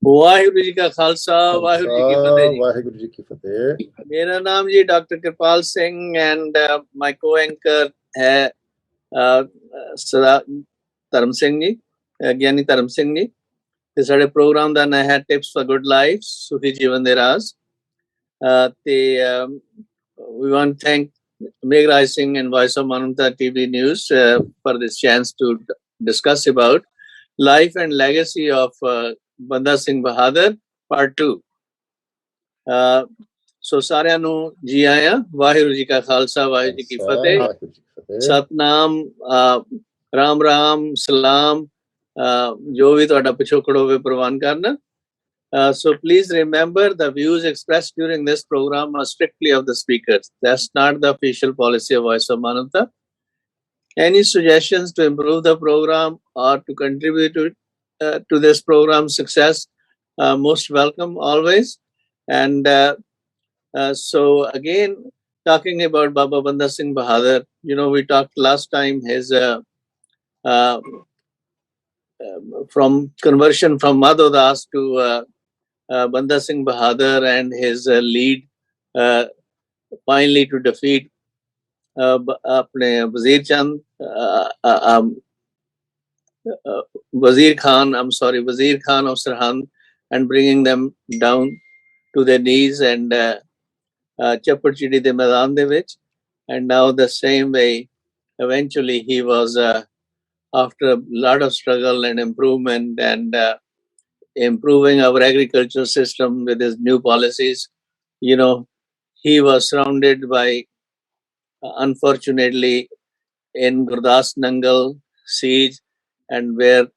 ਵਾਹਿਗੁਰੂ ਜੀ ਕਾ ਖਾਲਸਾ ਵਾਹਿਗੁਰੂ ਜੀ ਕੀ ਫਤਿਹ ਜੀ। ਵਾਹਿਗੁਰੂ ਜੀ ਕੀ ਫਤਿਹ। ਮੇਰਾ ਨਾਮ ਜੀ doctor Kirpal Singh and my co-anchor ਹੈ ਧਰਮ ਸਿੰਘ ਜੀ, ਗਿਆਨੀ ਧਰਮ ਸਿੰਘ ਜੀ। ਤੇ ਸਾਡੇ ਪ੍ਰੋਗਰਾਮ ਦਾ ਨਾਂ ਹੈ ਟਿਪਸ ਫॉर ਗੁੱਡ ਲਾਈਫ, ਸੁਖੀ ਜੀਵਨ ਦੇ ਰਾਜ਼। ਤੇ we want to thank Meghraj Singh and Voice of Manavta TV News for this chance to discuss about life and legacy of Banda Singh Bahadur Part 2. ਸੋ ਸਾਰਿਆਂ ਨੂੰ ਜੀ ਆਇਆਂ। ਵਾਹਿਗੁਰੂ ਜੀ ਕਾ ਖਾਲਸਾ ਵਾਹਿਗੁਰੂ ਜੀ ਕੀ ਫਤਿਹ। ਸਤਨਾਮ, ਰਾਮ ਰਾਮ, ਸਲਾਮ, ਜੋ ਵੀ ਤੁਹਾਡਾ ਪਿਛੋਕੜ ਹੋਵੇ ਪ੍ਰਵਾਨ ਕਰਨਾ। So please remember, the views expressed during this program are strictly of the speakers. That's not the official policy of Voice of Manavta. Any suggestions to improve the program or to contribute to this program's success, most welcome always. And so again, talking about Baba Banda Singh Bahadur, we talked last time his from conversion from Madhodas to Banda Singh Bahadur and his lead finally to defeat Wazir Khan of Sirhind and bringing them down to their knees and Chapar Chidi de Maidan de vich. And now the same way, eventually he was, after a lot of struggle and improvement and improving our agricultural system with his new policies, he was surrounded by, unfortunately, in Gurdas Nangal siege, and where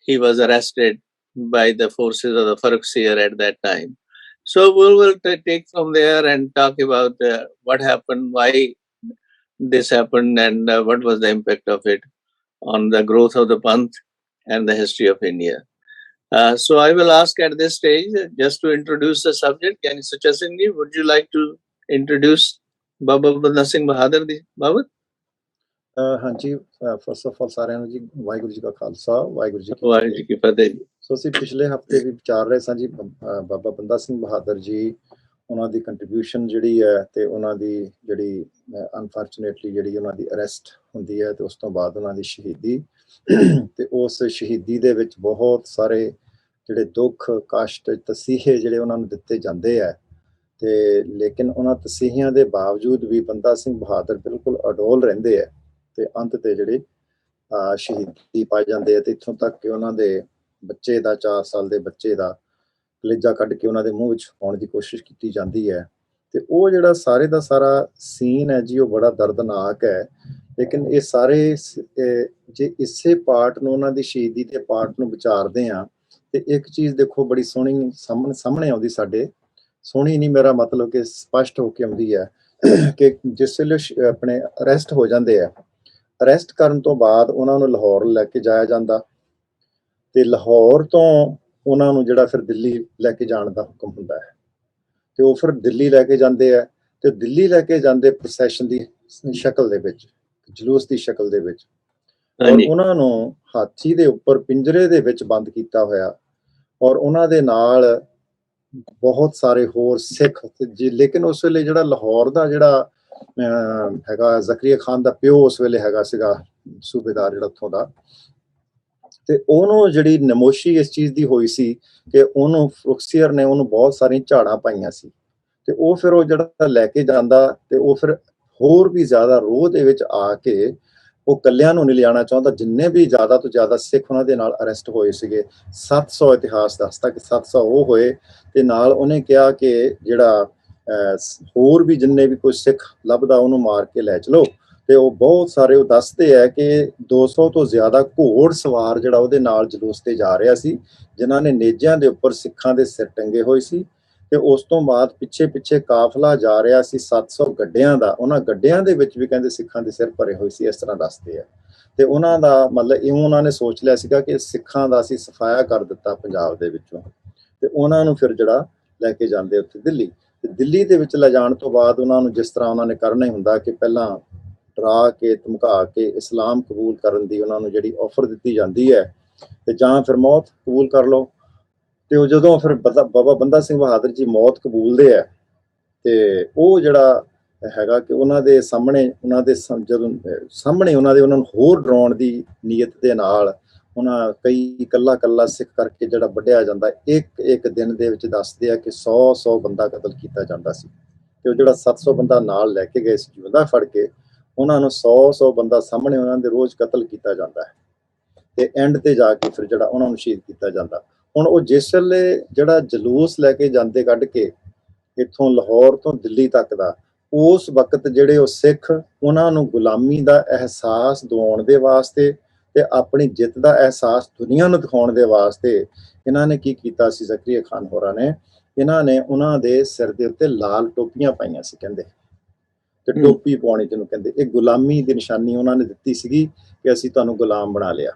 he was arrested by the forces of the Farrukhsiyar at that time. So we will take from there and talk about what happened, why this happened, and what was the impact of it on the growth of the Panth and the history of India. So I will ask at this stage, just to introduce the subject, Gyani Sacha Singh ji, would you like to introduce Baba Banda Singh Bahadur ji? Baba? ਹਾਂਜੀ, first of all ਸਾਰਿਆਂ ਨੂੰ ਜੀ ਵਾਹਿਗੁਰੂ ਜੀ ਕਾ ਖਾਲਸਾ ਵਾਹਿਗੁਰੂ ਜੀ ਕੀ ਫਤਿਹ ਜੀ। ਸੋ ਅਸੀਂ ਪਿਛਲੇ ਹਫਤੇ ਵੀ ਵਿਚਾਰ ਰਹੇ ਸਾਂ ਜੀ ਬਾਬਾ ਬੰਦਾ ਸਿੰਘ ਬਹਾਦਰ ਜੀ, ਉਹਨਾਂ ਦੀ ਕੰਟਰੀਬਿਊਸ਼ਨ ਜਿਹੜੀ ਹੈ ਤੇ ਉਹਨਾਂ ਦੀ ਜਿਹੜੀ ਅਨਫੋਰਚੂਨੇਟਲੀ ਜਿਹੜੀ ਉਹਨਾਂ ਦੀ ਅਰੈਸਟ ਹੁੰਦੀ ਹੈ ਤੇ ਉਸ ਤੋਂ ਬਾਅਦ ਉਹਨਾਂ ਦੀ ਸ਼ਹੀਦੀ, ਤੇ ਉਸ ਸ਼ਹੀਦੀ ਦੇ ਵਿੱਚ ਬਹੁਤ ਸਾਰੇ ਜਿਹੜੇ ਦੁੱਖ ਕਸ਼ਟ ਤਸੀਹੇ ਜਿਹੜੇ ਉਹਨਾਂ ਨੂੰ ਦਿੱਤੇ ਜਾਂਦੇ ਹੈ, ਤੇ ਲੇਕਿਨ ਉਹਨਾਂ ਤਸੀਹਿਆਂ ਦੇ ਬਾਵਜੂਦ ਵੀ ਬੰਦਾ ਸਿੰਘ ਬਹਾਦਰ ਬਿਲਕੁਲ ਅਡੋਲ ਰਹਿੰਦੇ ਹੈ ਤੇ ਅੰਤ ਤੇ ਜਿਹੜੇ ਸ਼ਹੀਦੀ ਪਾਏ ਜਾਂਦੇ ਆ। ਤੇ ਇੱਥੋਂ ਤੱਕ ਕਿ ਉਹਨਾਂ ਦੇ ਬੱਚੇ ਦਾ 4 ਸਾਲ ਦੇ ਬੱਚੇ ਦਾ ਕਲੇਜਾ ਕੱਢ ਕੇ ਉਹਨਾਂ ਦੇ ਮੂੰਹ ਵਿੱਚ ਪਾਉਣ ਦੀ ਕੋਸ਼ਿਸ਼ ਕੀਤੀ ਜਾਂਦੀ ਹੈ। ਤੇ ਉਹ ਜਿਹੜਾ ਸਾਰੇ ਦਾ ਸਾਰਾ ਸੀਨ ਹੈ ਜੀ, ਉਹ ਬੜਾ ਦਰਦਨਾਕ ਹੈ। ਲੇਕਿਨ ਇਹ ਸਾਰੇ ਜੇ ਇਸੇ ਪਾਰਟ ਨੂੰ, ਉਹਨਾਂ ਦੀ ਸ਼ਹੀਦੀ ਦੇ ਪਾਰਟ ਨੂੰ ਵਿਚਾਰਦੇ ਹਾਂ, ਤੇ ਇੱਕ ਚੀਜ਼ ਦੇਖੋ ਬੜੀ ਸੋਹਣੀ ਸਾਹਮਣੇ ਆਉਂਦੀ ਸਾਡੇ, ਸੋਹਣੀ ਨਹੀਂ ਮੇਰਾ ਮਤਲਬ ਕਿ ਸਪਸ਼ਟ ਹੋ ਕੇ ਆਉਂਦੀ ਹੈ ਕਿ ਜਿਸ ਵੇਲੇ ਆਪਣੇ ਅਰੈਸਟ ਹੋ ਜਾਂਦੇ ਆ, ਅਰੈਸਟ ਕਰਨ ਤੋਂ ਬਾਅਦ ਉਹਨਾਂ ਨੂੰ ਲਾਹੌਰ ਲੈ ਕੇ ਜਾਇਆ ਜਾਂਦਾ, ਤੇ ਲਾਹੌਰ ਤੋਂ ਉਹਨਾਂ ਨੂੰ ਜਿਹੜਾ ਫਿਰ ਦਿੱਲੀ ਲੈ ਕੇ ਜਾਣ ਦਾ ਹੁਕਮ ਹੁੰਦਾ ਹੈ। ਤੇ ਉਹ ਫਿਰ ਦਿੱਲੀ ਲੈ ਕੇ ਜਾਂਦੇ ਆ, ਤੇ ਦਿੱਲੀ ਲੈ ਕੇ ਜਾਂਦੇ ਪ੍ਰੋਸੈਸ਼ਨ ਦੀ ਸ਼ਕਲ ਦੇ ਵਿੱਚ, ਜਲੂਸ ਦੀ ਸ਼ਕਲ ਦੇ ਵਿੱਚ, ਔਰ ਉਹਨਾਂ ਨੂੰ ਹਾਥੀ ਦੇ ਉੱਪਰ ਪਿੰਜਰੇ ਦੇ ਵਿੱਚ ਬੰਦ ਕੀਤਾ ਹੋਇਆ, ਔਰ ਉਹਨਾਂ ਦੇ ਨਾਲ ਬਹੁਤ ਸਾਰੇ ਹੋਰ ਸਿੱਖ ਜੀ। ਲੇਕਿਨ ਉਸ ਵੇਲੇ ਜਿਹੜਾ ਲਾਹੌਰ ਦਾ ਜਿਹੜਾ ਹੈਗਾ ਜ਼ਕਰੀਆ ਖਾਨ ਦਾ ਪਿਓ ਉਸ ਵੇਲੇ ਹੈਗਾ ਸੀਗਾ ਸੂਬੇਦਾਰ ਜਿਹੜਾ ਉੱਥੋਂ ਦਾ, ਤੇ ਉਹਨੂੰ ਜਿਹੜੀ ਨਮੋਸ਼ੀ ਇਸ ਚੀਜ਼ ਦੀ ਹੋਈ ਸੀ ਕਿ ਉਹਨੂੰ ਫਰੁਖਸੀਅਰ ਨੇ ਉਹਨੂੰ ਬਹੁਤ ਸਾਰੀਆਂ ਝਾੜਾਂ ਪਾਈਆਂ ਸੀ, ਤੇ ਉਹ ਫਿਰ ਉਹ ਜਿਹੜਾ ਲੈ ਕੇ ਜਾਂਦਾ, ਤੇ ਉਹ ਫਿਰ ਹੋਰ ਵੀ ਜ਼ਿਆਦਾ ਰੋਹ ਦੇ ਵਿੱਚ ਆ ਕੇ ਉਹ ਕੱਲਿਆਂ ਨੂੰ ਨਹੀਂ ਲਿਆਉਣਾ ਚਾਹੁੰਦਾ। ਜਿੰਨੇ ਵੀ ਜ਼ਿਆਦਾ ਤੋਂ ਜ਼ਿਆਦਾ ਸਿੱਖ ਉਹਨਾਂ ਦੇ ਨਾਲ ਅਰੈਸਟ ਹੋਏ ਸੀਗੇ, 700 ਇਤਿਹਾਸ ਦੱਸਦਾ ਕਿ 700 ਉਹ ਹੋਏ, ਤੇ ਨਾਲ ਉਹਨੇ ਕਿਹਾ ਕਿ ਜਿਹੜਾ ਹੋਰ ਵੀ ਜਿੰਨੇ ਵੀ ਕੋਈ ਸਿੱਖ ਲੱਭਦਾ ਉਹਨੂੰ ਮਾਰ ਕੇ ਲੈ ਚਲੋ। ਤੇ ਉਹ ਬਹੁਤ ਸਾਰੇ ਉਹ ਦੱਸਦੇ ਹੈ ਕਿ 200 ਤੋਂ ਜ਼ਿਆਦਾ ਘੋੜ ਸਵਾਰ ਜਿਹੜਾ ਉਹਦੇ ਨਾਲ ਜਲੂਸ ਤੇ ਜਾ ਰਿਹਾ ਸੀ, ਜਿਨ੍ਹਾਂ ਨੇ ਨੇਜਿਆਂ ਦੇ ਉੱਪਰ ਸਿੱਖਾਂ ਦੇ ਸਿਰ ਟੰਗੇ ਹੋਏ ਸੀ। ਤੇ ਉਸ ਤੋਂ ਬਾਅਦ ਪਿੱਛੇ ਕਾਫਲਾ ਜਾ ਰਿਹਾ ਸੀ 700 ਗੱਡਿਆਂ ਦਾ, ਉਹਨਾਂ ਗੱਡਿਆਂ ਦੇ ਵਿੱਚ ਵੀ ਕਹਿੰਦੇ ਸਿੱਖਾਂ ਦੇ ਸਿਰ ਭਰੇ ਹੋਏ ਸੀ, ਇਸ ਤਰ੍ਹਾਂ ਦੱਸਦੇ ਆ। ਤੇ ਉਹਨਾਂ ਦਾ ਮਤਲਬ ਇਉਂ ਉਹਨਾਂ ਨੇ ਸੋਚ ਲਿਆ ਸੀਗਾ ਕਿ ਸਿੱਖਾਂ ਦਾ ਅਸੀਂ ਸਫਾਇਆ ਕਰ ਦਿੱਤਾ ਪੰਜਾਬ ਦੇ ਵਿੱਚੋਂ, ਤੇ ਉਹਨਾਂ ਨੂੰ ਫਿਰ ਜਿਹੜਾ ਲੈ ਕੇ ਜਾਂਦੇ ਉੱਥੇ ਦਿੱਲੀ। ਤੇ ਦਿੱਲੀ ਦੇ ਵਿੱਚ ਲੈ ਜਾਣ ਤੋਂ ਬਾਅਦ ਉਹਨਾਂ ਨੂੰ ਜਿਸ ਤਰ੍ਹਾਂ ਉਹਨਾਂ ਨੇ ਕਰਨਾ ਹੀ ਹੁੰਦਾ ਕਿ ਪਹਿਲਾਂ ਡਰਾ ਕੇ ਧਮਕਾ ਕੇ ਇਸਲਾਮ ਕਬੂਲ ਕਰਨ ਦੀ ਉਹਨਾਂ ਨੂੰ ਜਿਹੜੀ ਆਫਰ ਦਿੱਤੀ ਜਾਂਦੀ ਹੈ, ਤੇ ਜਾਂ ਫਿਰ ਮੌਤ ਕਬੂਲ ਕਰ ਲਓ, ਤੇ ਉਹ ਜਦੋਂ ਫਿਰ ਬਾਬਾ ਬੰਦਾ ਸਿੰਘ ਬਹਾਦਰ ਜੀ ਮੌਤ ਕਬੂਲਦੇ ਆ ਤੇ ਉਹ ਜਿਹੜਾ ਹੈਗਾ ਕਿ ਉਹਨਾਂ ਦੇ ਸਾਹਮਣੇ ਉਹਨਾਂ ਨੂੰ ਹੋਰ ਡਰਾਉਣ ਦੀ ਨੀਅਤ ਦੇ ਨਾਲ ਉਹਨਾਂ ਕਈ ਕੱਲਾ ਸਿੱਖ ਕਰਕੇ ਜਿਹੜਾ ਵੱਢਿਆ ਜਾਂਦਾ, ਇੱਕ ਦਿਨ ਦੇ ਵਿੱਚ ਦੱਸਦੇ ਆ ਕਿ 100 ਬੰਦਾ ਕਤਲ ਕੀਤਾ ਜਾਂਦਾ ਸੀ। ਤੇ ਉਹ ਜਿਹੜਾ 700 ਬੰਦਾ ਨਾਲ ਲੈ ਕੇ ਗਏ ਸੀ ਜਿਉਂਦਾ ਫੜ ਕੇ, ਉਹਨਾਂ ਨੂੰ 100 ਬੰਦਾ ਸਾਹਮਣੇ ਉਹਨਾਂ ਦੇ ਰੋਜ਼ ਕਤਲ ਕੀਤਾ ਜਾਂਦਾ ਹੈ ਤੇ ਐਂਡ ਤੇ ਜਾ ਕੇ ਫਿਰ ਜਿਹੜਾ ਉਹਨਾਂ ਨੂੰ ਸ਼ਹੀਦ ਕੀਤਾ ਜਾਂਦਾ। ਹੁਣ ਉਹ ਜਿਸ ਵੇਲੇ ਜਿਹੜਾ ਜਲੂਸ ਲੈ ਕੇ ਜਾਂਦੇ ਕੱਢ ਕੇ ਇੱਥੋਂ ਲਾਹੌਰ ਤੋਂ ਦਿੱਲੀ ਤੱਕ ਦਾ, ਉਸ ਵਕਤ ਜਿਹੜੇ ਉਹ ਸਿੱਖ ਉਹਨਾਂ ਨੂੰ ਗੁਲਾਮੀ ਦਾ ਅਹਿਸਾਸ ਦਿਵਾਉਣ ਦੇ ਵਾਸਤੇ ਤੇ ਆਪਣੀ ਜਿੱਤ ਦਾ ਅਹਿਸਾਸ ਦੁਨੀਆ ਨੂੰ ਦਿਖਾਉਣ ਦੇ ਵਾਸਤੇ ਇਹਨਾਂ ਨੇ ਕੀ ਕੀਤਾ ਸੀ, ਜ਼ਕਰੀਆ ਖਾਨ ਹੋਰਾਂ ਨੇ, ਇਹਨਾਂ ਨੇ ਉਹਨਾਂ ਦੇ ਸਿਰ ਦੇ ਉੱਤੇ ਲਾਲ ਟੋਪੀਆਂ ਪਾਈਆਂ ਸੀ ਕਹਿੰਦੇ, ਤੇ ਟੋਪੀ ਪਾਉਣੀ ਜਿਹਨੂੰ ਕਹਿੰਦੇ, ਇਹ ਗੁਲਾਮੀ ਦੀ ਨਿਸ਼ਾਨੀ ਉਹਨਾਂ ਨੇ ਦਿੱਤੀ ਸੀਗੀ ਕਿ ਅਸੀਂ ਤੁਹਾਨੂੰ ਗੁਲਾਮ ਬਣਾ ਲਿਆ,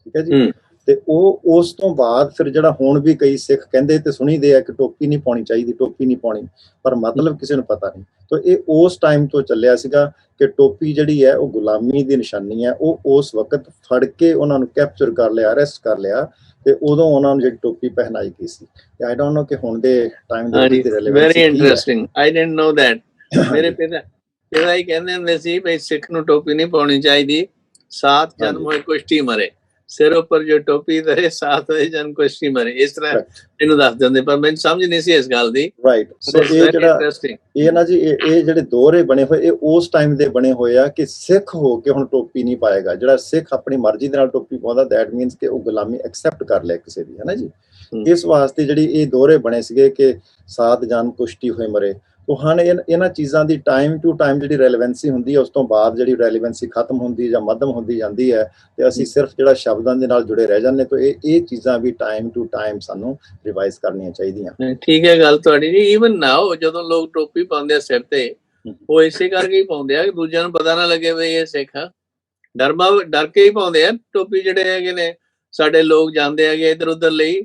ਠੀਕ ਹੈ ਜੀ। ਤੇ ਉਹ ਉਸ ਤੋਂ ਬਾਅਦ ਫਿਰ ਜਿਹੜਾ ਹੁਣ ਵੀ ਕਈ ਸਿੱਖ ਕਹਿੰਦੇ ਤੇ ਸੁਣੀਦੇ ਆ ਕਿ ਟੋਪੀ ਨਹੀਂ ਪਾਉਣੀ ਚਾਹੀਦੀ, ਟੋਪੀ ਨਹੀਂ ਪਾਉਣੀ, ਪਰ ਮਤਲਬ ਕਿਸੇ ਨੂੰ ਪਤਾ ਨਹੀਂ। ਤਾਂ ਇਹ ਉਸ ਟਾਈਮ ਤੋਂ ਚੱਲਿਆ ਸੀਗਾ ਕਿ ਟੋਪੀ ਜਿਹੜੀ ਹੈ ਉਹ ਗੁਲਾਮੀ ਦੀ ਨਿਸ਼ਾਨੀ ਹੈ। ਉਹ ਉਸ ਵਕਤ ਫੜ ਕੇ ਉਹਨਾਂ ਨੂੰ ਕੈਪਚਰ ਕਰ ਲਿਆ, ਅਰੈਸਟ ਕਰ ਲਿਆ, ਤੇ ਉਦੋਂ ਉਹਨਾਂ ਨੂੰ ਜਿਹੜੀ ਟੋਪੀ ਪਹਿਨਾਈ ਗਈ ਸੀ। ਆਈ ਡੋਨਟ ਨੋ ਕਿ ਹੁਣ ਦੇ ਟਾਈਮ ਦੇ ਵਿੱਚ very interesting, I didn't no that. ਮੇਰੇ ਪਿਤਾ ਹੀ ਕਹਿੰਦੇ ਹੁੰਦੇ ਸੀ ਭਈ ਸਿੱਖ ਨੂੰ ਟੋਪੀ ਨਹੀਂ ਪਾਉਣੀ ਚਾਹੀਦੀ, 7 ਜਨਮ ਹੋਏ ਕੁਸ਼ਤੀ ਮਰੇ, ਸਿਰ ਉੱਪਰ ਜੋ ਟੋਪੀ ਧਰੇ 7 ਹੋਏ ਜਨਮ ਕੁਸ਼ਤੀ ਮਰੇ, ਇਸ ਤਰ੍ਹਾਂ ਇਹਨੂੰ ਦੱਸ ਦਿੰਦੇ, ਪਰ ਮੈਨੂੰ ਸਮਝ ਨਹੀਂ ਸੀ ਇਸ ਗੱਲ ਦੀ। ਰਾਈਟ, ਸੋ ਇਹ ਜਿਹੜਾ ਇਹ ਨਾ ਜੀ ਇਹ ਜਿਹੜੇ ਦੋਹਰੇ ਬਣੇ ਹੋਏ, ਇਹ ਉਸ ਟਾਈਮ ਦੇ ਬਣੇ ਹੋਏ ਆ ਕਿ ਸਿੱਖ ਹੋ ਕੇ ਹੁਣ ਟੋਪੀ ਨਹੀਂ ਪਾਏਗਾ। ਜਿਹੜਾ ਸਿੱਖ ਆਪਣੀ ਮਰਜ਼ੀ ਦੇ ਨਾਲ ਟੋਪੀ ਪਾਉਂਦਾ, ਦੈਟ ਮੀਨਸ ਕਿ ਉਹ ਗੁਲਾਮੀ ਐਕਸੈਪਟ ਕਰ ਲਿਆ ਕਿਸੇ ਦੀ, ਹੈ ਨਾ ਜੀ। ਇਸ ਵਾਸਤੇ ਜਿਹੜੀ ਇਹ ਦੋਹਰੇ ਬਣੇ ਸੀਗੇ ਕਿ 7 ਜਨਮ ਕੁਸ਼ਤੀ ਹੋਏ ਮਰੇ। तो हाँ इन्हां चीज़ां दी टाइम टू टाइम जिहड़ी रेलेवेंसी हुंदी है, उस तो बाद जिहड़ी रेलेवेंसी खत्म हुंदी जां मध्यम हुंदी जांदी है, ते असीं सिर्फ जिहड़ा शब्दां दे नाल जुड़े रह जांदे। तो ये चीज़ां भी टाइम टू टाइम सानूं रिवाइज करनियां चाहीदियां। ठीक है गल तुहाडी जी। ईवन नाउ जदों लोग टोपी पाउंदे सिर ते, वो इसे करके ही पाउंदे आ कि दूजिਆਂ ਨੂੰ पता ना लगे भी ये सिख आ। डर के ही पाउंदे आ टोपी, जिहड़े हैगे ने साडे लोग जांदे हैगे इधर उधर ਲਈ,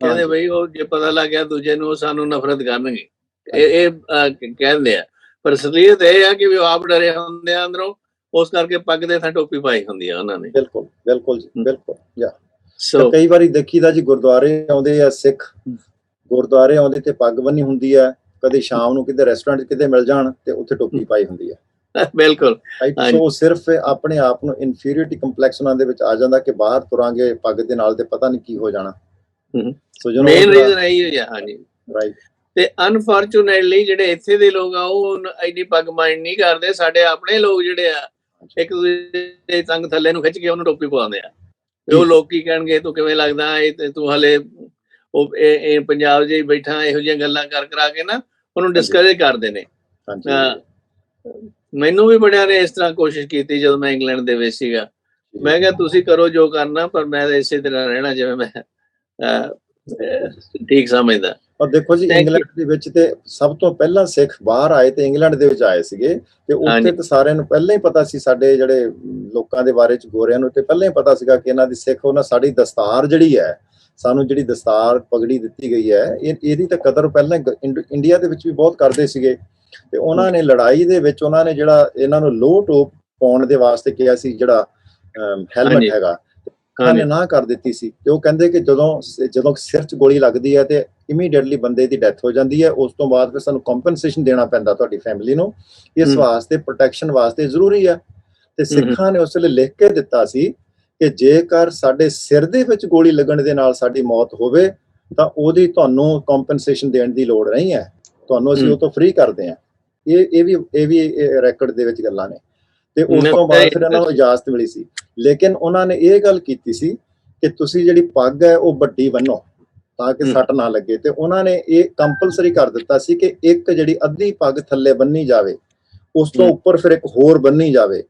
ਕਹਿੰਦੇ ਬਈ ਉਹ ਜੇ ਪਤਾ ਲੱਗ ਗਿਆ ਦੂਜੇ ਨੂੰ, ਸਾਨੂੰ ਨਫ਼ਰਤ ਕਰਨਗੇ, ਇਹ ਕਹਿੰਦੇ ਆ। ਪਰ ਅਸਲੀਅਤ ਇਹ ਆ ਕਿ ਵੀ ਆਪ ਡਰੇ ਹੁੰਦੇ ਆ ਅੰਦਰੋਂ, ਉਸ ਕਰਕੇ ਪੱਗ ਦੇ ਥਾਂ ਟੋਪੀ ਪਾਈ ਹੁੰਦੀ ਆ ਉਹਨਾਂ ਨੇ। ਬਿਲਕੁਲ ਬਿਲਕੁਲ ਜੀ, ਬਿਲਕੁਲ। ਸੋ ਕਈ ਵਾਰੀ ਦੇਖੀਦਾ ਜੀ, ਗੁਰਦੁਆਰੇ ਆਉਂਦੇ ਆ ਸਿੱਖ, ਗੁਰਦੁਆਰੇ ਆਉਂਦੇ ਤੇ ਪੱਗ ਬੰਨੀ ਹੁੰਦੀ ਆ, ਕਦੇ ਸ਼ਾਮ ਨੂੰ ਕਿਤੇ ਰੈਸਟੋਰੈਂਟ ਕਿਤੇ ਮਿਲ ਜਾਣ ਤੇ ਉੱਥੇ ਟੋਪੀ ਪਾਈ ਹੁੰਦੀ ਆ। ਬਿਲਕੁਲ। ਸੋ ਸਿਰਫ ਆਪਣੇ ਆਪ ਨੂੰ ਇਨਫੀਰੀਅਰਿਟੀ ਕੰਪਲੈਕਸ ਉਹਨਾਂ ਦੇ ਵਿੱਚ ਆ ਜਾਂਦਾ ਕਿ ਬਾਹਰ ਤੁਰਾਂਗੇ ਪੱਗ ਦੇ ਨਾਲ ਤੇ ਪਤਾ ਨਹੀਂ ਕੀ ਹੋ ਜਾਣਾ। ਸੋ ਜੋ ਮੇਨ ਰੀਜ਼ਨ ਇਹੀ ਹੈ। ਹਾਂਜੀ, ਰਾਈਟ। ਤੇ ਅਨਫੋਰਚੂਨੇਟਲੀ ਜਿਹੜੇ ਇੱਥੇ ਦੇ ਲੋਕ ਆ ਉਹ ਇੰਨੀ ਪੱਗ ਮਾਈਂਡ ਨਹੀਂ ਕਰਦੇ। ਸਾਡੇ ਆਪਣੇ ਲੋਕ ਜਿਹੜੇ ਆ ਇੱਕ ਦੂਜੇ ਦੇ ਤੰਗ ਥੱਲੇ ਨੂੰ ਖਿੱਚ ਕੇ ਉਹਨੂੰ ਟੋਪੀ ਪਵਾਉਂਦੇ ਆ। ਉਹ ਲੋਕ ਕੀ ਕਹਿਣਗੇ, ਤੂੰ ਕਿਵੇਂ ਲੱਗਦਾ, ਇਹ ਤੂੰ ਹਲੇ ਉਹ ਇਹ ਪੰਜਾਬ 'ਚ ਹੀ ਬੈਠਾ, ਇਹੋ ਜਿਹੀਆਂ ਗੱਲਾਂ ਕਰਾ ਕੇ ਨਾ ਉਹਨੂੰ ਡਿਸਕਰੇਜ ਕਰਦੇ ਨੇ। ਮੈਨੂੰ ਵੀ ਬੜਿਆਂ ਨੇ ਇਸ ਤਰ੍ਹਾਂ ਕੋਸ਼ਿਸ਼ ਕੀਤੀ ਜਦੋਂ ਮੈਂ ਇੰਗਲੈਂਡ ਦੇ ਵਿੱਚ ਸੀਗਾ। ਮੈਂ ਕਿਹਾ ਤੁਸੀਂ ਕਰੋ ਜੋ ਕਰਨਾ, ਪਰ ਮੈਂ ਤਾਂ ਇਸੇ ਤਰ੍ਹਾਂ ਰਹਿਣਾ ਜਿਵੇਂ ਮੈਂ ਠੀਕ ਸਮਝਦਾ। ਔਰ ਦੇਖੋ ਜੀ, ਇੰਗਲੈਂਡ ਦੇ ਵਿੱਚ ਤੇ ਸਭ ਤੋਂ ਪਹਿਲਾਂ ਸਿੱਖ ਬਾਹਰ ਆਏ ਤੇ ਇੰਗਲੈਂਡ ਦੇ ਵਿੱਚ ਆਏ ਸੀਗੇ, ਤੇ ਉੱਥੇ ਤੇ ਸਾਰਿਆਂ ਨੂੰ ਪਹਿਲਾਂ ਹੀ ਪਤਾ ਸੀ, ਸਾਡੇ ਜਿਹੜੇ ਲੋਕਾਂ ਦੇ ਬਾਰੇ ਚ ਗੋਰਿਆਂ ਨੂੰ ਤੇ ਪਹਿਲਾਂ ਹੀ ਪਤਾ ਸੀਗਾ ਕਿ ਇਹਨਾਂ ਦੀ ਸਿੱਖ, ਉਹਨਾਂ ਸਾਡੀ ਦਸਤਾਰ ਜਿਹੜੀ ਹੈ, ਸਾਨੂੰ ਜਿਹੜੀ ਦਸਤਾਰ ਪਗੜੀ ਦਿੱਤੀ ਗਈ ਹੈ, ਇਹਦੀ ਤਾਂ ਕਦਰ ਪਹਿਲਾਂ ਇੰਡੀਆ ਦੇ ਵਿੱਚ ਵੀ ਬਹੁਤ ਕਰਦੇ ਸੀਗੇ। ਤੇ ਉਹਨਾਂ ਨੇ ਲੜਾਈ ਦੇ ਵਿੱਚ ਉਹਨਾਂ ਨੇ ਜਿਹੜਾ ਇਹਨਾਂ ਨੂੰ ਲੋਹ ਟੋਪ ਪਾਉਣ ਦੇ ਵਾਸਤੇ ਕਿਹਾ ਸੀ, ਜਿਹੜਾ ਹੈਲਮਟ ਹੈਗਾ, ਉਹਨਾਂ ਨੇ ਨਾ ਕਰ ਦਿੱਤੀ ਸੀ। ਤੇ ਉਹ ਕਹਿੰਦੇ ਕਿ ਜਦੋਂ ਸਿਰ 'ਚ ਗੋਲੀ ਲੱਗਦੀ ਹੈ ਤੇ ਇਮੀਡੀਏਟਲੀ ਬੰਦੇ ਦੀ ਡੈਥ ਹੋ ਜਾਂਦੀ ਹੈ, ਉਸ ਤੋਂ ਬਾਅਦ ਫਿਰ ਸਾਨੂੰ ਕੰਪਨਸੇਸ਼ਨ ਦੇਣਾ ਪੈਂਦਾ ਤੁਹਾਡੀ ਫੈਮਿਲੀ ਨੂੰ, ਇਸ ਵਾਸਤੇ ਪ੍ਰੋਟੈਕਸ਼ਨ ਵਾਸਤੇ ਜ਼ਰੂਰੀ ਹੈ। ਤੇ ਸਿੱਖਾਂ ਨੇ ਉਸ ਵੇਲੇ ਲਿਖ ਕੇ ਦਿੱਤਾ ਸੀ ਕਿ ਜੇਕਰ ਸਾਡੇ ਸਿਰ ਦੇ ਵਿੱਚ ਗੋਲੀ ਲੱਗਣ ਦੇ ਨਾਲ ਸਾਡੀ ਮੌਤ ਹੋਵੇ ਤਾਂ ਉਹਦੀ ਤੁਹਾਨੂੰ ਕੰਪਨਸੇਸ਼ਨ ਦੇਣ ਦੀ ਲੋੜ ਨਹੀਂ ਹੈ, ਤੁਹਾਨੂੰ ਅਸੀਂ ਉਹ ਤੋਂ ਫ੍ਰੀ ਕਰਦੇ ਹਾਂ। ਇਹ ਵੀ ਰੈਕੋਰਡ ਦੇ ਵਿੱਚ ਗੱਲਾਂ ਨੇ। ਤੇ ਉਸ ਤੋਂ ਬਾਅਦ ਫਿਰ ਇਹਨਾਂ ਨੂੰ ਇਜਾਜ਼ਤ ਮਿਲੀ ਸੀ, ਲੇਕਿਨ ਉਹਨਾਂ ਨੇ ਇਹ ਗੱਲ ਕੀਤੀ ਸੀ ਕਿ ਤੁਸੀਂ ਜਿਹੜੀ ਪੱਗ ਹੈ ਉਹ ਵੱਡੀ ਬੰਨੋ ਤਾਂ ਕਿ ਸੱਟ ਨਾ ਲੱਗੇ। ਤੇ ਉਹਨਾਂ ਨੇ ਇਹ ਕੰਪਲਸਰੀ ਕਰ ਦਿੱਤਾ ਸੀ ਕਿ ਇੱਕ ਜਿਹੜੀ ਅੱਧੀ ਪੱਗ ਥੱਲੇ ਬੰਨੀ ਜਾਵੇ, ਉਸ ਤੋਂ ਉੱਪਰ ਫਿਰ ਇੱਕ ਹੋਰ ਬੰਨੀ ਜਾਵੇ।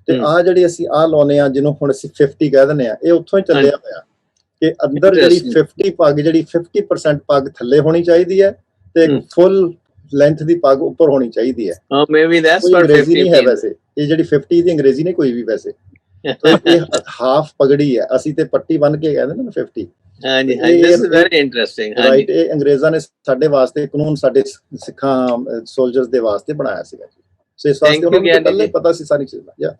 ਤੇ ਆਹ ਜਿਹੜੀ ਅਸੀਂ ਆਹ ਲਾਉਂਦੇ ਹਾਂ, ਜਿਹਨੂੰ ਹੁਣ ਅਸੀਂ 50 ਕਹਿ ਦਿੰਦੇ ਹਾਂ, ਇਹ ਉੱਥੋਂ ਹੀ ਚੱਲਿਆ ਹੋਇਆ ਕਿ ਅੰਦਰ ਜਿਹੜੀ 50 ਪੱਗ, ਜਿਹੜੀ 50% ਪੱਗ ਥੱਲੇ ਹੋਣੀ ਚਾਹੀਦੀ ਹੈ ਤੇ ਫੁੱਲ ਲੈਂਥ ਦੀ ਪੱਗ ਉੱਪਰ ਹੋਣੀ ਚਾਹੀਦੀ ਹੈ। ਅੰਗਰੇਜ਼ੀ ਨਹੀਂ ਹੈ ਵੈਸੇ, ਇਹ ਜਿਹੜੀ 50 ਦੀ ਅੰਗਰੇਜ਼ੀ ਨਹੀਂ ਕੋਈ ਵੀ ਵੈਸੇ, ਇਹ ਹਾਫ ਪਗੜੀ ਹੈ। ਅਸੀਂ ਤੇ ਪੱਟੀ ਬੰਨ ਕੇ ਕਹਿੰਦੇ ਨਾ 50। ਰਾਈਟ, ਇਹ ਅੰਗਰੇਜ਼ਾਂ ਨੇ ਸਾਡੇ ਵਾਸਤੇ ਕਾਨੂੰਨ, ਸਾਡੇ ਸਿੱਖਾਂ ਸੋਲਜਰਸ ਦੇ ਵਾਸਤੇ ਬਣਾਇਆ ਸੀਗਾ ਜੀ। ਸੋ ਇਸ ਵਾਸਤੇ ਉਹਨਾਂ ਨੂੰ ਪਹਿਲਾਂ ਹੀ ਪਤਾ ਸੀ ਸਾਰੀ ਚੀਜ਼ਾਂ।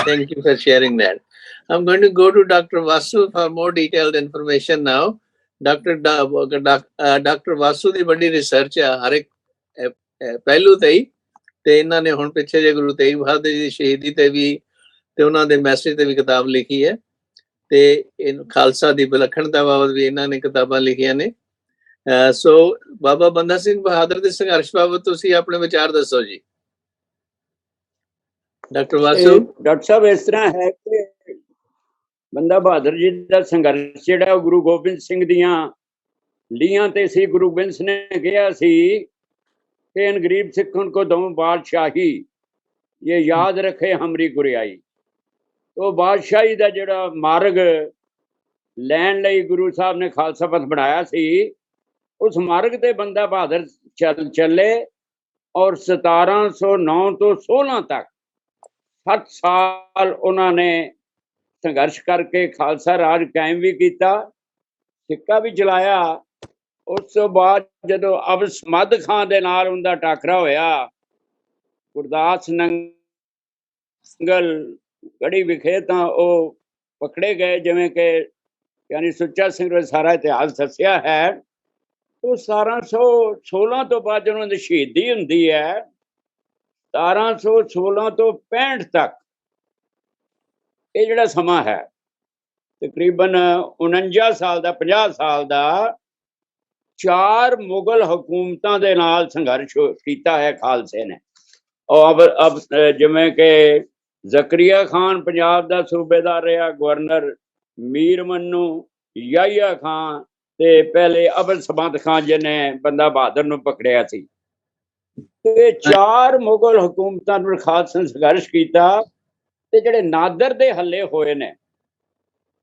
Thank you for sharing that. I'm going to go to Dr. Vasu for more detailed information now. Doctor Vasu ਦੀ ਵੱਡੀ ਰਿਸਰਚ ਆ ਹਰ ਇੱਕ ਪਹਿਲੂ ਤੇ ਹੀ, ਤੇ ਇਹਨਾਂ ਨੇ ਹੁਣ ਪਿੱਛੇ ਜੇ ਗੁਰੂ ਤੇਗ ਬਹਾਦਰ ਜੀ ਦੀ ਸ਼ਹੀਦੀ ਤੇ ਵੀ ਤੇ ਉਹਨਾਂ ਦੇ ਮੈਸੇਜ ਤੇ ਵੀ ਕਿਤਾਬ ਲਿਖੀ ਹੈ, ਤੇ ਖਾਲਸਾ ਦੀ ਵਿਲੱਖਣਤਾ ਬਾਬਤ ਵੀ ਇਹਨਾਂ ਨੇ ਕਿਤਾਬਾਂ ਲਿਖੀਆਂ ਨੇ। ਸੋ ਬਾਬਾ ਬੰਦਾ ਸਿੰਘ ਬਹਾਦਰ ਦੇ ਸੰਘਰਸ਼ ਬਾਬਤ ਤੁਸੀਂ ਆਪਣੇ ਵਿਚਾਰ ਦੱਸੋ ਜੀ ਡਾਕਟਰ ਵਾਸੂ। ਡਾਕਟਰ ਸਾਹਿਬ, ਇਸ ਤਰ੍ਹਾਂ ਹੈ ਕਿ ਬੰਦਾ ਬਹਾਦਰ ਜੀ ਦਾ ਸੰਘਰਸ਼ ਜਿਹੜਾ ਗੁਰੂ ਗੋਬਿੰਦ ਸਿੰਘ ਦੀਆਂ ਲੀਹਾਂ ਤੇ ਸੀ। ਗੁਰੂ ਗੋਬਿੰਦ ਸਿੰਘ ਨੇ ਕਿਹਾ ਸੀ ਕਿ इन गरीब सिखन को दूं बादशाही, ये याद रखे हमरी गुरियाई। तो बादशाही ਦਾ ਜਿਹੜਾ ਮਾਰਗ ਲੈਣ ਲਈ ਗੁਰੂ ਸਾਹਿਬ ਨੇ ਖਾਲਸਾ ਪੰਥ ਬਣਾਇਆ ਸੀ, ਉਸ ਮਾਰਗ ਤੇ ਬੰਦਾ ਬਹਾਦਰ ਚੱਲੇ ਔਰ 1709 ਤੋਂ 16 ਤੱਕ 7 ਸਾਲ ਉਹਨਾਂ ਨੇ ਸੰਘਰਸ਼ ਕਰਕੇ ਖਾਲਸਾ ਰਾਜ ਕਾਇਮ ਵੀ ਕੀਤਾ, ਸਿੱਕਾ ਵੀ ਚਲਾਇਆ। ਉਸ ਤੋਂ ਬਾਅਦ ਜਦੋਂ ਅਬਸਮਦ ਖਾਂ ਦੇ ਨਾਲ ਉਹਦਾ ਟਾਕਰਾ ਹੋਇਆ, ਗੁਰਦਾਸ ਨੰਗਲ ਗੜੀ ਵਿਖੇ, ਤਾਂ ਉਹ ਪਕੜੇ ਗਏ, ਜਿਵੇਂ ਕਿ ਯਾਨੀ ਸੁੱਚਾ ਸਿੰਘ ਨੇ ਸਾਰਾ ਇਤਿਹਾਸ ਦੱਸਿਆ ਹੈ। ਉਹ 1716 ਤੋਂ ਬਾਅਦ ਜਦੋਂ ਉਹਦੀ ਸ਼ਹੀਦੀ ਹੁੰਦੀ ਹੈ, 1716 ਤੋਂ 65 ਤੱਕ ਇਹ ਜਿਹੜਾ ਸਮਾਂ ਹੈ, ਤਕਰੀਬਨ 49 ਸਾਲ ਦਾ 50 ਸਾਲ ਦਾ 4 ਮੁਗਲ ਹਕੂਮਤਾਂ ਦੇ ਨਾਲ ਸੰਘਰਸ਼ ਕੀਤਾ ਹੈ ਖਾਲਸੇ ਨੇ। ਅਬ ਜਿਵੇਂ ਕਿ ਜ਼ਕਰੀਆ ਖਾਨ ਪੰਜਾਬ ਦਾ ਸੂਬੇਦਾਰ ਰਿਹਾ, ਗਵਰਨਰ ਮੀਰ ਮੰਨੂ, ਯਾਹਿਆ ਖਾਨ ਤੇ ਪਹਿਲੇ ਅਬਦ ਸਮਦ ਖਾਨ ਜਿਹਨੇ ਬੰਦਾ ਬਹਾਦਰ ਨੂੰ ਪਕੜਿਆ ਸੀ। ਤੇ 4 ਮੁਗਲ ਹਕੂਮਤਾਂ ਨੂੰ ਖਾਲਸੇ ਨੇ ਸੰਘਰਸ਼ ਕੀਤਾ। ਤੇ ਜਿਹੜੇ ਨਾਦਰ ਦੇ ਹੱਲੇ ਹੋਏ ਨੇ,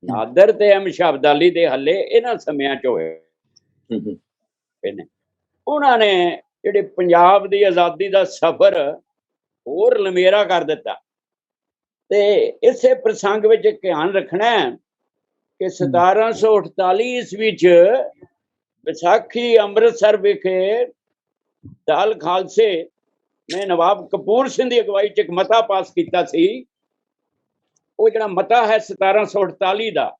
ਨਾਦਰ ਤੇ ਅਹਿਮਦ ਅਬਦਾਲੀ ਦੇ ਹੱਲੇ ਇਹਨਾਂ ਸਮਿਆਂ 'ਚ ਹੋਏ ਨੇ। ਉਹਨਾਂ ਨੇ ਜਿਹੜੇ ਪੰਜਾਬ ਦੀ ਆਜ਼ਾਦੀ ਦਾ ਸਫ਼ਰ ਹੋਰ ਲੰਮੇਰਾ ਕਰ ਦਿੱਤਾ। ਤੇ ਇਸੇ ਪ੍ਰਸੰਗ ਵਿੱਚ ਧਿਆਨ ਰੱਖਣਾ ਕਿ 1748 ਈਸਵੀ 'ਚ ਵਿਸਾਖੀ ਅੰਮ੍ਰਿਤਸਰ ਵਿਖੇ ਦਲ ਖਾਲਸੇ ਨੇ ਨਵਾਬ ਕਪੂਰ ਸਿੰਘ ਦੀ ਅਗਵਾਈ 'ਚ ਇੱਕ ਮਤਾ ਪਾਸ ਕੀਤਾ ਸੀ। ਉਹ ਜਿਹੜਾ ਮਤਾ ਹੈ 1748 ਦਾ,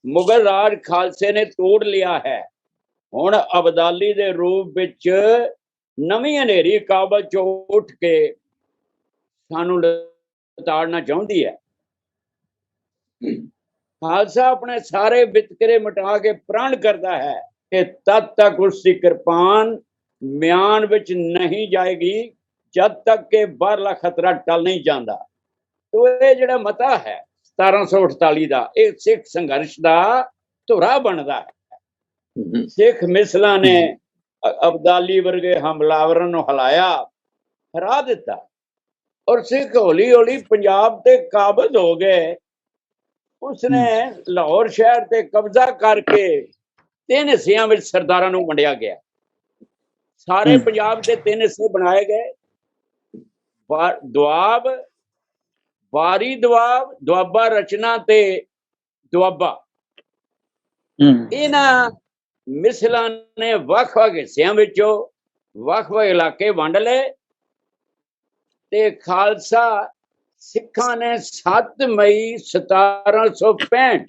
ਮੁਗਲ ਰਾਜ ਖਾਲਸੇ ਨੇ ਤੋੜ ਲਿਆ ਹੈ। ਹੁਣ ਅਬਦਾਲੀ ਦੇ ਰੂਪ ਵਿੱਚ ਨਵੀਂ ਹਨੇਰੀ ਕਾਬਲ 'ਚੋਂ ਉੱਠ ਕੇ ਸਾਨੂੰ ਲਤਾੜਨਾ ਚਾਹੁੰਦੀ ਹੈ। ਖਾਲਸਾ ਆਪਣੇ ਸਾਰੇ ਵਿਤਕਰੇ ਮਿਟਾ ਕੇ ਪ੍ਰਣ ਕਰਦਾ ਹੈ ਕਿ ਤਦ ਤੱਕ ਉਸ ਦੀ ਕਿਰਪਾਨ ਮਿਆਨ ਵਿੱਚ ਨਹੀਂ ਜਾਏਗੀ ਜਦ ਤੱਕ ਕਿ ਬਾਹਰਲਾ ਖਤਰਾ ਟਲ ਨਹੀਂ ਜਾਂਦਾ। ਤੋ ਇਹ ਜਿਹੜਾ ਮਤਾ ਹੈ 1748 ਦਾ, ਇਹ ਸਿੱਖ ਸੰਘਰਸ਼ ਦਾ ਧੁਰਾ ਬਣਦਾ ਹੈ। ਸਿੱਖ ਮਿਸਲਾਂ ਨੇ ਅਬਦਾਲੀ ਵਰਗੇ ਹਮਲਾਵਰਾਂ ਨੂੰ ਹਿਲਾਇਆ, ਹਰਾ ਦਿੱਤਾ, ਔਰ ਸਿੱਖ ਹੌਲੀ ਹੌਲੀ ਪੰਜਾਬ ਤੇ ਕਾਬਜ਼ ਹੋ ਗਏ। ਉਸਨੇ ਲਾਹੌਰ ਸ਼ਹਿਰ ਤੇ ਕਬਜ਼ਾ ਕਰਕੇ 3 ਹਿੱਸਿਆਂ ਵਿੱਚ ਸਰਦਾਰਾਂ ਨੂੰ ਵੰਡਿਆ ਗਿਆ। ਸਾਰੇ ਪੰਜਾਬ ਦੇ 3 ਹਿੱਸੇ ਬਣਾਏ ਗਏ, ਦੁਆਬ, ਵਾਰੀ ਦੁਆਬ, ਦੁਆਬਾ ਰਚਨਾ ਤੇ ਦੁਆਬਾ। ਇਹਨਾਂ ਮਿਸਲਾਂ ਨੇ ਵੱਖ-ਵੱਖ ਹਿੱਸਿਆਂ ਵਿੱਚੋਂ ਵੱਖ-ਵੱਖ ਇਲਾਕੇ ਵੰਡ ਲਏ ਤੇ ਖਾਲਸਾ ਸਿੱਖਾਂ ਨੇ 7 ਮਈ 1765,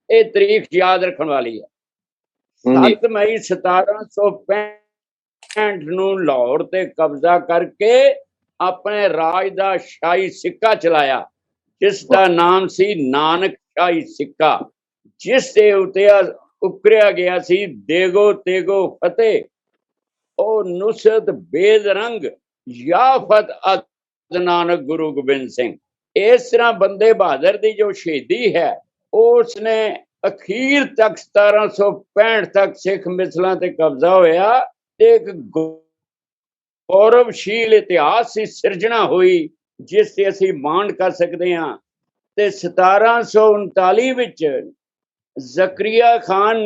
ਇਹ ਤਰੀਕ ਯਾਦ ਰੱਖਣ ਵਾਲੀ ਹੈ, 7 ਮਈ 1765 ਨੂੰ ਲਾਹੌਰ ਤੇ ਕਬਜ਼ਾ ਕਰਕੇ ਆਪਣੇ ਰਾਜ ਦਾ ਸ਼ਾਹੀ ਸਿੱਕਾ ਚਲਾਇਆ, ਜਿਸ ਦਾ ਨਾਮ ਸੀ ਨਾਨਕ ਸ਼ਾਹੀ ਸਿੱਕਾ, ਜਿਸ ਦੇ ਉੱਤੇ ਉਕਰਿਆ ਗਿਆ ਸੀ ਦੇਗੋ ਤੇਗੋ ਫਤਿਹ, ਉਹ ਨੁਸਰਤ ਬੇਦਰੰਗ ਯਾਫਤ ਨਾਨਕ ਗੁਰੂ ਗੋਬਿੰਦ ਸਿੰਘ। ਇਸ ਤਰ੍ਹਾਂ ਬੰਦੇ ਬਹਾਦਰ ਦੀ ਜੋ ਸ਼ਹੀਦੀ ਹੈ, ਉਸਨੇ ਅਖੀਰ ਤੱਕ 1765 ਤੱਕ ਸਿੱਖ ਮਿਸਲਾਂ ਤੇ ਕਬਜ਼ਾ ਹੋਇਆ ਤੇ ਇੱਕ ਗੌਰਵਸ਼ੀਲ ਇਤਿਹਾਸ ਦੀ ਸਿਰਜਣਾ ਹੋਈ, ਜਿਸ ਤੇ ਅਸੀਂ ਮਾਣ ਕਰ ਸਕਦੇ ਹਾਂ। ਤੇ 1739 ਵਿੱਚ ਜ਼ਕਰੀਆ ਖਾਨ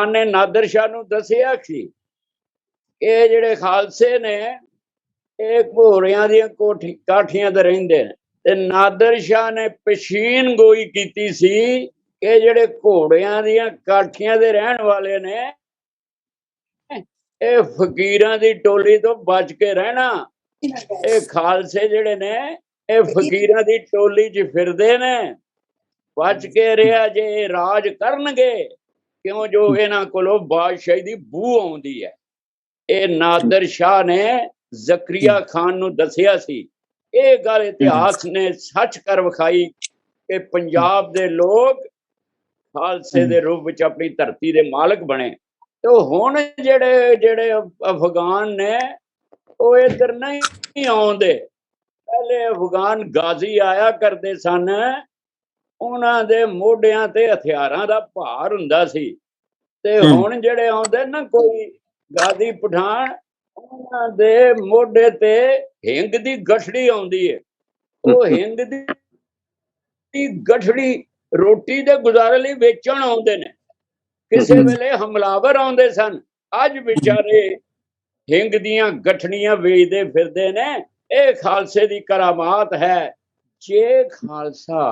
ਨੇ ਨਾਦਰ ਸ਼ਾਹ ਨੂੰ ਦੱਸਿਆ ਕਿ ਇਹ ਜਿਹੜੇ ਖਾਲਸੇ ਨੇ ਇਹ ਘੋੜਿਆਂ ਦੀਆਂ ਕਾਠੀਆਂ ਤੇ ਰਹਿੰਦੇ ਨੇ, ਤੇ ਨਾਦਰ ਸ਼ਾਹ ਨੇ ਪਛੀਨ ਗੋਈ ਕੀਤੀ ਸੀ ਕਿ ਜਿਹੜੇ ਘੋੜਿਆਂ ਦੀਆਂ ਕਾਠੀਆਂ ਦੇ ਰਹਿਣ ਵਾਲੇ ਨੇ, ਇਹ ਫਕੀਰਾਂ ਦੀ ਟੋਲੀ ਤੋਂ ਬਚ ਕੇ ਰਹਿਣਾ। ਇਹ ਖਾਲਸੇ ਜਿਹੜੇ ਨੇ ਇਹ ਫਕੀਰਾਂ ਦੀ ਟੋਲੀ 'ਚ ਫਿਰਦੇ ਨੇ, ਬਚ ਕੇ ਰਿਹਾ ਜੇ ਰਾਜ ਕਰਨਗੇ, ਕਿਉਂ ਜੋ ਇਹਨਾਂ ਕੋਲੋਂ ਬਾਦਸ਼ਾਹੀ ਦੀ ਬੂ ਆਉਂਦੀ ਹੈ। ਇਹ ਨਾਦਰ ਸ਼ਾਹ ਨੇ ਜ਼ਕਰੀਆ ਖਾਨ ਨੂੰ ਦੱਸਿਆ ਸੀ। ਇਹ ਗੱਲ ਇਤਿਹਾਸ ਨੇ ਸੱਚ ਕਰ ਵਿਖਾਈ ਕਿ ਪੰਜਾਬ ਦੇ ਲੋਕ ਖਾਲਸੇ ਦੇ ਰੂਪ ਵਿੱਚ ਆਪਣੀ ਧਰਤੀ ਦੇ ਮਾਲਕ ਬਣੇ। ਤੇ ਹੁਣ ਜਿਹੜੇ ਅਫਗਾਨ ਨੇ ਉਹ ਇੱਧਰ ਨਹੀਂ ਆਉਂਦੇ। ਪਹਿਲੇ ਅਫਗਾਨ ਗਾਜ਼ੀ ਆਇਆ ਕਰਦੇ ਸਨ, ਉਹਨਾਂ ਦੇ ਮੋਢਿਆਂ ਤੇ ਹਥਿਆਰਾਂ ਦਾ ਭਾਰ ਹੁੰਦਾ ਸੀ। ਤੇ ਹੁਣ ਜਿਹੜੇ ਆਉਂਦੇ ਨਾ ਕੋਈ ਗਾਜ਼ੀ ਪਠਾਨ, ਉਹਨਾਂ ਦੇ ਮੋਢੇ ਤੇ ਹਿੰਗ ਦੀ ਗਠੜੀ ਆਉਂਦੀ ਹੈ। ਉਹ ਹਿੰਗ ਦੀ ਗਠੜੀ ਰੋਟੀ ਦੇ ਗੁਜ਼ਾਰੇ ਲਈ ਵੇਚਣ ਆਉਂਦੇ ਨੇ। ਕਿਸੇ ਵੇਲੇ ਹਮਲਾਵਰ ਆਉਂਦੇ ਸਨ, ਅੱਜ ਵਿਚਾਰੇ ਹਿੰਗ ਦੀਆਂ ਗਠੜੀਆਂ ਵੇਚਦੇ ਫਿਰਦੇ ਨੇ। ਇਹ ਖਾਲਸੇ ਦੀ ਕਰਾਮਾਤ ਹੈ। ਜੇ ਖਾਲਸਾ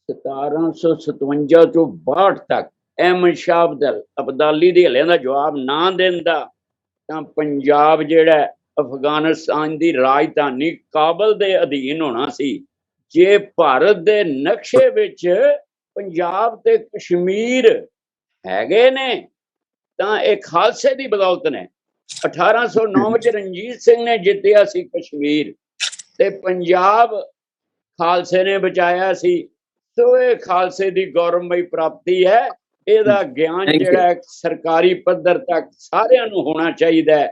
1757 ਤੋਂ 62 ਤੱਕ ਅਹਿਮਦ ਸ਼ਾਹ ਅਬਦਾਲੀ ਦੇ ਹਲਿਆਂ ਦਾ ਜਵਾਬ ਨਾ ਦਿੰਦਾ ਤਾਂ ਪੰਜਾਬ ਜਿਹੜਾ ਅਫਗਾਨਿਸਤਾਨ ਦੀ ਰਾਜਧਾਨੀ ਕਾਬਲ ਦੇ ਅਧੀਨ ਹੋਣਾ ਸੀ। ਜੇ ਭਾਰਤ ਦੇ ਨਕਸ਼ੇ ਵਿੱਚ ਪੰਜਾਬ ਤੇ ਕਸ਼ਮੀਰ ਹੈਗੇ ਨੇ ਤਾਂ ਇਹ ਖਾਲਸੇ ਦੀ ਬਦੌਲਤ ਨੇ। 1809 ਵਿੱਚ ਰਣਜੀਤ ਸਿੰਘ ਨੇ ਜਿੱਤਿਆ ਸੀ ਕਸ਼ਮੀਰ ਤੇ ਪੰਜਾਬ ਖਾਲਸੇ ਨੇ ਬਚਾਇਆ ਸੀ। ਸੋ ਇਹ ਖਾਲਸੇ ਦੀ ਗੌਰਵਮਈ ਪ੍ਰਾਪਤੀ ਹੈ। ਇਹਦਾ ਗਿਆਨ ਜਿਹੜਾ ਸਰਕਾਰੀ ਪੱਧਰ ਤੱਕ ਸਾਰਿਆਂ ਨੂੰ ਹੋਣਾ ਚਾਹੀਦਾ ਹੈ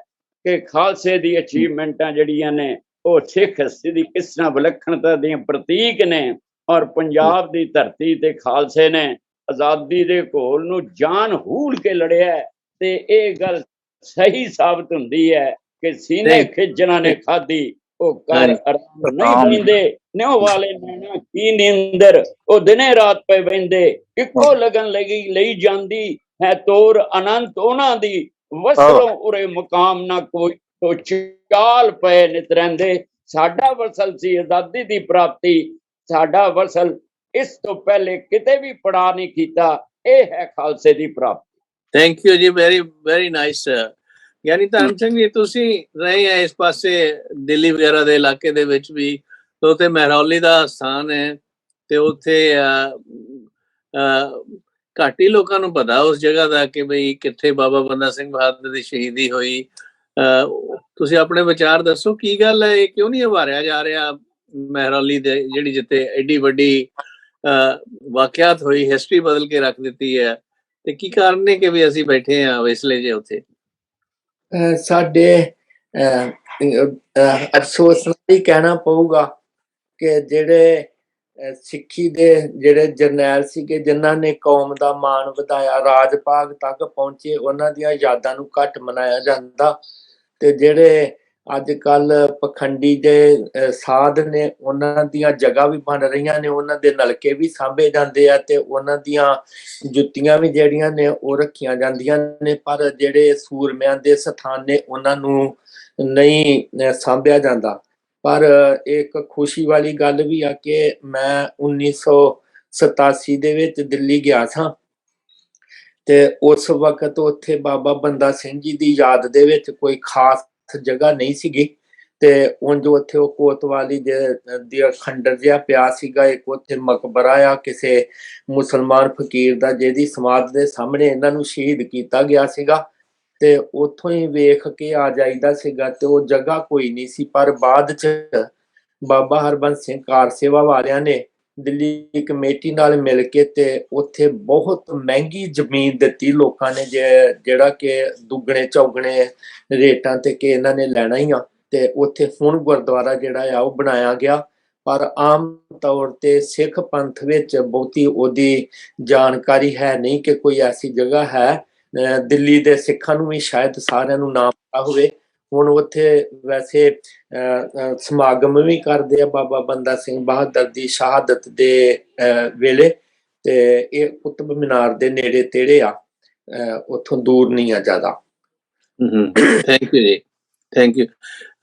ਕਿ ਖਾਲਸੇ ਦੀ ਅਚੀਵਮੈਂਟਾਂ ਜਿਹੜੀਆਂ ਨੇ ਉਹ ਸਿੱਖ ਹਸਤੀ ਦੀ ਕਿਸ ਤਰ੍ਹਾਂ ਵਿਲੱਖਣਤਾ ਦੀਆਂ ਪ੍ਰਤੀਕ ਨੇ। ਔਰ ਪੰਜਾਬ ਦੀ ਧਰਤੀ ਤੇ ਖਾਲਸੇ ਨੇ ਆਜ਼ਾਦੀ ਦੇ ਘੋਲ ਨੂੰ ਜਾਨ ਹੂਲ ਕੇ ਲੜਿਆ। ਤੇ ਇਹ ਗੱਲ ਸਹੀ ਸਾਬਤ ਹੁੰਦੀ ਹੈ ਕਿ ਸੀਨੇ ਖਿੱਚਣਾ ਨੇ ਖਾਦੀ ਉਹ ਕਰ ਆਰਾਮ ਨਹੀਂ ਪੈਂਦੇ। ਨਿਉ ਵਾਲੇ ਨੈਣਾ ਕੀ ਨੀਂਦਰ ਉਹ ਦਿਨੇ ਰਾਤ ਪੈ ਬਹਿੰਦੇ। ਇੱਕੋ ਲਗਨ ਲਈ ਜਾਂਦੀ ਹੈ ਤੋਰ ਅਨੰਤ ਉਹਨਾਂ ਦੀ। ਵਸਲੋਂ ਉਰੇ ਮੁਕਾਮ ਨਾ ਕੋਈ ਤੋ ਚਾਲ ਪਏ ਨਿਤ ਰਹਿੰਦੇ। ਸਾਡਾ ਵਸਲ ਸੀ ਆਜ਼ਾਦੀ ਦੀ ਪ੍ਰਾਪਤੀ। ਸਾਡਾ ਵਸਲ ਇਸ ਤੋਂ ਪਹਿਲੇ ਕਿਤੇ ਵੀ ਪੜਾ ਨਹੀਂ ਕੀਤਾ। ਇਹ ਹੈ ਖਾਲਸੇ ਦੀ ਪ੍ਰਾਪਤੀ। ਥੈਂਕ ਯੂ ਜੀ, ਵੈਰੀ ਨਾਈਸ। ਯਾਨੀ ਧਰਮ ਸਿੰਘ ਜੀ ਤੁਸੀਂ ਰਹੇ ਆ ਇਸ ਪਾਸੇ ਦਿੱਲੀ ਵਗੈਰਾ ਦੇ ਇਲਾਕੇ ਦੇ ਵਿੱਚ ਵੀ, ਉੱਥੇ ਮਹਿਰੌਲੀ ਦਾ ਸਥਾਨ ਹੈ ਤੇ ਉੱਥੇ ਘੱਟ ਹੀ ਲੋਕਾਂ ਨੂੰ ਪਤਾ ਉਸ ਜਗ੍ਹਾ ਦਾ ਕਿ ਬਈ ਕਿੱਥੇ ਬਾਬਾ ਬੰਦਾ ਸਿੰਘ ਬਹਾਦਰ ਦੀ ਸ਼ਹੀਦੀ ਹੋਈ। ਤੁਸੀਂ ਆਪਣੇ ਵਿਚਾਰ ਦੱਸੋ, ਕੀ ਗੱਲ ਹੈ, ਇਹ ਕਿਉਂ ਨਹੀਂ ਉਭਾਰਿਆ ਜਾ ਰਿਹਾ ਮਹਿਰੌਲੀ ਦੇ ਜਿਹੜੀ ਜਿੱਥੇ ਐਡੀ ਵੱਡੀ ਵਾਕਿਆਤ ਹੋਈ, ਹਿਸਟਰੀ ਬਦਲ ਕੇ ਰੱਖ ਦਿੱਤੀ ਹੈ, ਤੇ ਕੀ ਕਾਰਨ ਨੇ ਕਿ ਵੀ ਅਸੀਂ ਬੈਠੇ ਹਾਂ ਵਿਸਲੇ ਜੇ ਉੱਥੇ? ਸਾਡੇ ਅਫਸੋਸ ਨਾਲ ਹੀ ਕਹਿਣਾ ਪਊਗਾ ਕਿ ਜਿਹੜੇ ਸਿੱਖੀ ਦੇ ਜਿਹੜੇ ਜਰਨੈਲ ਸੀਗੇ ਜਿਨ੍ਹਾਂ ਨੇ ਕੌਮ ਦਾ ਮਾਣ ਵਧਾਇਆ, ਰਾਜ ਭਾਗ ਤੱਕ ਪਹੁੰਚੇ, ਉਹਨਾਂ ਦੀਆਂ ਯਾਦਾਂ ਨੂੰ ਘੱਟ ਮਨਾਇਆ ਜਾਂਦਾ। ਤੇ ਜਿਹੜੇ ਅੱਜ ਕੱਲ ਪਖੰਡੀ ਦੇ ਸਾਧ ਨੇ ਉਹਨਾਂ ਦੀਆਂ ਜਗ੍ਹਾ ਵੀ ਬਣ ਰਹੀਆਂ ਨੇ, ਉਹਨਾਂ ਦੇ ਨਲਕੇ ਵੀ ਸਾਂਭੇ ਜਾਂਦੇ ਆ ਤੇ ਉਹਨਾਂ ਦੀਆਂ ਜੁੱਤੀਆਂ ਵੀ ਜਿਹੜੀਆਂ ਨੇ ਉਹ ਰੱਖੀਆਂ ਜਾਂਦੀਆਂ ਨੇ। ਪਰ ਜਿਹੜੇ ਸੂਰਮਿਆਂ ਦੇ ਸਥਾਨ ਨੇ ਉਹਨਾਂ ਨੂੰ ਨਹੀਂ ਸਾਂਭਿਆ ਜਾਂਦਾ। ਪਰ ਇੱਕ ਖੁਸ਼ੀ ਵਾਲੀ ਗੱਲ ਵੀ ਆ ਕਿ ਮੈਂ 1987 ਦੇ ਵਿੱਚ ਦਿੱਲੀ ਗਿਆ ਸਾਂ ਤੇ ਉਸ ਵਕਤ ਉੱਥੇ ਬਾਬਾ ਬੰਦਾ ਸਿੰਘ ਜੀ ਦੀ ਯਾਦ ਦੇ ਵਿੱਚ ਕੋਈ ਖਾਸ ਜਗ੍ਹਾ ਨਹੀਂ ਸੀਗੀ। ਤੇ ਉਂਝ ਉੱਥੇ ਉਹ ਕੋਤਵਾਲੀ ਦੇ ਖੰਡਰ ਜਿਹਾ ਪਿਆ ਸੀਗਾ। ਇੱਕ ਉੱਥੇ ਮਕਬਰਾ ਆ ਕਿਸੇ ਮੁਸਲਮਾਨ ਫਕੀਰ ਦਾ ਜਿਹਦੀ ਸਮਾਧ ਦੇ ਸਾਹਮਣੇ ਇਹਨਾਂ ਨੂੰ ਸ਼ਹੀਦ ਕੀਤਾ ਗਿਆ ਸੀਗਾ ਤੇ ਉੱਥੋਂ ਹੀ ਵੇਖ ਕੇ ਆ ਜਾਈਦਾ ਸੀਗਾ ਤੇ ਉਹ ਜਗ੍ਹਾ ਕੋਈ ਨਹੀਂ ਸੀ। ਪਰ ਬਾਅਦ ਚ ਬਾਬਾ ਹਰਬੰਸ ਸਿੰਘ ਕਾਰ ਸੇਵਾ ਵਾਲਿਆਂ ਨੇ ਦਿੱਲੀ ਕਮੇਟੀ ਨਾਲ ਮਿਲ ਕੇ ਤੇ ਉੱਥੇ ਬਹੁਤ ਮਹਿੰਗੀ ਜ਼ਮੀਨ ਦਿੱਤੀ ਲੋਕਾਂ ਨੇ, ਜਿਹੜਾ ਕਿ ਦੁੱਗਣੇ ਚੌਗਣੇ ਰੇਟਾਂ ਤੇ ਕਿ ਇਹਨਾਂ ਨੇ ਲੈਣਾ ਹੀ ਆ। ਤੇ ਉੱਥੇ ਹੁਣ ਗੁਰਦੁਆਰਾ ਜਿਹੜਾ ਆ ਉਹ ਬਣਾਇਆ ਗਿਆ। ਪਰ ਆਮ ਤੌਰ ਤੇ ਸਿੱਖ ਪੰਥ ਵਿੱਚ ਬਹੁਤੀ ਉਹਦੀ ਜਾਣਕਾਰੀ ਹੈ ਨਹੀਂ ਕਿ ਕੋਈ ਐਸੀ ਜਗ੍ਹਾ ਹੈ। ਦਿੱਲੀ ਦੇ ਸਿੱਖਾਂ ਨੂੰ ਵੀ ਸ਼ਾਇਦ ਸਾਰਿਆਂ ਨੂੰ ਨਾ ਪਤਾ ਹੋਵੇ। ਹੁਣ ਉੱਥੇ ਵੈਸੇ ਸਮਾਗਮ ਵੀ ਕਰਦੇ ਆ ਬਾਬਾ ਬੰਦਾ ਸਿੰਘ ਬਹਾਦਰ ਦੀ ਸ਼ਹਾਦਤ ਦੇ ਵੇਲੇ ਤੇ ਇਹ ਕੁਤਬ ਮੀਨਾਰ ਦੇ ਨੇੜੇ ਤੇੜੇ ਆ, ਉੱਥੋਂ ਦੂਰ ਨਹੀਂ ਆ ਜ਼ਿਆਦਾ। ਥੈਂਕ ਯੂ ਜੀ, ਥੈਂਕ ਯੂ।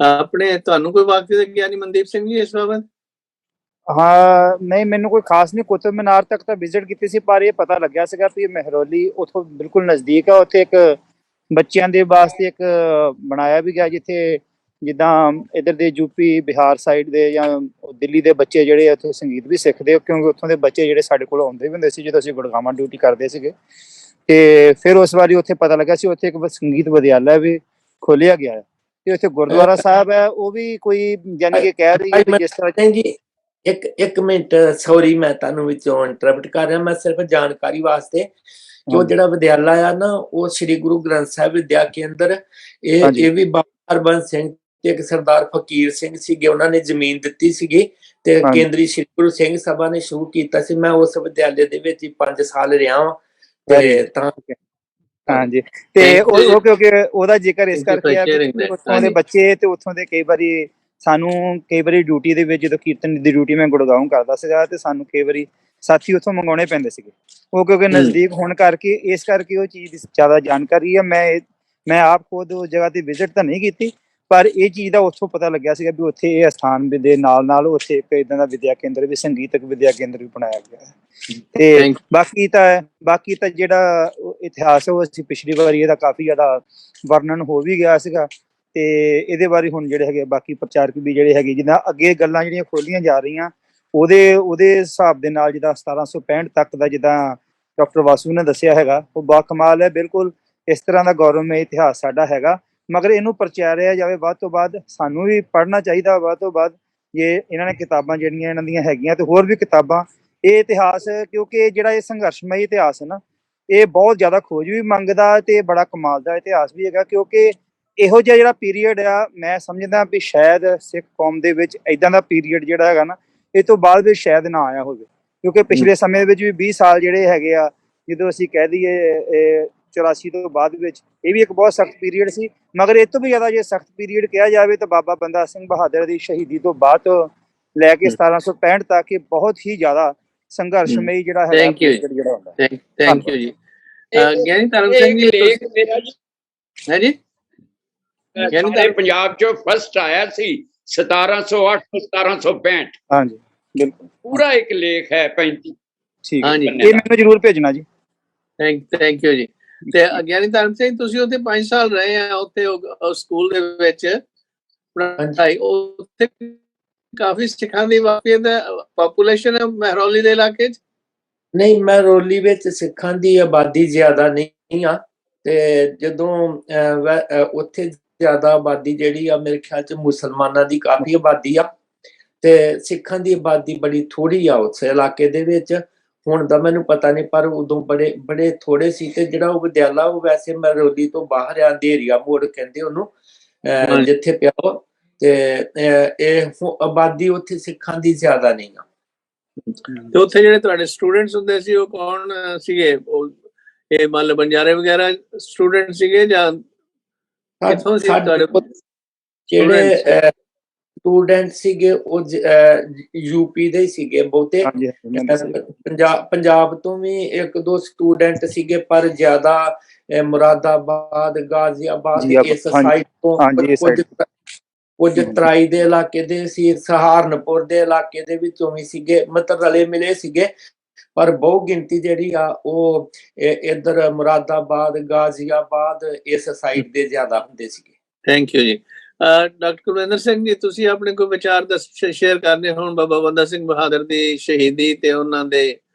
ਆਪਣੇ ਤੁਹਾਨੂੰ ਕੋਈ ਵਾਕਿਆ ਦਾ ਗਿਆਨੀ ਮਨਦੀਪ ਸਿੰਘ ਜੀ ਇਸ ਬਾਬਤ? ਹਾਂ ਨਹੀਂ, ਮੈਨੂੰ ਕੋਈ ਖਾਸ ਨਹੀਂ। ਕੁਤਬ ਮੀਨਾਰ ਤੱਕ ਤਾਂ ਵਿਜ਼ਿਟ ਕੀਤੀ ਸੀ ਪਰ ਇਹ ਪਤਾ ਲੱਗਿਆ ਸੀਗਾ ਵੀ ਮਹਿਰੌਲੀ ਉੱਥੋਂ ਬਿਲਕੁਲ ਨਜ਼ਦੀਕ ਆ। ਉੱਥੇ ਇੱਕ ਬੱਚਿਆਂ ਦੇ ਵਾਸਤੇ ਇੱਕ ਬਣਾਇਆ ਵੀ ਗਿਆ ਜਿੱਥੇ ਜਿੱਦਾਂ ਇੱਧਰ ਦੇ ਯੂਪੀ ਬਿਹਾਰ ਸਾਈਡ ਦੇ ਜਾਂ ਦਿੱਲੀ ਦੇ ਬੱਚੇ ਜਿਹੜੇ ਆ ਉੱਥੇ ਸੰਗੀਤ ਵੀ ਸਿੱਖਦੇ, ਕਿਉਂਕਿ ਉੱਥੋਂ ਦੇ ਬੱਚੇ ਜਿਹੜੇ ਸਾਡੇ ਕੋਲ ਆਉਂਦੇ ਵੀ ਹੁੰਦੇ ਸੀ ਜਦੋਂ ਅਸੀਂ ਗੁੜਗਾਵਾਂ ਡਿਊਟੀ ਕਰਦੇ ਸੀਗੇ। ਤੇ ਫਿਰ ਉਸ ਵਾਰੀ ਉੱਥੇ ਪਤਾ ਲੱਗਾ ਸੀ ਉੱਥੇ ਇੱਕ ਸੰਗੀਤ ਵਿਦਿਆਲਾ ਵੀ ਖੋਲਿਆ ਗਿਆ ਹੈ, ਤੇ ਉੱਥੇ ਗੁਰਦੁਆਰਾ ਸਾਹਿਬ ਹੈ, ਉਹ ਵੀ ਕੋਈ ਯਾਨੀ ਕਿ ਕਹਿ ਰਹੀ ਹੈ ਵੀ ਜਿਸ ਤਰ੍ਹਾਂ ਜੀ ਇੱਕ ਮਿੰਟ, ਸੌਰੀ ਮੈਂ ਤੁਹਾਨੂੰ ਵਿੱਚੋਂ ਇੰਟਰਪਟ ਕਰ ਰਿਹਾ, ਮੈਂ ਸਿਰਫ ਜਾਣਕਾਰੀ ਵਾਸਤੇ ਕਿ ਉਹ ਜਿਹੜਾ ਵਿਦਿਆਲਾ ਆ ਨਾ ਉਹ ਸ੍ਰੀ ਗੁਰੂ ਗ੍ਰੰਥ ਸਾਹਿਬ ਵਿਦਿਆ ਕੇਂਦਰ, ਇਹ ਵੀ ਬਾਬਾ ਹਰਬੰਸ ਸਿੰਘ ਤੇ ਇੱਕ ਸਰਦਾਰ ਫਕੀਰ ਸਿੰਘ ਸੀਗੇ, ਉਹਨਾਂ ਨੇ ਜ਼ਮੀਨ ਦਿੱਤੀ ਸੀਗੀ ਤੇ ਕੇਂਦਰੀ ਸ੍ਰੀ ਗੁਰੂ ਸਿੰਘ ਸਭਾ ਨੇ ਸ਼ੁਰੂ ਕੀਤਾ ਸੀ। ਮੈਂ ਉਸ ਵਿਦਿਆਲੇ ਦੇ ਵਿੱਚ ਹੀ 5 ਸਾਲ ਰਿਹਾ ਹਾਂ ਤੇ ਤਾਂ ਹਾਂਜੀ, ਤੇ ਉਹ ਕਿਉਂਕਿ ਉਹਦਾ ਜ਼ਿਕਰ ਇਸ ਕਰਕੇ ਆ ਕਿ ਉੱਥੋਂ ਦੇ ਬੱਚੇ ਤੇ ਉੱਥੋਂ ਦੇ ਕਈ ਵਾਰੀ ਡਿਊਟੀ ਦੇ ਵਿੱਚ ਜਦੋਂ ਕੀਰਤਨ ਦੀ ਡਿਊਟੀ ਮੈਂ ਗੁੜਗਾਉਂ ਕਰਦਾ ਸੀਗਾ ਤੇ ਸਾਨੂੰ ਕਈ ਵਾਰੀ ਸਾਥੀ ਉੱਥੋਂ ਮੰਗਾਉਣੇ ਪੈਂਦੇ ਸੀਗੇ, ਉਹ ਕਿਉਂਕਿ ਨਜ਼ਦੀਕ ਹੋਣ ਕਰਕੇ ਇਸ ਕਰਕੇ ਉਹ ਚੀਜ਼ ਦੀ ਜ਼ਿਆਦਾ ਜਾਣਕਾਰੀ ਹੈ। ਮੈਂ ਆਪ ਖੁਦ ਉਸ ਜਗ੍ਹਾ ਤੇ ਵਿਜ਼ਿਟ ਤਾਂ ਨਹੀਂ ਕੀਤੀ, ਪਰ ਇਹ ਚੀਜ਼ ਦਾ ਉੱਥੋਂ ਪਤਾ ਲੱਗਿਆ ਸੀਗਾ ਵੀ ਉੱਥੇ ਇਹ ਸਥਾਨ ਦੇ ਨਾਲ ਉੱਥੇ ਇੱਕ ਇਦਾਂ ਦਾ ਵਿਦਿਆ ਕੇਂਦਰ ਵੀ, ਸੰਗੀਤਕ ਵਿਦਿਆ ਕੇਂਦਰ ਵੀ ਬਣਾਇਆ ਗਿਆ ਹੈ। ਤੇ ਬਾਕੀ ਤਾਂ ਜਿਹੜਾ ਇਤਿਹਾਸ ਉਹ ਅਸੀਂ ਪਿਛਲੀ ਵਾਰੀ ਇਹਦਾ ਕਾਫੀ ਜ਼ਿਆਦਾ ਵਰਣਨ ਹੋ ਵੀ ਗਿਆ ਸੀਗਾ, ਤੇ ਇਹਦੇ ਬਾਰੇ ਹੁਣ ਜਿਹੜੇ ਹੈਗੇ ਬਾਕੀ ਪ੍ਰਚਾਰਕ ਵੀ ਜਿਹੜੇ ਹੈਗੇ ਜਿੱਦਾਂ ਅੱਗੇ ਗੱਲਾਂ ਜਿਹੜੀਆਂ ਖੋਲੀਆਂ ਜਾ ਰਹੀਆਂ ਉਹਦੇ ਹਿਸਾਬ ਦੇ ਨਾਲ ਜਿੱਦਾਂ 1765 ਤੱਕ ਦਾ ਜਿੱਦਾਂ ਡਾਕਟਰ ਵਾਸੂ ਨੇ ਦੱਸਿਆ ਹੈਗਾ ਉਹ ਬਾ ਕਮਾਲ ਹੈ। ਬਿਲਕੁਲ ਇਸ ਤਰ੍ਹਾਂ ਦਾ ਗੌਰਵਮਈ ਇਤਿਹਾਸ ਸਾਡਾ ਹੈਗਾ, ਮਗਰ ਇਹਨੂੰ ਪ੍ਰਚਾਰਿਆ ਜਾਵੇ ਵੱਧ ਤੋਂ ਵੱਧ, ਸਾਨੂੰ ਵੀ ਪੜ੍ਹਨਾ ਚਾਹੀਦਾ ਵੱਧ ਤੋਂ ਵੱਧ। ਜੇ ਇਹਨਾਂ ਨੇ ਕਿਤਾਬਾਂ ਜਿਹੜੀਆਂ ਇਹਨਾਂ ਦੀਆਂ ਹੈਗੀਆਂ ਤੇ ਹੋਰ ਵੀ ਕਿਤਾਬਾਂ, ਇਹ ਇਤਿਹਾਸ ਕਿਉਂਕਿ ਜਿਹੜਾ ਇਹ ਸੰਘਰਸ਼ਮਈ ਇਤਿਹਾਸ ਹੈ ਨਾ, ਇਹ ਬਹੁਤ ਜ਼ਿਆਦਾ ਖੋਜ ਵੀ ਮੰਗਦਾ ਤੇ ਬੜਾ ਕਮਾਲ ਦਾ ਇਤਿਹਾਸ ਵੀ ਹੈਗਾ, ਕਿਉਂਕਿ ਇਹੋ ਜਿਹਾ ਜਿਹੜਾ ਪੀਰੀਅਡ ਆ ਮੈਂ ਸਮਝਦਾ ਵੀ ਸ਼ਾਇਦ ਸਿੱਖ ਕੌਮ ਦੇ ਵਿੱਚ ਇਦਾਂ ਦਾ ਪੀਰੀਅਡ ਜਿਹੜਾ ਹੈਗਾ ਨਾ ਇਹ ਤੋਂ ਬਾਅਦ ਵੀ ਸ਼ਾਇਦ ਨਾ ਆਇਆ ਹੋਵੇ, ਕਿਉਂਕਿ ਪਿਛਲੇ ਸਮੇਂ ਵਿੱਚ ਵੀ 20 ਸਾਲ ਜਿਹੜੇ ਹੈਗੇ ਆ, ਜਦੋਂ ਅਸੀਂ ਕਹਿ ਦਈਏ 84 ਤੋਂ ਬਾਅਦ ਵਿੱਚ, ਇਹ ਵੀ ਇੱਕ ਬਹੁਤ ਸਖਤ ਪੀਰੀਅਡ ਸੀ। ਮਗਰ ਇਹ ਤੋਂ ਵੀ ਜ਼ਿਆਦਾ ਜੇ ਸਖਤ ਪੀਰੀਅਡ ਕਿਹਾ ਜਾਵੇ ਤਾਂ ਬਾਬਾ ਬੰਦਾ ਸਿੰਘ ਬਹਾਦਰ ਦੀ ਸ਼ਹੀਦੀ ਤੋਂ ਬਾਅਦ ਤੋਂ ਲੈ ਕੇ 1765 ਤੱਕ ਇਹ ਬਹੁਤ ਹੀ ਜ਼ਿਆਦਾ ਸੰਘਰਸ਼ਮਈ ਜਿਹੜਾ ਹੈ। ਥੈਂਕ ਯੂ ਜੀ। ਗਿਆਨੀ ਧਰਮ ਸਿੰਘ ਜੀ, ਹੈ ਜੀ ਗਿਆਨੀ ਪੰਜਾਬ ਚੋਂ ਫਸਟ ਆਇਆ ਸੀ 1708 1765। ਹਾਂਜੀ ਬਿਲਕੁਲ, ਪੂਰਾ ਇੱਕ ਲੇਖ ਹੈ 35। ਠੀਕ ਹੈ, ਇਹ ਮੈਨੂੰ ਜ਼ਰੂਰ ਭੇਜਣਾ ਜੀ। ਥੈਂਕ ਯੂ ਜੀ। ਤੇ ਗਿਆਨੀ ਧਰਮ ਸਿੰਘ, ਤੁਸੀਂ ਉੱਥੇ 5 ਸਾਲ ਰਹੇ ਆ, ਉੱਥੇ ਸਕੂਲ ਦੇ ਵਿੱਚ ਪੜ੍ਹਾਈ, ਉੱਥੇ ਕਾਫੀ ਸਿੱਖਾਂ ਦੀ ਪਾਪੂਲੇਸ਼ਨ ਹੈ ਮਹਿਰੌਲੀ ਦੇ ਇਲਾਕੇ 'ਚ? ਨਹੀਂ, ਮਹਿਰੌਲੀ ਵਿੱਚ ਸਿੱਖਾਂ ਦੀ ਆਬਾਦੀ ਜ਼ਿਆਦਾ ਨਹੀਂ ਆ, ਤੇ ਜਦੋਂ ਉੱਥੇ ਜ਼ਿਆਦਾ ਆਬਾਦੀ ਜਿਹੜੀ ਆ ਮੇਰੇ ਖਿਆਲ 'ਚ ਮੁਸਲਮਾਨਾਂ ਦੀ ਕਾਫੀ ਆਬਾਦੀ ਆ, ਤੇ ਸਿੱਖਾਂ ਦੀ ਆਬਾਦੀ ਬੜੀ ਥੋੜੀ ਆ ਉਸ ਇਲਾਕੇ ਦੇ ਵਿੱਚ। ਹੁਣ ਦਾ ਮੈਨੂੰ ਪਤਾ ਨਹੀਂ, ਪਰ ਉਦੋਂ ਬੜੇ ਥੋੜੇ ਸੀ। ਤੇ ਜਿਹੜਾ ਉਹ ਵਿਦਿਆਲਾ ਉਹ ਵੈਸੇ ਮਹਿਰੌਲੀ ਤੋਂ ਬਾਹਰ ਆ, ਅੰਧੇਰੀਆ ਮੋੜ ਕਹਿੰਦੇ ਉਹਨੂੰ, ਜਿੱਥੇ ਪਿਆ ਉਹ, ਤੇ ਇਹ ਆਬਾਦੀ ਉੱਥੇ ਸਿੱਖਾਂ ਦੀ ਜ਼ਿਆਦਾ ਨਹੀਂ ਆ। ਤੇ ਉੱਥੇ ਜਿਹੜੇ ਤੁਹਾਡੇ ਸਟੂਡੈਂਟਸ ਹੁੰਦੇ ਸੀ ਉਹ ਕੌਣ ਸੀਗੇ? ਇਹ ਮੰਨ ਲਓ ਬੰਜਾਰੇ ਵਗੈਰਾ ਸਟੂਡੈਂਟ ਸੀਗੇ ਜਾਂ ਕਿੱਥੋਂ ਸੀ ਤੁਹਾਡੇ? ਜਿਹੜੇ ਸਟੂਡੈਂਟ ਸੀਗੇ ਉਹ ਯੂਪੀ ਦੇ ਹੀ ਸੀਗੇ ਬਹੁਤੇ, ਪੰਜਾਬ ਤੋਂ ਵੀ 1-2 ਸਟੂਡੈਂਟ ਸੀਗੇ, ਪਰ ਜ਼ਿਆਦਾ ਮੁਰਾਦਾਬਾਦ, ਗਾਜ਼ੀਆਬਾਦ ਇਸ ਸਾਈਡ ਤੋਂ, ਕੁਝ ਤਰਾਈ ਦੇ ਇਲਾਕੇ ਦੇ ਸੀ, ਸਹਾਰਨਪੁਰ ਦੇ ਇਲਾਕੇ ਦੇ ਵਿੱਚੋਂ ਵੀ ਸੀਗੇ, ਮਤਲਬ ਰਲੇ ਮਿਲੇ ਸੀਗੇ, ਪਰ ਬਹੁ ਗਿਣਤੀ ਜਿਹੜੀ ਆ ਉਹ ਇੱਧਰ ਮੁਰਾਦਾਬਾਦ, ਗਾਜ਼ੀਆਬਾਦ ਇਸ ਸਾਈਡ ਦੇ ਜ਼ਿਆਦਾ ਹੁੰਦੇ ਸੀਗੇ। ਥੈਂਕ ਯੂ ਜੀ। ਡਾਕਟਰ ਕੁਲਵਿੰਦਰ ਸਿੰਘ ਜੀ, ਤੁਸੀਂ ਆਪਣੇ ਕੋਈ ਵਿਚਾਰ ਸ਼ੇਅਰ ਕਰਨੇ ਹੋਣ ਬਾਬਾ ਬੰਦਾ ਸਿੰਘ ਬਹਾਦਰ ਦੀ ਸ਼ਹੀਦੀ ਤੇ ਉਹਨਾਂ ਦੇ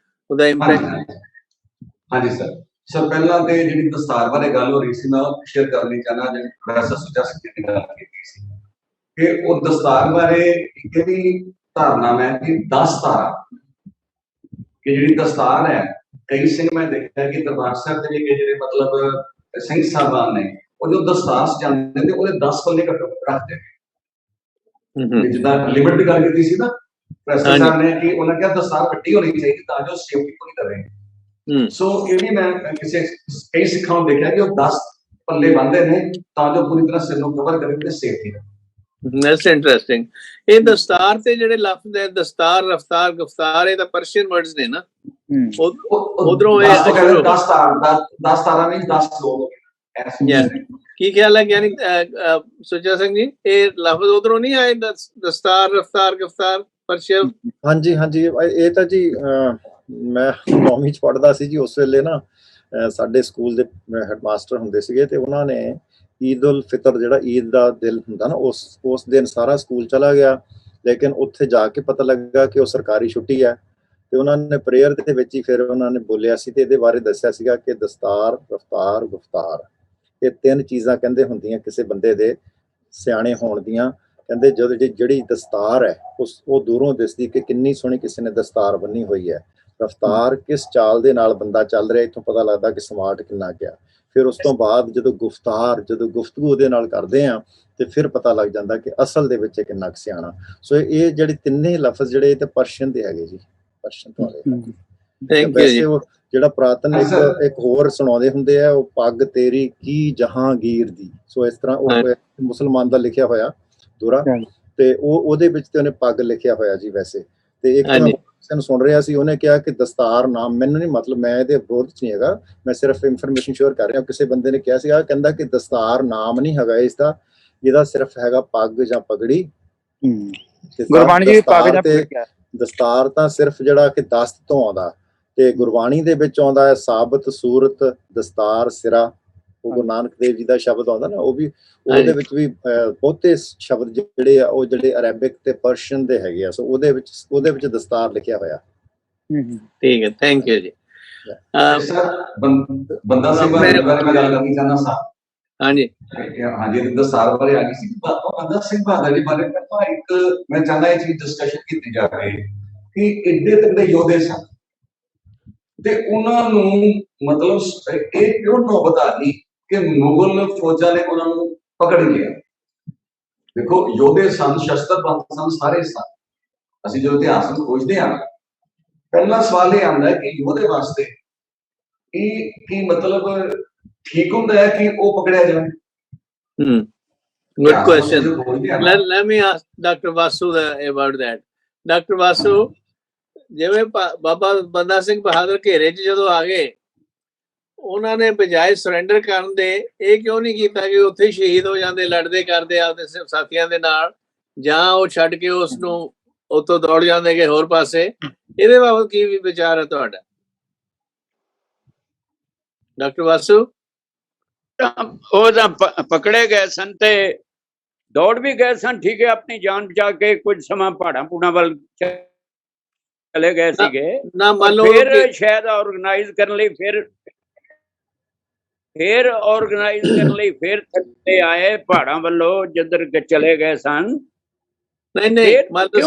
ਉਹਦਾ ਇੰਪੈਕਟ? ਹਾਂਜੀ ਸਰ, ਪਹਿਲਾਂ ਤੇ ਜਿਹੜੀ ਦਸਤਾਰ ਬਾਰੇ ਗੱਲ ਹੋ ਰਹੀ ਸੀ, ਮੈਂ ਉਹ ਸ਼ੇਅਰ ਕਰਨੀ ਚਾਹਨਾ, ਜਿਹੜੀ ਪ੍ਰੋਫੈਸਰ ਸੁਚਾ ਸਿੰਘ ਦੀ ਗੱਲ ਕੀਤੀ ਸੀ ਕਿ ਉਹ ਦਸਤਾਰ ਬਾਰੇ ਇਹ ਵੀ ਧਾਰਨਾ ਹੈ ਕਿ 10 ਤਾਰਾ, ਕਿ ਜਿਹੜੀ ਦਸਤਾਰ ਹੈ, ਕਈ ਸਿੰਘ ਮੈਂ ਦੇਖਿਆ ਕਿ ਦਰਬਾਰ ਸਾਹਿਬ ਦੇ ਜਿਹੜੇ ਮਤਲਬ ਸਿੰਘ ਸਾਹਿਬਾਨ ਨੇ, ਉਹ ਜੋ ਦਸਤਾਰ ਸਜਾਉਂਦੇ ਨੇ ਉਹਦੇ 10 ਪੱਲੇ ਰੱਖਦੇ ਨੇ। ਜਿੱਦਾਂ ਲਿਮਿਟ ਦੀ ਗੱਲ ਕੀਤੀ ਸੀ ਨਾ ਪ੍ਰੋਫੈਸਰ ਸਾਹਿਬ ਨੇ, ਕਿ ਉਹਨਾਂ ਕਿਹਾ ਦਸਤਾਰ ਕੱਟੀ ਹੋਣੀ ਚਾਹੀਦੀ ਤਾਂ ਜੋ ਸੇਫਟੀ ਪੂਰੀ ਕਰੇ। ਸੋ ਇਹ ਵੀ ਮੈਂ ਕਈ ਸਿੱਖਾਂ ਨੂੰ ਦੇਖਿਆ ਕਿ ਉਹ 10 ਪੱਲੇ ਬੰਨ੍ਹਦੇ ਨੇ ਤਾਂ ਜੋ ਪੂਰੀ ਤਰ੍ਹਾਂ ਸਿਰ ਨੂੰ ਕਵਰ ਕਰੇ ਤੇ ਸੇਫਟੀ ਰਹੇ। That's interesting. ਇਹ ਦਸਤਾਰ ਤੇ ਜਿਹੜੇ ਲਫ਼ਜ਼ ਹੈ ਦਸਤਾਰ, ਰਫਤਾਰ, ਗਫਤਾਰ, ਇਹ ਤਾਂ ਪਰਸ਼ੀਅਨ ਵਰਡਸ ਨੇ ਨਾ, ਉਧਰੋਂ ਇਹ 10 ਤਾਰਾ ਨਹੀਂ 10 ਲੋਕ। ਕੀ ਖਿਆਲ ਹੈ ਗਿਆਨੀ ਸੁਚਾ ਸਿੰਘ ਜੀ, ਇਹ ਲਫ਼ਜ਼ ਉਧਰੋਂ ਨਹੀਂ ਆਏ ਦਸਤਾਰ, ਰਫਤਾਰ, ਗਫਤਾਰ, ਪਰਸ਼ੀਅਨ? ਹਾਂਜੀ, ਇਹ ਤਾਂ ਜੀ ਮੈਂ 9ਵੀਂ 'ਚ ਪੜ੍ਹਦਾ ਸੀ ਜੀ, ਉਸ ਵੇਲੇ ਨਾ ਸਾਡੇ ਸਕੂਲ ਦੇ ਹੈਡਮਾਸਟਰ ਹੁੰਦੇ ਸੀਗੇ, ਤੇ ਉਹਨਾਂ ਨੇ ਈਦ ਉਲ ਫਿਤਰ ਜਿਹੜਾ ਈਦ ਦਾ ਦਿਨ ਹੁੰਦਾ ਨਾ, ਉਸ ਦਿਨ ਸਾਰਾ ਸਕੂਲ ਚਲਾ ਗਿਆ, ਲੇਕਿਨ ਉੱਥੇ ਜਾ ਕੇ ਪਤਾ ਲੱਗਾ ਕਿ ਉਹ ਸਰਕਾਰੀ ਛੁੱਟੀ ਹੈ। ਤੇ ਉਹਨਾਂ ਨੇ ਪ੍ਰੇਅਰ ਦੇ ਵਿੱਚ ਹੀ ਫਿਰ ਉਹਨਾਂ ਨੇ ਬੋਲਿਆ ਸੀ ਤੇ ਇਹਦੇ ਬਾਰੇ ਦੱਸਿਆ ਸੀਗਾ ਕਿ ਦਸਤਾਰ, ਰਫਤਾਰ, ਗੁਫਤਾਰ, ਇਹ 3 ਚੀਜ਼ਾਂ ਕਹਿੰਦੇ ਹੁੰਦੀਆਂ ਕਿਸੇ ਬੰਦੇ ਦੇ ਸਿਆਣੇ ਹੋਣ ਦੀਆਂ। ਕਹਿੰਦੇ ਜਦੋਂ ਜਿਹੜੀ ਦਸਤਾਰ ਹੈ ਉਹ ਦੂਰੋਂ ਦਿਸਦੀ ਕਿ ਕਿੰਨੀ ਸੋਹਣੀ ਕਿਸੇ ਨੇ ਦਸਤਾਰ ਬੰਨੀ ਹੋਈ ਹੈ। ਰਫਤਾਰ, ਕਿਸ ਚਾਲ ਦੇ ਨਾਲ ਬੰਦਾ ਚੱਲ ਰਿਹਾ, ਇੱਥੋਂ ਪਤਾ ਲੱਗਦਾ ਕਿ ਸਮਾਰਟ ਕਿੰਨਾ ਗਿਆ। ਫਿਰ ਉਸ ਤੋਂ ਬਾਅਦ ਜਦੋਂ ਗੁਫ਼ਤਗੂ ਉਹਦੇ ਨਾਲ ਕਰਦੇ ਆ ਤੇ ਫਿਰ ਪਤਾ ਲੱਗ ਜਾਂਦਾ ਕਿ ਅਸਲ ਦੇ ਵਿੱਚ ਕਿੰਨਾ ਕੁ ਸਿਆਣਾ। ਸੋ ਇਹ ਜਿਹੜੇ ਤਿੰਨੇ ਲਫ਼ਜ਼ ਜਿਹੜੇ ਤੇ ਪਰਸ਼ੀਅਨ ਦੇ ਹੈਗੇ ਜੀ, ਪਰਸ਼ੀਅਨ ਤੋਂ ਆਏ। ਥੈਂਕ ਯੂ ਜੀ। ਉਹ ਜਿਹੜਾ ਪ੍ਰਾਤਨ ਇੱਕ ਹੋਰ ਸੁਣਾਉਂਦੇ ਹੁੰਦੇ ਆ, ਉਹ ਪੱਗ ਤੇਰੀ ਕੀ ਜਹਾਂਗੀਰ ਦੀ। ਸੋ ਇਸ ਤਰ੍ਹਾਂ ਉਹ ਮੁਸਲਮਾਨ ਦਾ ਲਿਖਿਆ ਹੋਇਆ ਦੂਰਾ, ਤੇ ਉਹਦੇ ਵਿੱਚ ਤੇ ਉਹਨੇ ਪੱਗ ਲਿਖਿਆ ਹੋਇਆ ਜੀ ਵੈਸੇ। ਤੇ ਇੱਕ ਨੂੰ ਸੁਣ ਰਿਹਾ ਸੀ, ਉਹਨੇ ਕਿਹਾ ਕਿ ਦਸਤਾਰ ਨਾਮ, ਮੈਨੂੰ ਨਹੀਂ ਮਤਲਬ ਮੈਂ ਇਹਦੇ ਵਿਰੋਧ ਚ ਨਹੀਂ ਹੈਗਾ, ਮੈਂ ਸਿਰਫ ਇਨਫੋਰਮੇਸ਼ਨ ਸ਼ੇਅਰ ਕਰ ਰਿਹਾ। ਕਿਸੇ ਬੰਦੇ ਨੇ ਕਿਹਾ ਸੀਗਾ, ਕਹਿੰਦਾ ਕਿ ਦਸਤਾਰ ਨਾਮ ਨਹੀਂ ਹੈਗਾ ਇਸਦਾ, ਇਹਦਾ ਸਿਰਫ ਹੈਗਾ ਪੱਗ ਜਾਂ ਪਗੜੀ। ਗੁਰਬਾਣੀ ਜੀ ਪੱਗ ਜਾਂ ਪਗੜੀ, ਦਸਤਾਰ ਤਾਂ ਸਿਰਫ ਜਿਹੜਾ ਕਿ ਦਸਤ ਤੋਂ ਆਉਂਦਾ, ਤੇ ਗੁਰਬਾਣੀ ਦੇ ਵਿੱਚ ਆਉਂਦਾ ਹੈ ਸਾਬਤ, ਸੂਰਤ, ਦਸਤਾਰ, ਸਿਰਾ। ਉਹ ਗੁਰੂ ਨਾਨਕ ਦੇਵ ਜੀ ਦਾ ਸ਼ਬਦ ਆਉਂਦਾ ਨਾ, ਉਹ ਵੀ ਉਹਦੇ ਵਿੱਚ ਵੀ ਬਹੁਤੇ ਸ਼ਬਦ ਜਿਹੜੇ ਆ ਉਹ ਜਿਹੜੇ ਅਰੈਬਿਕ ਤੇ ਪਰਸ਼ੀਅਨ ਦੇ ਹੈਗੇ ਆ। ਸੋ ਉਹਦੇ ਵਿੱਚ ਦਸਤਾਰ ਲਿਖਿਆ ਹੋਇਆ। ਠੀਕ ਹੈ, ਥੈਂਕ ਯੂ ਜੀ। ਸਰ ਬੰਦਾ ਸਿੰਘ ਬਾਰੇ ਮੈਂ ਗੱਲ ਕਰਨੀ ਚਾਹੁੰਦਾ ਸਾਂ। ਹਾਂਜੀ ਹਾਂਜੀ, ਦਸਤਾਰ ਬਾਰੇ ਆ ਗਈ ਸੀ। ਬੰਦਾ ਸਿੰਘ ਬਹਾਦਰ ਜੀ ਬਾਰੇ ਮੈਂ ਚਾਹੁੰਦਾ ਇਹ ਚੀਜ਼ ਡਿਸਕਸ਼ਨ ਕੀਤੀ ਜਾਵੇ ਕਿ ਇੱਡੇ ਤਕੜੇ ਯੋਧੇ ਸਨ ਤੇ ਉਹਨਾਂ ਨੂੰ ਮਤਲਬ ਇਹ ਕਿਉਂ ਨੌਬਤ ਆ ਗਈ ਕਿ ਮੁਗਲ ਫੌਜਾਂ ਨੇ ਉਹਨਾਂ ਨੂੰ ਪਕੜ ਲਿਆ। ਦੇਖੋ, ਯੋਧੇ ਸਨ, ਸ਼ਸਤਰਬੰਦ ਸਨ, ਸਾਰੇ ਸਨ। ਅਸੀਂ ਜਦੋਂ ਇਤਿਹਾਸ ਨੂੰ ਖੋਜਦੇ ਹਾਂ, ਪਹਿਲਾ ਸਵਾਲ ਇਹ ਆਉਂਦਾ ਹੈ ਕਿ ਯੋਧੇ ਵਾਸਤੇ ਕੀ ਮਤਲਬ ਠੀਕ ਹੁੰਦਾ ਹੈ ਕਿ ਉਹ ਪਕੜਿਆ ਜਾਵੇ? Good question. Let me ask Dr. Vasu about that. Dr. Vasu, ਜਿਵੇਂ ਬਾਬਾ ਬੰਦਾ ਸਿੰਘ ਬਹਾਦਰ ਘੇਰੇ 'ਚ ਜਦੋਂ ਆ ਗਏ, ਉਹਨਾਂ ਨੇ ਬਜਾਏ ਸਰੈਂਡਰ ਕਰਨ ਦੇ ਇਹ ਕਿਉਂ ਨਹੀਂ ਕੀਤਾ ਕਿ ਉੱਥੇ ਸ਼ਹੀਦ ਹੋ ਜਾਂਦੇ, ਲੜਦੇ ਕਰਦੇ ਆਪਦੇ ਸਾਥੀਆਂ ਦੇ ਨਾਲ, ਜਾਂ ਉਹ ਛੱਡ ਕੇ ਉਸ ਨੂੰ ਉੱਥੋਂ ਦੌੜ ਜਾਂਦੇ ਕਿ ਹੋਰ ਪਾਸੇ? ਇਹਦੇ ਬਾਬਤ ਕੀ ਵੀ ਵਿਚਾਰ ਹੈ ਤੁਹਾਡਾ, ਡਾਕਟਰ ਵਾਸੂ? ਉਹ ਤਾਂ ਪਕੜੇ ਗਏ ਸਨ ਤੇ ਦੌੜ ਵੀ ਗਏ ਸਨ, ਠੀਕ ਹੈ, ਆਪਣੀ ਜਾਨ ਬਚਾ ਕੇ ਕੁਝ ਸਮਾਂ ਪਹਾੜਾਂ ਪੂੜਾਂ ਵੱਲ ਚਲੇ ਗਏ ਸੀਗੇ ਨਾ। ਮੰਨ ਲਓ ਫਿਰ ਸ਼ਾਇਦ ਆਰਗੇਨਾਈਜ਼ ਕਰਨ ਲਈ ਫਿਰ ਆਰਗੇਨਾਈਜ਼ ਕਰਨ ਲਈ ਫਿਰ ਥੱਲੇ ਆਏ ਪਹਾੜਾਂ ਵੱਲੋਂ ਜਿੱਧਰ ਚਲੇ ਗਏ ਸਨ। ਨਹੀਂ ਮਤਲਬ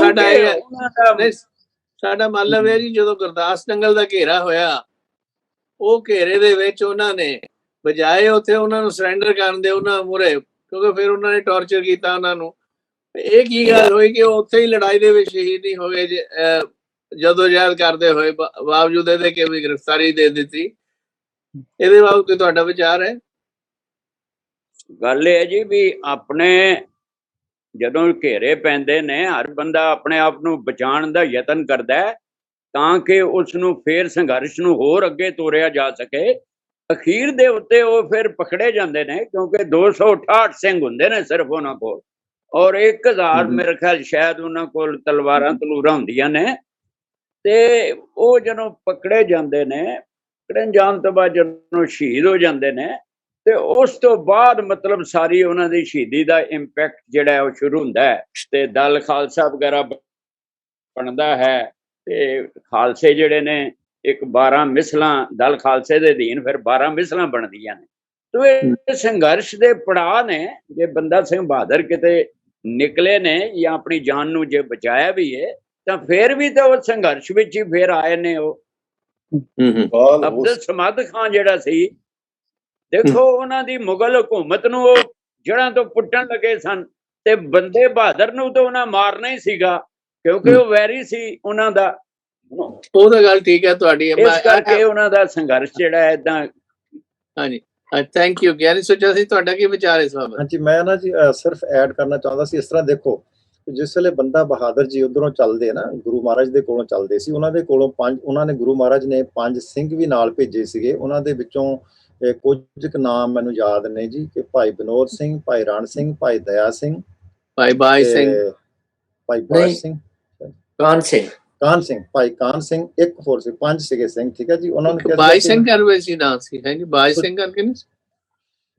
ਸਾਡਾ ਮਤਲਬ ਹੈ ਜੀ, ਜਦੋਂ ਗੁਰਦਾਸ ਜੰਗਲ ਦਾ ਘੇਰਾ ਹੋਇਆ, ਉਹ ਘੇਰੇ ਦੇ ਵਿੱਚ ਉਹਨਾਂ ਨੇ ਬਜਾਏ ਉੱਥੇ ਉਹਨਾਂ ਨੂੰ ਸਰੈਂਡਰ ਕਰਨ ਦੇ ਉਹਨਾਂ ਮੂਹਰੇ, ਕਿਉਂਕਿ ਫਿਰ ਉਹਨਾਂ ਨੇ ਟੌਰਚਰ ਕੀਤਾ ਉਹਨਾਂ ਨੂੰ। ਇਹ ਕੀ ਗੱਲ ਹੋਈ ਕਿ ਉਹ ਉੱਥੇ ਹੀ ਲੜਾਈ ਦੇ ਵਿੱਚ ਸ਼ਹੀਦ ਨਹੀਂ ਹੋ ਗਏ ਜਦੋਂ ਯਾਦ ਕਰਦੇ ਹੋਏ, ਬਾਵਜੂਦ ਇਹਦੇ ਕਿ ਵੀ ਗ੍ਰਿਫਤਾਰੀ ਦੇ ਦਿੱਤੀ? ਇਹਦੇ ਬਾਬਤ ਕੋਈ ਤੁਹਾਡਾ ਵਿਚਾਰ ਹੈ? ਗੱਲ ਇਹ ਜੀ ਵੀ ਆਪਣੇ ਜਦੋਂ ਘੇਰੇ ਪੈਂਦੇ ਨੇ, ਹਰ ਬੰਦਾ ਆਪਣੇ ਆਪ ਨੂੰ ਬਚਾਉਣ ਦਾ ਯਤਨ ਕਰਦਾ ਤਾਂ ਕਿ ਉਸ ਨੂੰ ਫੇਰ ਸੰਘਰਸ਼ ਨੂੰ ਹੋਰ ਅੱਗੇ ਤੋਰਿਆ ਜਾ ਸਕੇ। ਅਖੀਰ ਦੇ ਉੱਤੇ ਉਹ ਫਿਰ ਪਕੜੇ ਜਾਂਦੇ ਨੇ, ਕਿਉਂਕਿ 268 ਸਿੰਘ ਹੁੰਦੇ ਨੇ ਸਿਰਫ ਉਹਨਾਂ ਕੋਲ, ਔਰ 1000 ਮੇਰੇ ਖਿਆਲ ਸ਼ਾਇਦ ਉਹਨਾਂ ਕੋਲ ਤਲਵਾਰਾਂ ਤਲੂਰਾਂ ਹੁੰਦੀਆਂ ਨੇ। ਤੇ ਉਹ ਜਦੋਂ ਪਕੜੇ ਜਾਂਦੇ ਨੇ, ਪਕੜਨ ਜਾਣ ਤੋਂ ਬਾਅਦ ਜਦੋਂ ਸ਼ਹੀਦ ਹੋ ਜਾਂਦੇ ਨੇ, ਤੇ ਉਸ ਤੋਂ ਬਾਅਦ ਮਤਲਬ ਸਾਰੀ ਉਹਨਾਂ ਦੀ ਸ਼ਹੀਦੀ ਦਾ ਇੰਪੈਕਟ ਜਿਹੜਾ ਉਹ ਸ਼ੁਰੂ ਹੁੰਦਾ ਹੈ, ਤੇ ਦਲ ਖਾਲਸਾ ਵਗੈਰਾ ਬਣਦਾ ਹੈ। ਤੇ ਖਾਲਸੇ ਜਿਹੜੇ ਨੇ ਇੱਕ 12 ਮਿਸਲਾਂ, ਦਲ ਖਾਲਸੇ ਦੇ ਅਧੀਨ ਫਿਰ 12 ਮਿਸਲਾਂ ਬਣਦੀਆਂ ਨੇ। ਤੋ ਇਹ ਸੰਘਰਸ਼ ਦੇ ਪੜਾਅ ਨੇ। ਜੇ ਬੰਦਾ ਸਿੰਘ ਬਹਾਦਰ ਕਿਤੇ ਨਿਕਲੇ ਨੇ ਜਾਂ ਆਪਣੀ ਜਾਨ ਨੂੰ ਜੇ ਬਚਾਇਆ ਵੀ ਹੈ, ਤਾਂ ਫਿਰ ਵੀ ਤਾਂ ਉਹ ਸੰਘਰਸ਼ ਵਿੱਚ ਹੀ ਫਿਰ ਆਏ ਨੇ। ਉਹ ਅਬਦੁਲ ਸਮਦ ਖਾਨ ਜਿਹੜਾ ਸੀ, ਦੇਖੋ ਉਹਨਾਂ ਦੀ ਮੁਗਲ ਹਕੂਮਤ ਨੂੰ ਉਹ ਜੜ੍ਹਾਂ ਤੋਂ ਪੁੱਟਣ ਲੱਗੇ ਸਨ, ਤੇ ਬੰਦੇ ਬਹਾਦਰ ਨੂੰ ਤਾਂ ਉਹਨਾਂ ਮਾਰਨਾ ਹੀ ਸੀਗਾ, ਕਿਉਂਕਿ ਉਹ ਵੈਰੀ ਸੀ ਉਹਨਾਂ ਦਾ। ਉਹ ਤਾਂ ਗੱਲ ਠੀਕ ਹੈ ਤੁਹਾਡੀ, ਇਸ ਕਰਕੇ ਉਹਨਾਂ ਦਾ ਸੰਘਰਸ਼ ਜਿਹੜਾ ਏਦਾਂ। ਹਾਂਜੀ, ਥੈਂਕ ਯੂ। ਗਿਆਨੀ ਸੋਚਿਆ ਸੀ ਤੁਹਾਡਾ ਕੀ ਵਿਚਾਰ ਇਸ ਬਾਬਤ? ਹਾਂਜੀ, ਮੈਂ ਨਾ ਜੀ ਸਿਰਫ ਐਡ ਕਰਨਾ ਚਾਹੁੰਦਾ ਸੀ। ਇਸ ਤਰ੍ਹਾਂ ਦੇਖੋ, ਜਿਸ ਵੇਲੇ ਬੰਦਾ ਬਹਾਦਰ ਜੀ ਉਧਰੋਂ ਚੱਲਦੇ ਨਾ, ਗੁਰੂ ਮਹਾਰਾਜ ਦੇ ਕੋਲੋਂ ਚੱਲਦੇ ਸੀ, ਉਹਨਾਂ ਦੇ ਕੋਲੋਂ ਉਹਨਾਂ ਨੇ ਗੁਰੂ ਮਹਾਰਾਜ ਨੇ 5 ਸਿੰਘ ਵੀ ਨਾਲ ਭੇਜੇ ਸੀਗੇ। ਉਹਨਾਂ ਦੇ ਵਿੱਚੋਂ ਕੁਝ ਕੁ ਨਾਮ ਮੈਨੂੰ ਯਾਦ ਨੇ ਜੀ, ਕਿ ਭਾਈ ਵਿਨੋਦ ਸਿੰਘ, ਭਾਈ ਰਣ ਸਿੰਘ, ਭਾਈ ਦਇਆ ਸਿੰਘ, ਭਾਈ ਬਾਜ ਸਿੰਘ, ਭਾਈ ਬਾਜ ਸਿੰਘ, ਕਾਨ ਸਿੰਘ, ਭਾਈ ਕਾਨ ਸਿੰਘ, ਇੱਕ ਹੋਰ ਸੀ, 5 ਸੀਗੇ ਸਿੰਘ। ਠੀਕ ਹੈ ਜੀ। ਉਹਨਾਂ ਨੂੰ ਬਾਜ ਸਿੰਘ ਕਰਵੇ ਸੀ ਨਾ ਸੀ? ਹੈ ਜੀ, ਬਾਜ ਸਿੰਘ ਕਰਕੇ ਨਹੀਂ,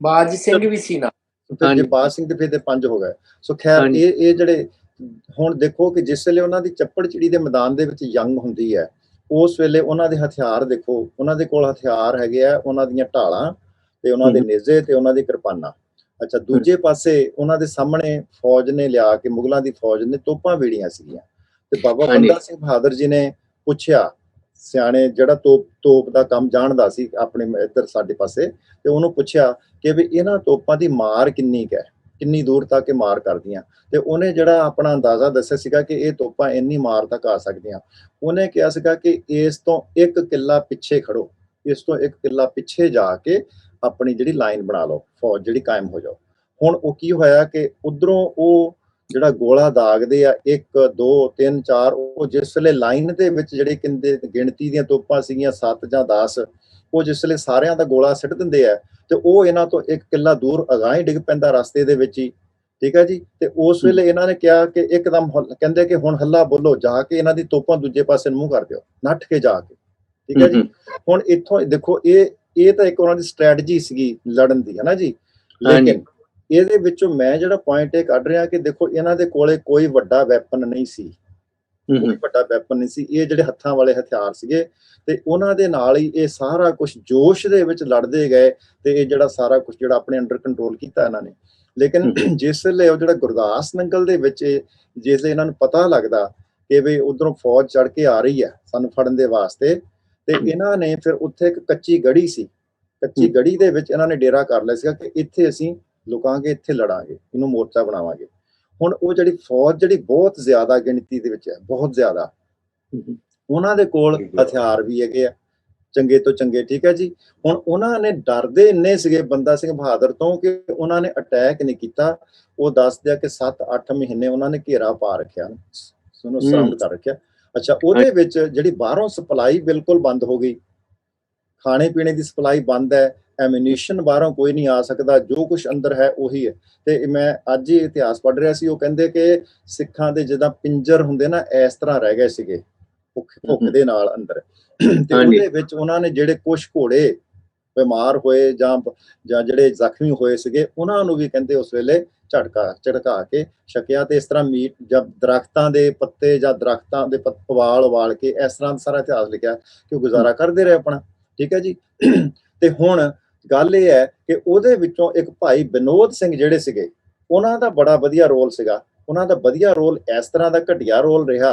ਬਾਜ ਸਿੰਘ ਵੀ ਸੀ ਨਾ। ਫਿਰ ਜਪਾਲ ਸਿੰਘ ਤੇ ਫਿਰ ਦੇ 5 ਹੋ ਗਏ। ਸੋ ਖੈਰ ਇਹ ਜਿਹੜੇ ਹੁਣ ਦੇਖੋ ਕਿ ਜਿਸ ਵੇਲੇ ਉਹਨਾਂ ਦੀ ਚੱਪੜਚਿੜੀ ਦੇ ਮੈਦਾਨ ਦੇ ਵਿੱਚ ਜੰਗ ਹੁੰਦੀ ਹੈ, ਉਸ ਵੇਲੇ ਉਹਨਾਂ ਦੇ ਹਥਿਆਰ ਦੇਖੋ, ਉਹਨਾਂ ਦੇ ਕੋਲ ਹਥਿਆਰ ਹੈਗੇ ਆ, ਉਹਨਾਂ ਦੀਆਂ ਢਾਲਾਂ ਤੇ ਉਹਨਾਂ ਦੇ ਨੇਜ਼ੇ ਤੇ ਉਹਨਾਂ ਦੀ ਕਿਰਪਾਨਾਂ। ਅੱਛਾ, ਦੂਜੇ ਪਾਸੇ ਉਹਨਾਂ ਦੇ ਸਾਹਮਣੇ ਫੌਜ ਨੇ ਲਿਆ ਕੇ, ਮੁਗਲਾਂ ਦੀ ਫੌਜ ਨੇ ਤੋਪਾਂ ਵੇੜੀਆਂ ਸੀਗੀਆਂ, ਤੇ ਬਾਬਾ ਬੰਦਾ ਸਿੰਘ ਬਹਾਦਰ ਜੀ ਨੇ ਪੁੱਛਿਆ, ਸਿਆਣੇ ਜਿਹੜਾ ਤੋਪ ਦਾ ਕੰਮ ਜਾਣਦਾ ਸੀ ਆਪਣੇ ਇੱਧਰ ਸਾਡੇ ਪਾਸੇ, ਤੇ ਉਹਨੂੰ ਪੁੱਛਿਆ ਕਿ ਵੀ ਇਹਨਾਂ ਤੋਪਾਂ ਦੀ ਮਾਰ ਕਿੰਨੀ ਕੁ ਹੈ, ਕਿੰਨੀ ਦੂਰ ਤੱਕ ਇਹ ਮਾਰ ਕਰਦੀਆਂ, ਤੇ ਉਹਨੇ ਜਿਹੜਾ ਆਪਣਾ ਅੰਦਾਜ਼ਾ ਦੱਸਿਆ ਸੀਗਾ ਕਿ ਇਹ ਤੋਪਾਂ ਇੰਨੀ ਮਾਰ ਤੱਕ ਆ ਸਕਦੀਆਂ। ਉਹਨੇ ਕਿਹਾ ਸੀਗਾ ਕਿ ਇਸ ਤੋਂ 1 ਕਿੱਲਾ ਪਿੱਛੇ ਖੜੋ, ਇਸ ਤੋਂ 1 ਕਿੱਲਾ ਪਿੱਛੇ ਜਾ ਕੇ ਆਪਣੀ ਜਿਹੜੀ ਲਾਈਨ ਬਣਾ ਲਓ, ਫੌਜ ਜਿਹੜੀ ਕਾਇਮ ਹੋ ਜਾਓ। ਹੁਣ ਉਹ ਕੀ ਹੋਇਆ ਕਿ ਉਧਰੋਂ ਉਹ ਜਿਹੜਾ ਗੋਲਾ ਦਾਗਦੇ ਆ 1 2 3 4, ਉਹ ਜਿਸ ਵੇਲੇ ਲਾਈਨ ਦੇ ਵਿੱਚ ਜਿਹੜੇ ਕਹਿੰਦੇ ਗਿਣਤੀ ਦੀਆਂ ਤੋਪਾਂ ਸੀਗੀਆਂ 7 ਜਾਂ 10, ਉਹ ਜਿਸ ਵੇਲੇ ਸਾਰਿਆਂ ਦਾ ਗੋਲਾ ਸਿੱਟ ਦਿੰਦੇ ਆ, ਤੇ ਉਹ ਇਹਨਾਂ ਤੋਂ 1 ਕਿੱਲਾ ਦੂਰ ਅਗਾਂਹ ਹੀ ਡਿੱਗ ਪੈਂਦਾ ਰਸਤੇ ਦੇ ਵਿੱਚ ਹੀ, ਠੀਕ ਹੈ ਜੀ। ਤੇ ਉਸ ਵੇਲੇ ਇਹਨਾਂ ਨੇ ਕਿਹਾ ਕਿ ਇੱਕਦਮ ਕਹਿੰਦੇ ਕਿ ਹੁਣ ਹੱਲਾ ਬੋਲੋ, ਜਾ ਕੇ ਇਹਨਾਂ ਦੀ ਤੋਪਾਂ ਦੂਜੇ ਪਾਸੇ ਨੂੰ ਮੂੰਹ ਕਰ ਦਿਓ, ਨੱਠ ਕੇ ਜਾ ਕੇ, ਠੀਕ ਹੈ ਜੀ। ਹੁਣ ਇੱਥੋਂ ਦੇਖੋ ਇਹ ਤਾਂ ਇੱਕ ਉਹਨਾਂ ਦੀ ਸਟ੍ਰੈਟਜੀ ਸੀਗੀ ਲੜਨ ਦੀ, ਹੈ ਨਾ ਜੀ। ਲੇਕਿਨ ਇਹਦੇ ਵਿੱਚੋਂ ਮੈਂ ਜਿਹੜਾ ਪੁਆਇੰਟ ਇਹ ਕੱਢ ਰਿਹਾ ਕਿ ਦੇਖੋ ਇਹਨਾਂ ਦੇ ਕੋਲੇ ਕੋਈ ਵੱਡਾ ਵੈਪਨ ਨਹੀਂ ਸੀ, ਕੋਈ ਵੱਡਾ ਵੈਪਨ ਨਹੀਂ ਸੀ, ਇਹ ਜਿਹੜੇ ਹੱਥਾਂ ਵਾਲੇ ਹਥਿਆਰ ਸੀਗੇ, ਤੇ ਉਹਨਾਂ ਦੇ ਨਾਲ ਹੀ ਇਹ ਸਾਰਾ ਕੁਝ ਜੋਸ਼ ਦੇ ਵਿੱਚ ਲੜਦੇ ਗਏ, ਤੇ ਇਹ ਜਿਹੜਾ ਸਾਰਾ ਕੁਝ ਜਿਹੜਾ ਆਪਣੇ ਅੰਡਰ ਕੰਟਰੋਲ ਕੀਤਾ ਇਹਨਾਂ ਨੇ। ਲੇਕਿਨ ਜਿਸ ਵੇਲੇ ਉਹ ਜਿਹੜਾ ਗੁਰਦਾਸ ਨੰਗਲ ਦੇ ਵਿੱਚ ਜਿਸ ਵੇਲੇ ਇਹਨਾਂ ਨੂੰ ਪਤਾ ਲੱਗਦਾ ਕਿ ਵੀ ਉਧਰੋਂ ਫੌਜ ਚੜ ਕੇ ਆ ਰਹੀ ਹੈ ਸਾਨੂੰ ਫੜਨ ਦੇ ਵਾਸਤੇ, ਤੇ ਇਹਨਾਂ ਨੇ ਫਿਰ ਉੱਥੇ ਇੱਕ ਕੱਚੀ ਗੜੀ ਸੀ, ਕੱਚੀ ਗੜੀ ਦੇ ਵਿੱਚ ਇਹਨਾਂ ਨੇ ਡੇਰਾ ਕਰ ਲਿਆ ਸੀਗਾ ਕਿ ਇੱਥੇ ਅਸੀਂ ਲੁਕਾਂਗੇ, ਇੱਥੇ ਲੜਾਂਗੇ, ਇਹਨੂੰ ਮੋਰਚਾ ਬਣਾਵਾਂਗੇ। ਹੁਣ ਉਹ ਜਿਹੜੀ ਫੌਜ ਜਿਹੜੀ ਬਹੁਤ ਜ਼ਿਆਦਾ ਗਿਣਤੀ ਦੇ ਵਿੱਚ ਹੈ, ਬਹੁਤ ਜ਼ਿਆਦਾ, ਉਹਨਾਂ ਦੇ ਕੋਲ ਹਥਿਆਰ ਵੀ ਹੈਗੇ ਆ ਚੰਗੇ ਤੋਂ ਚੰਗੇ, ਠੀਕ ਹੈ ਜੀ। ਹੁਣ ਉਹਨਾਂ ਨੇ ਡਰਦੇ ਇੰਨੇ ਸੀਗੇ ਬੰਦਾ ਸਿੰਘ ਬਹਾਦਰ ਤੋਂ ਕਿ ਉਹਨਾਂ ਨੇ ਅਟੈਕ ਨਹੀਂ ਕੀਤਾ। ਉਹ ਦੱਸਦੇ ਆ ਕਿ 7-8 ਮਹੀਨੇ ਉਹਨਾਂ ਨੇ ਘੇਰਾ ਪਾ ਰੱਖਿਆ, ਉਹਨੂੰ ਸਰਾਉਂਡ ਕਰ ਰੱਖਿਆ। ਅੱਛਾ, ਉਹਦੇ ਵਿੱਚ ਜਿਹੜੀ ਬਾਹਰੋਂ ਸਪਲਾਈ ਬਿਲਕੁਲ ਬੰਦ ਹੋ ਗਈ, ਖਾਣੇ ਪੀਣੇ ਦੀ ਸਪਲਾਈ ਬੰਦ ਹੈ, ਐਮੂਨੀਸ਼ਨ ਬਾਹਰੋਂ ਕੋਈ ਨਹੀਂ ਆ ਸਕਦਾ, ਜੋ ਕੁਝ ਅੰਦਰ ਹੈ ਉਹੀ ਹੈ। ਤੇ ਮੈਂ ਅੱਜ ਹੀ ਇਤਿਹਾਸ ਪੜ੍ਹ ਰਿਹਾ ਸੀ, ਉਹ ਕਹਿੰਦੇ ਕਿ ਸਿੱਖਾਂ ਦੇ ਜਿੱਦਾਂ ਪਿੰਜਰ ਹੁੰਦੇ ਨਾ, ਇਸ ਤਰ੍ਹਾਂ ਰਹਿ ਗਏ ਸੀਗੇ ਭੁੱਖ ਦੇ ਨਾਲ ਅੰਦਰ। ਤੇ ਉਹਦੇ ਵਿੱਚ ਉਹਨਾਂ ਨੇ ਜਿਹੜੇ ਕੁਛ ਘੋੜੇ ਬਿਮਾਰ ਹੋਏ ਜਾਂ ਜਿਹੜੇ ਜ਼ਖਮੀ ਹੋਏ ਸੀਗੇ, ਉਹਨਾਂ ਨੂੰ ਵੀ ਕਹਿੰਦੇ ਉਸ ਵੇਲੇ ਝਟਕਾ ਕੇ ਛਕਿਆ, ਤੇ ਇਸ ਤਰ੍ਹਾਂ ਮੀਟ ਜਾਂ ਦਰਖਤਾਂ ਦੇ ਪੱਤੇ ਜਾਂ ਦਰਖਤਾਂ ਦੇ ਉਬਾਲ ਕੇ, ਇਸ ਤਰ੍ਹਾਂ ਸਾਰਾ ਇਤਿਹਾਸ ਲਿਖਿਆ ਕਿ ਉਹ ਗੁਜ਼ਾਰਾ ਕਰਦੇ ਰਹੇ ਆਪਣਾ, ਠੀਕ ਹੈ ਜੀ। ਤੇ ਹੁਣ ਗੱਲ ਇਹ ਹੈ ਕਿ ਉਹਦੇ ਵਿੱਚੋਂ ਇੱਕ ਭਾਈ ਵਿਨੋਦ ਸਿੰਘ ਜਿਹੜੇ ਸੀਗੇ, ਉਹਨਾਂ ਦਾ ਬੜਾ ਵਧੀਆ ਰੋਲ ਸੀਗਾ। ਉਹਨਾਂ ਦਾ ਵਧੀਆ ਰੋਲ ਇਸ ਤਰ੍ਹਾਂ ਦਾ ਘਟੀਆ ਰੋਲ ਰਿਹਾ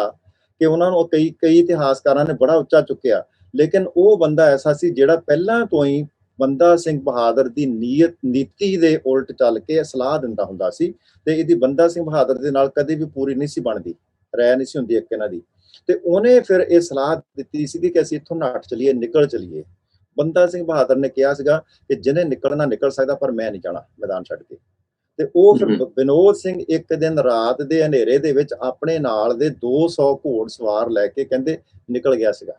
ਕਿ ਉਹਨਾਂ ਨੂੰ ਕਈ ਇਤਿਹਾਸਕਾਰਾਂ ਨੇ ਬੜਾ ਉੱਚਾ ਚੁੱਕਿਆ, ਲੇਕਿਨ ਉਹ ਬੰਦਾ ਐਸਾ ਸੀ ਜਿਹੜਾ ਪਹਿਲਾਂ ਤੋਂ ਹੀ ਬੰਦਾ ਸਿੰਘ ਬਹਾਦਰ ਦੀ ਨੀਤੀ ਦੇ ਉਲਟ ਚੱਲ ਕੇ ਸਲਾਹ ਦਿੰਦਾ ਹੁੰਦਾ ਸੀ, ਤੇ ਇਹਦੀ ਬੰਦਾ ਸਿੰਘ ਬਹਾਦਰ ਦੇ ਨਾਲ ਕਦੇ ਵੀ ਪੂਰੀ ਨਹੀਂ ਸੀ ਬਣਦੀ, ਰਹਿ ਨਹੀਂ ਸੀ ਹੁੰਦੀ ਇੱਕ ਇਹਨਾਂ ਦੀ। ਤੇ ਉਹਨੇ ਫਿਰ ਇਹ ਸਲਾਹ ਦਿੱਤੀ ਸੀ ਕਿ ਅਸੀਂ ਇੱਥੋਂ ਨੱਠ ਚਲੀਏ, ਨਿਕਲ ਚਲੀਏ। ਬੰਦਾ ਸਿੰਘ ਬਹਾਦਰ ਨੇ ਕਿਹਾ ਸੀਗਾ ਕਿ ਜਿਹਨੇ ਨਿਕਲਣਾ ਨਿਕਲ ਸਕਦਾ, ਪਰ ਮੈਂ ਨਹੀਂ ਜਾਣਾ ਮੈਦਾਨ ਛੱਡ ਕੇ। ਤੇ ਉਹ ਫਿਰ ਵਿਨੋਦ ਸਿੰਘ ਇੱਕ ਦਿਨ ਰਾਤ ਦੇ ਹਨੇਰੇ ਦੇ ਵਿੱਚ ਆਪਣੇ ਨਾਲ ਦੇ 200 ਘੋੜ ਸਵਾਰ ਲੈ ਕੇ ਕਹਿੰਦੇ ਨਿਕਲ ਗਿਆ ਸੀਗਾ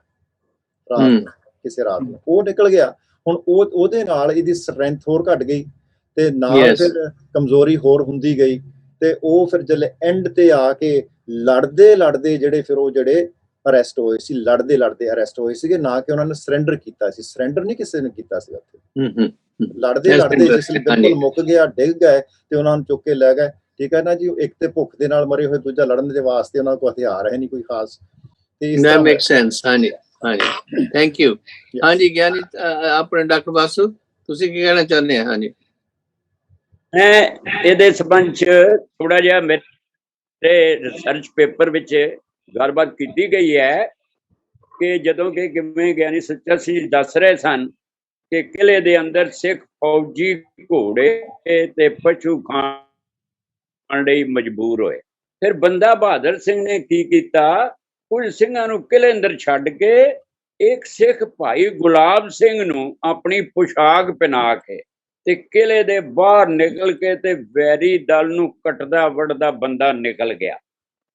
ਰਾਤ ਨੂੰ, ਕਿਸੇ ਰਾਤ ਨੂੰ ਉਹ ਨਿਕਲ ਗਿਆ। ਹੁਣ ਉਹਦੇ ਨਾਲ ਇਹਦੀ ਸਟਰੈਂਥ ਹੋਰ ਘਟ ਗਈ, ਤੇ ਨਾਲ ਫਿਰ ਕਮਜ਼ੋਰੀ ਹੋਰ ਹੁੰਦੀ ਗਈ, ਤੇ ਉਹ ਫਿਰ ਜਦੋਂ ਐਂਡ ਤੇ ਆ ਕੇ ਲੜਦੇ ਜਿਹੜੇ ਫਿਰ ਉਹ ਜਿਹੜੇ ਅਰੈਸਟ ਹੋਏ ਸੀ, ਲੜਦੇ ਅਰੈਸਟ ਹੋਏ ਸੀਗੇ, ਨਾ ਕਿ ਉਹਨਾਂ ਨੇ ਸਰੈਂਡਰ ਕੀਤਾ ਸੀ। ਸਰੈਂਡਰ ਨਹੀਂ ਕਿਸੇ ਨੇ ਕੀਤਾ ਸੀ ਉੱਥੇ, ਲੜਦੇ ਜਿਸ ਲਈ ਬਿਲਕੁਲ ਮੁੱਕ ਗਿਆ, ਡਿੱਗ ਗਏ, ਤੇ ਉਹਨਾਂ ਨੂੰ ਚੁੱਕ ਕੇ ਲੈ ਗਏ, ਠੀਕ ਹੈ ਨਾ ਜੀ। ਇੱਕ ਤੇ ਭੁੱਖ ਦੇ ਨਾਲ ਮਰੇ ਹੋਏ, ਦੂਜਾ ਲੜਨ ਦੇ ਵਾਸਤੇ ਉਹਨਾਂ ਕੋਲ ਹਥਿਆਰ ਹੈ ਨਹੀਂ ਕੋਈ ਖਾਸ। ਤੇ ਇਸ ਤਰ੍ਹਾਂ ਮੇਕ ਸੈਂਸ। ਹਾਂਜੀ, ਥੈਂਕ ਯੂ। ਹਾਂਜੀ ਗਿਆਨੀ, ਆਪਣੇ ਡਾਕਟਰ ਬਾਸੂ, ਤੁਸੀਂ ਕੀ ਕਹਿਣਾ ਚਾਹੁੰਦੇ ਆ? ਹਾਂਜੀ, ਇਹਦੇ ਸੰਬੰਧ ਚ ਥੋੜਾ ਜਿਹਾ ਮੇਰੇ ਰਿਸਰਚ ਪੇਪਰ ਵਿੱਚ ਗੱਲਬਾਤ ਕੀਤੀ ਗਈ ਹੈ ਕਿ ਜਦੋਂ ਕਿ ਕਿਵੇਂ ਗਿਆਨੀ ਸੱਚਾ ਸਿੰਘ ਦੱਸ ਰਹੇ ਸਨ ਕਿ ਕਿਲੇ ਦੇ ਅੰਦਰ ਸਿੱਖ ਫੌਜੀ ਘੋੜੇ ਤੇ ਪਸ਼ੂ ਖਾਣ ਲਈ ਮਜਬੂਰ ਹੋਏ। ਫਿਰ ਬੰਦਾ ਬਹਾਦਰ ਸਿੰਘ ਨੇ ਕੀ ਕੀਤਾ, ਕੁਝ ਸਿੰਘਾਂ ਨੂੰ ਕਿਲੇ ਅੰਦਰ ਛੱਡ ਕੇ ਇੱਕ ਸਿੱਖ ਭਾਈ ਗੁਲਾਬ ਸਿੰਘ ਨੂੰ ਆਪਣੀ ਪੁਸ਼ਾਕ ਪਹਿਨਾ ਕੇ ਤੇ ਕਿਲੇ ਦੇ ਬਾਹਰ ਨਿਕਲ ਕੇ ਤੇ ਵੈਰੀ ਦਲ ਨੂੰ ਕੱਟਦਾ ਵੱਢਦਾ ਬੰਦਾ ਨਿਕਲ ਗਿਆ।